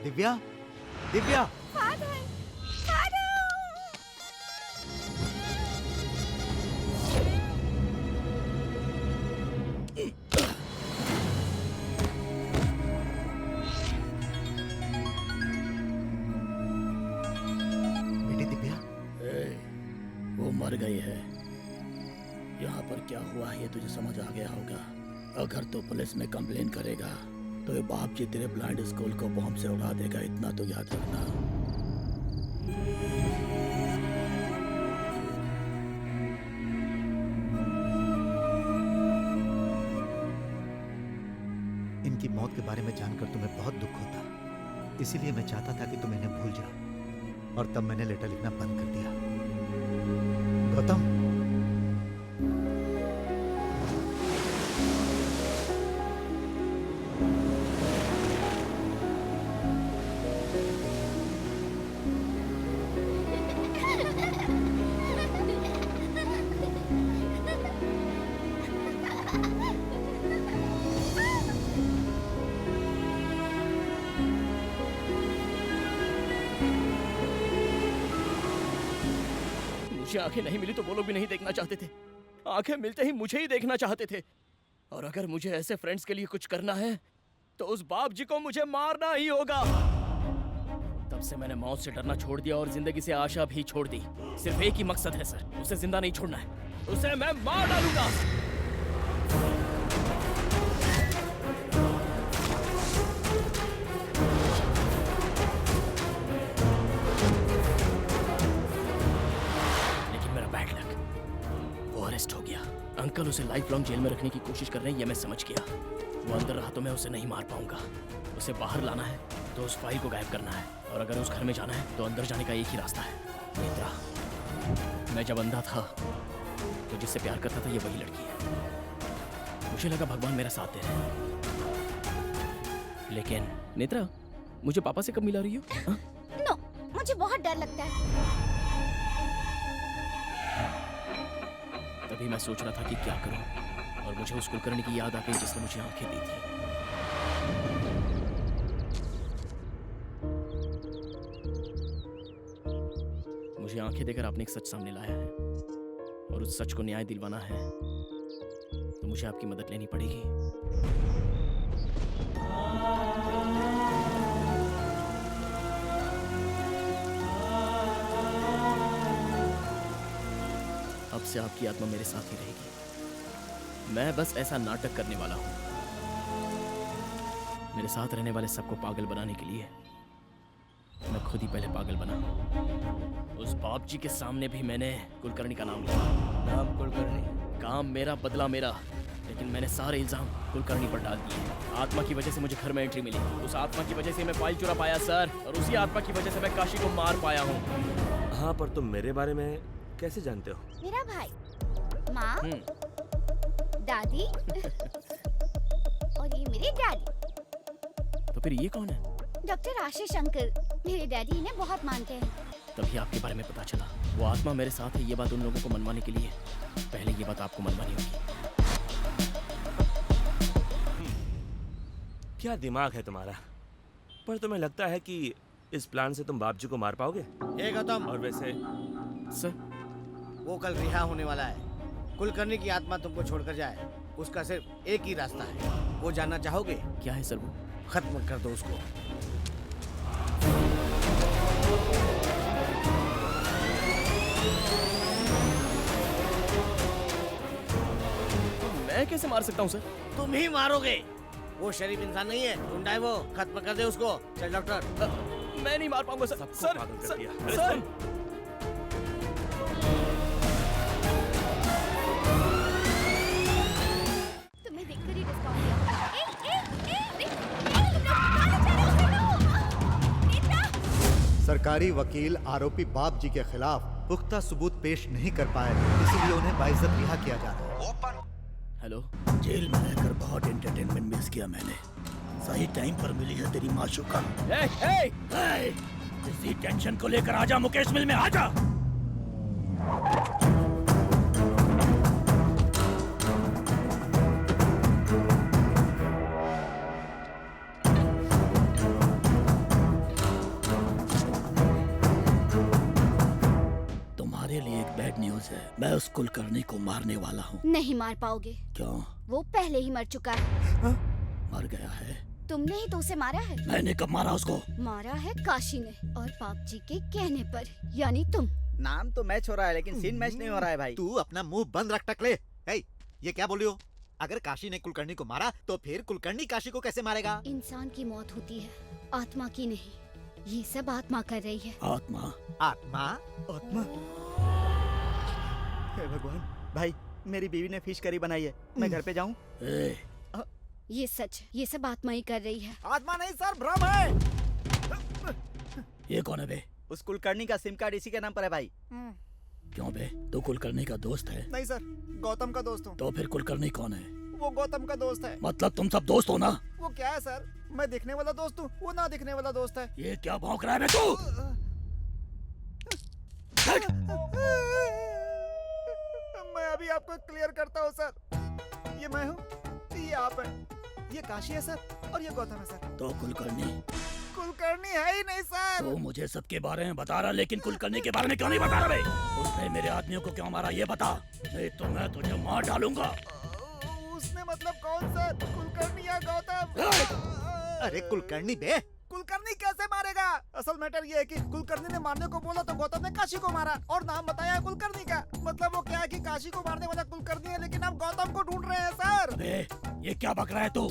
दिव्या, दिव्या, बेटी दिव्या, वो मर गई है। यहाँ पर क्या हुआ ये तुझे समझ आ गया होगा। अगर तो पुलिस में कंप्लेन करेगा तो ये बाप जी तेरे ब्लाइंड स्कूल को बॉम्ब से उड़ा देगा, इतना तो याद रखना। इनकी मौत के बारे में जानकर तुम्हें बहुत दुख होता, इसीलिए मैं चाहता था कि तुम इन्हें भूल जाओ, और तब मैंने लेटर लिखना बंद कर दिया। गौतम, मुझे आंखें नहीं मिली तो वो लोग भी नहीं देखना चाहते थे। आंखें मिलते ही मुझे ही देखना चाहते थे। और अगर मुझे ऐसे फ्रेंड्स के लिए कुछ करना है तो उस बाप जी को मुझे मारना ही होगा। तब से मैंने मौत से डरना छोड़ दिया और जिंदगी से आशा भी छोड़ दी। सिर्फ एक ही मकसद है सर, उसे जिंदा नहीं छोड़ना है, उसे मैं मार डालूंगा। हो गया। अंकल उसे लाइफ लॉन्ग जेल में रखने की कोशिश कर रहे हैं, ये मैं समझ गया। वो अंदर रहा तो मैं उसे नहीं मार पाऊंगा। उसे बाहर लाना है तो उस फाइल को गायब करना है, और अगर उस घर में जाना है तो अंदर जाने का एक ही रास्ता है, नेत्रा। मैं जब अंधा था तो जिससे प्यार करता था ये वही लड़की है। मुझे लगा भगवान मेरा साथ दे रहे हैं। लेकिन नेत्रा, मुझे पापा से कब मिला रही हो? नो, मुझे बहुत डर लगता है। तभी मैं सोच रहा था कि क्या करूं, और मुझे उस कुलकर्णी की याद आ गई जिसने मुझे आंखें दी थी। मुझे आंखें देकर आपने एक सच सामने लाया है, और उस सच को न्याय दिलवाना है तो मुझे आपकी मदद लेनी पड़ेगी। अब से आपकी आत्मा मेरे साथ ही रहेगी। मैं बस ऐसा नाटक करने वाला हूं। मेरे साथ रहने वाले सबको पागल बनाने के लिए मैं खुद ही पहले पागल बना। उस बाप जी के सामने भी मैंने कुलकर्णी का नाम लिया। नाम कुलकर्णी, काम मेरा, बदला मेरा, लेकिन मैंने सारे इल्जाम कुलकर्णी पर डाल दिए। आत्मा की वजह से मुझे घर में एंट्री मिली। उस आत्मा की वजह से मैं फाइल चुरा पाया सर, और उसी आत्मा की वजह से मैं काशी को मार पाया हूँ। हाँ, पर तुम मेरे बारे में कैसे जानते हो? मेरा भाई, माँ, दादी और ये मेरे डैडी। तो फिर ये कौन है? डॉक्टर आशीष अंकल, मेरे डैडी इन्हें बहुत मानते हैं। तभी आपके बारे में पता चला। वो आत्मा मेरे साथ है, ये बात उन लोगों को मनवाने के लिए पहले ये बात आपको मनवानी होगी। क्या दिमाग है तुम्हारा? पर तुम्हें लगता है कि इस प्लान से तुम बाप जी को मार पाओगे? ये गौतम, और वैसे सर, वो कल रिहा होने वाला है। कुलकर्णी की आत्मा तुमको छोड़कर जाए, उसका सिर्फ एक ही रास्ता है। वो जानना चाहोगे? क्या है सर वो? खत्म कर दो उसको। मैं कैसे मार सकता हूँ सर? तुम ही मारोगे। वो शरीफ इंसान नहीं है, गुंडा है वो। खत्म कर दे उसको। चल डॉक्टर। मैं नहीं मार पाऊंगा सर। सर पागल कर सर, दिया। अरे सर सुन, तुम्हें देखकर ही डिस्काउंट दिया होगा। तुम लोग कहाँ जा रहे हो? नेत्रा! सरकारी वकील आरोपी बाप जी के खिलाफ पुख्ता सबूत पेश नहीं कर पाए, इसलिए उन्हें बाइज्जत रिहा किया जा रहा है। हेलो। जेल में रहकर बहुत एंटरटेनमेंट मिस किया मैंने। सही टाइम पर मिली है तेरी माशूका। इसी टेंशन को लेकर आजा मुकेश मिल में, आजा। तुम्हारे लिए एक बैड न्यूज है, मैं उस कुलकर्णी को मारने वाला हूँ। नहीं मार पाओगे। क्यों? वो पहले ही मर चुका है। मर गया है? तुमने ही तो उसे मारा है। मैंने कब मारा उसको? मारा है काशी ने, और पाप जी के कहने पर, यानी तुम। नाम तो मैच हो रहा है लेकिन सीन मैच नहीं हो रहा है भाई। तू अपना मुंह बंद रख टकले। ये क्या बोल रही हो? अगर काशी ने कुलकर्णी को मारा तो फिर कुलकर्णी काशी को कैसे मारेगा? इंसान की मौत होती है, आत्मा की नहीं। ये सब आत्मा कर रही है। आत्मा? आत्मा? आत्मा? हे भगवान, भाई मेरी बीवी ने फिश करी बनाई है, मैं घर पे जाऊं? ये सच, ये सब आत्मा ही कर रही है। आत्मा नहीं सर, भ्रम है। ये कौन है बे? उस कुलकर्णी का सिम कार्ड इसी के नाम पर है भाई। क्यों बे, तू कुलकर्णी का दोस्त है? नहीं सर, गौतम का दोस्त हूँ। तो फिर कुलकर्णी कौन है? वो गौतम का दोस्त है। मतलब तुम सब दोस्त हो ना? वो क्या है सर, मैं दिखने वाला दोस्त हूँ, वो ना दिखने वाला दोस्त है। ये क्या भौंक रहा है बे तू? मैं अभी आपको क्लियर करता हूँ सर। ये मैं हूँ, ये आप हैं, ये काशी है सर, और ये गौतम है सर। तो कुलकर्णी? कुलकर्णी है ही नहीं सर। तो मुझे सबके बारे में बता रहा, लेकिन कुलकर्णी के बारे में क्यों नहीं बता रहा बे? उसने मेरे आदमियों को क्यों मारा ये बता, नहीं तो मैं तुझे मार डालूंगा। उसने मतलब कौन सर, कुलकर्णी या गौतम? अरे कुलकर्णी बे। कुलकर्णी कैसे मारेगा? असल मैटर ये है कि कुलकर्णी ने मारने को बोला तो गौतम ने काशी को मारा, और नाम बताया है कुलकर्णी का। मतलब वो क्या है कि काशी को मारने वाला कुलकर्णी है, लेकिन हम गौतम को ढूंढ रहे हैं सर। अबे, ये क्या बक रहा है तू?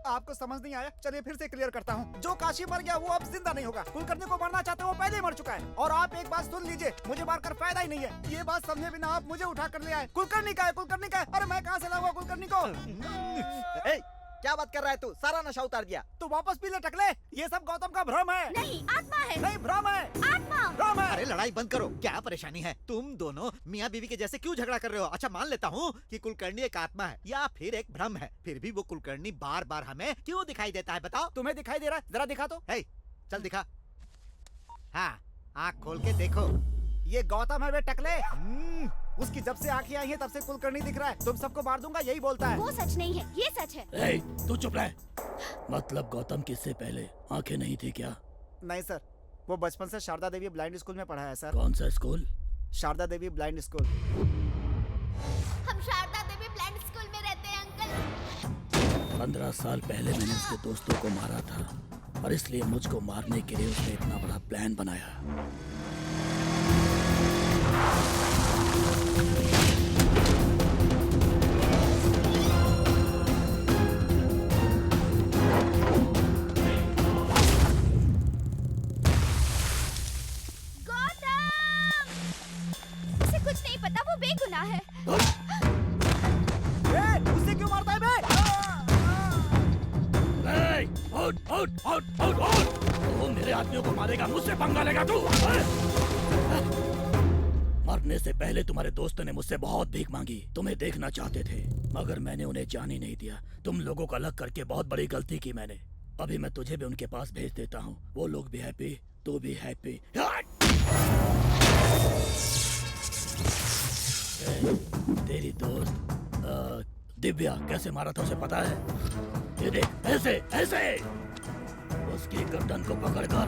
आपको समझ नहीं आया? चलिए फिर से क्लियर करता हूँ। जो काशी मर गया वो अब जिंदा नहीं होगा। कुलकर्णी को मारना चाहते वो पहले ही मर चुका है। और आप एक बात सुन लीजिए, मुझे मारकर फायदा ही नहीं है। ये बात समझे बिना आप मुझे उठा कर ले आए। कुलकर्णी का है, कुलकर्णी का है। अरे मैं कहाँ से लाऊंगा कुलकर्णी को? क्या बात कर रहा है तू? सारा नशा उतार दिया। तो वापस पी ले टकले। ये सब गौतम का भ्रम है। नहीं, आत्मा है। नहीं, भ्रम है। आत्मा। भ्रम है। अरे लड़ाई बंद करो, क्या परेशानी है? तुम दोनों मियाँ बीवी के जैसे क्यों झगड़ा कर रहे हो? अच्छा मान लेता हूँ कि कुलकर्णी एक आत्मा है या फिर एक भ्रम है, फिर भी वो कुलकर्णी बार बार हमें क्यों दिखाई देता है बताओ? तुम्हें दिखाई दे रहा है? जरा दिखा दो। चल दिखा। हाँ, आँख खोल के देखो। ये गौतम है वे टकले। उसकी जब से आंखें आई हैं तब से कुलकर्णी दिख रहा है। तुम सबको मार दूंगा यही बोलता है। वो सच नहीं है, ये सच है। तू चुप रह। मतलब गौतम किससे पहले आंखें नहीं थी क्या? नहीं सर, वो बचपन से शारदा देवी ब्लाइंड स्कूल में पढ़ा है सर। कौन सा स्कूल? शारदा देवी ब्लाइंड स्कूल। हम शारदा देवी ब्लाइंड स्कूल में रहते हैं अंकल। 15 साल पहले मैंने उसके दोस्तों को मारा था, और इसलिए मुझको मारने के लिए उसने इतना बड़ा प्लान बनाया। उसे कुछ नहीं पता, वो बेगुनाह है। उससे क्यों मारता है बे? वो मेरे आदमियों को मारेगा, मुझसे पंगा लेगा तू? मरने से पहले तुम्हारे दोस्तों ने मुझसे बहुत भीख मांगी, तुम्हें देखना चाहते थे, मगर मैंने उन्हें जाने नहीं दिया। तुम लोगों को अलग करके बहुत बड़ी गलती की मैंने। अभी मैं तुझे भी उनके पास भेज देता हूँ, वो लोग भी हैप्पी, तू भी हैप्पी। तेरी दोस्त दिव्या कैसे मारा था उसे पता है? ये देख, ऐसे ऐसे उसकी गर्दन को पकड़कर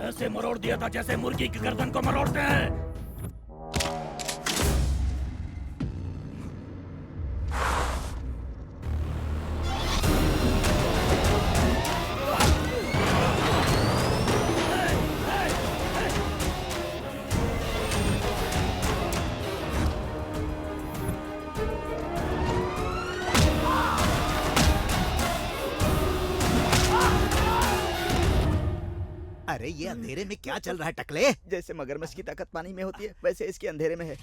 ऐसे मरोड़ दिया था जैसे मुर्गी की गर्दन को मरोड़ते हैं। अरे ये अंधेरे में क्या चल रहा है टकले? जैसे मगरमच्छ की ताकत पानी में होती है वैसे इसके अंधेरे में है।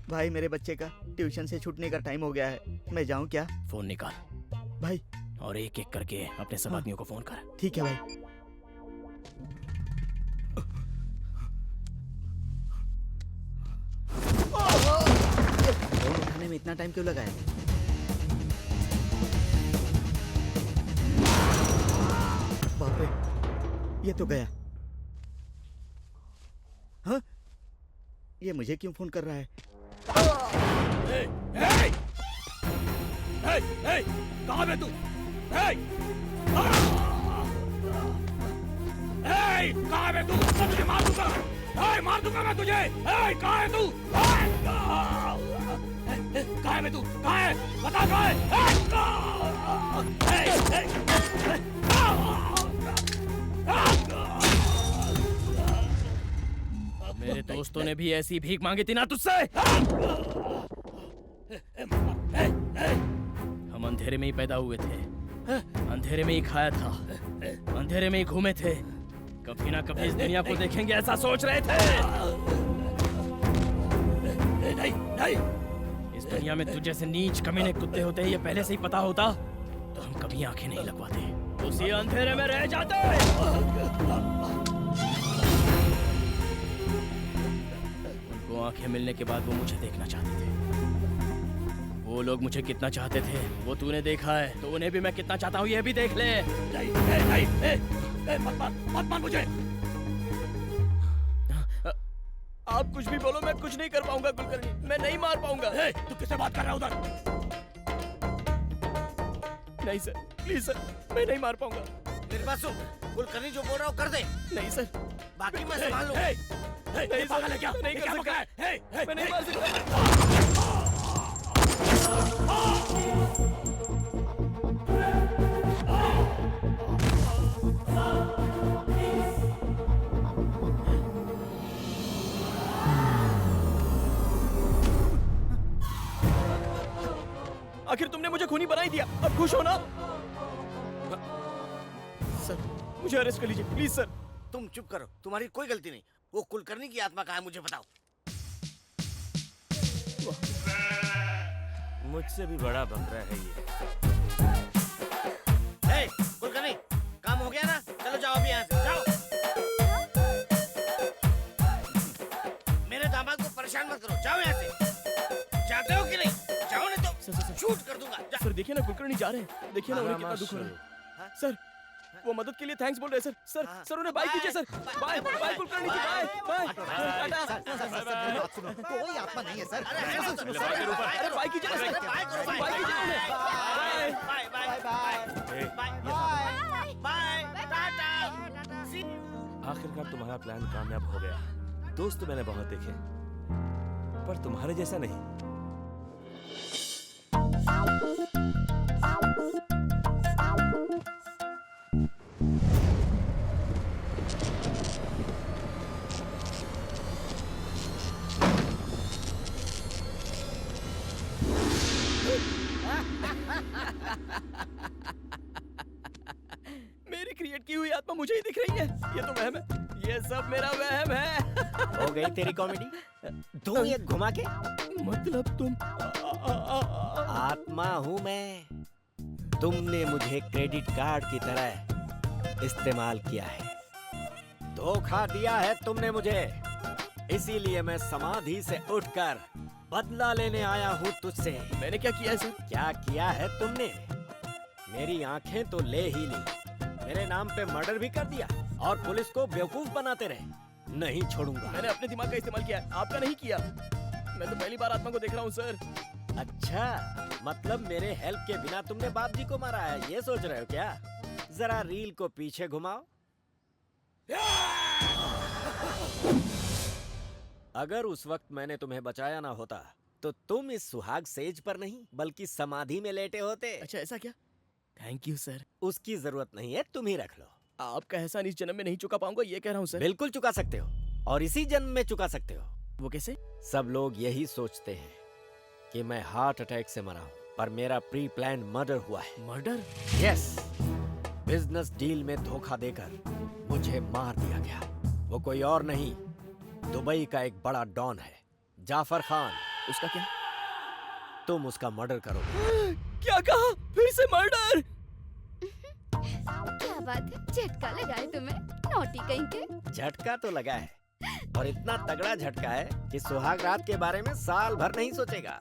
भाई मेरे बच्चे का ट्यूशन से छूटने का टाइम हो गया है, मैं जाऊं क्या? फोन निकाल भाई और एक एक करके अपने सब आदमियों को फोन कर। ठीक है भाई। फोन उठाने में इतना टाइम क्यों लगा है? बाप रे, ये तो गया। हाँ? ये मुझे क्यों फोन कर रहा है? कहाँ है तू? कहाँ है तू? मैं तुझे मार दूंगा। मार दूंगा मैं तुझे। कहाँ है तू? कहाँ है तू? कहाँ है? बता कहाँ है? मेरे दोस्तों ने भी ऐसी भीख मांगी थी ना तुझसे। हम अंधेरे में ही पैदा हुए थे, अंधेरे में ही खाया था, अंधेरे में ही घूमे थे। कभी ना कभी इस दुनिया को देखेंगे ऐसा सोच रहे थे। नहीं। इस दुनिया में तुझ जैसे नीच कमीने कुत्ते होते हैं ये पहले से ही पता होता तो हम कभी आंखें नहीं लगवाते, उसी अंधेरे में रह जाते। उनको आंखें मिलने के बाद वो मुझे देखना चाहते थे। वो लोग मुझे कितना चाहते थे वो तूने देखा है, तो उन्हें भी मैं कितना चाहता हूँ ये भी देख ले। मत मार मुझे। आप कुछ भी बोलो मैं कुछ नहीं कर पाऊंगा कुलकर्णी, मैं नहीं मार पाऊंगा। तू किससे बात कर रहा है उधर? नहीं सर, प्लीज सर, मैं नहीं मार पाऊंगा। मेरे पास कुलकर्णी जो बोल रहा हो कर दे। नहीं सर, बाकी मैं संभाल लूंगा। नहीं पागल है क्या? नहीं कर सकता, मैं नहीं मार सकता। आखिर तुमने मुझे खूनी बना ही दिया, अब खुश हो ना? सर मुझे अरेस्ट कर लीजिए प्लीज सर। तुम चुप करो, तुम्हारी कोई गलती नहीं। वो कुलकर्णी की आत्मा कहाँ है मुझे बताओ। मुझसे भी बड़ा बकरा है ये। कुलकर्णी काम हो गया ना, चलो जाओ अभी यहाँ से जाओ। मेरे दामाद को परेशान मत करो, जाओ यहाँ से। जाते हो कि नहीं? जाओ नहीं तो शूट कर दूंगा। सर देखिए ना कुलकर्णी जा रहे हैं, देखिए ना उन्हें कितना दुख हो रहा है। सर वो मदद के लिए थैंक्स बोल रहे हैं सर। सर उन्हें बाय कीजिए सर। बाय बाय कुलकर्णी जी, बाय बाय। कोई आत्मा नहीं है सर। अरे बाय कीजिए ना सर, बाय कीजिए उन्हें। Bye bye bye bye bye tata. आखिरकार तुम्हारा प्लान कामयाब हो गया। दोस्त तो मैंने बहुत देखे पर तुम्हारे जैसा नहीं। मेरी क्रिएट की हुई आत्मा मुझे ही दिख रही है। ये तो वहम है, ये सब मेरा वहम है। हो गई तेरी कॉमेडी। तू ये घुमा के मतलब तुम आत्मा हूँ मैं। तुमने मुझे क्रेडिट कार्ड की तरह इस्तेमाल किया है, धोखा दिया है तुमने मुझे। इसीलिए मैं समाधि से उठकर बदला लेने आया हूँ तुझसे। मैंने क्या किया है सर? क्या किया है तुमने? मेरी आंखें तो ले ही ली, मेरे नाम पे मर्डर भी कर दिया और पुलिस को बेवकूफ बनाते रहे। नहीं छोड़ूंगा। मैंने अपने दिमाग का इस्तेमाल किया, आपका नहीं किया। मैं तो पहली बार आत्मा को देख रहा हूँ सर। अच्छा, मतलब मेरे हेल्प के बिना तुमने बाप जी को मारा है, ये सोच रहे हो क्या? जरा रील को पीछे घुमाओ। अगर उस वक्त मैंने तुम्हें बचाया ना होता तो तुम इस सुहाग सेज पर नहीं बल्कि समाधि में लेटे होते। अच्छा ऐसा क्या? Thank you sir. उसकी जरूरत नहीं है, तुम ही रख लो। आपका एहसान इस जन्म में नहीं चुका पाऊंगा ये कह रहा हूँ सर। बिल्कुल चुका सकते हो, और इसी जन्म में चुका सकते हो। वो कैसे? सब लोग यही सोचते हैं कि मैं हार्ट अटैक से मरा हूँ, पर मेरा प्री प्लान मर्डर हुआ है। मर्डर? यस, बिजनेस डील में धोखा देकर मुझे मार दिया गया। वो कोई और नहीं, दुबई का एक बड़ा डॉन है, जाफर खान। उसका क्या? तुम उसका मर्डर करो। क्या कहा? फिर से मर्डर? क्या बात है, झटका लगाए तुम्हें, नोटी कहीं के। झटका तो लगा है, और इतना तगड़ा झटका है कि सुहाग रात के बारे में साल भर नहीं सोचेगा।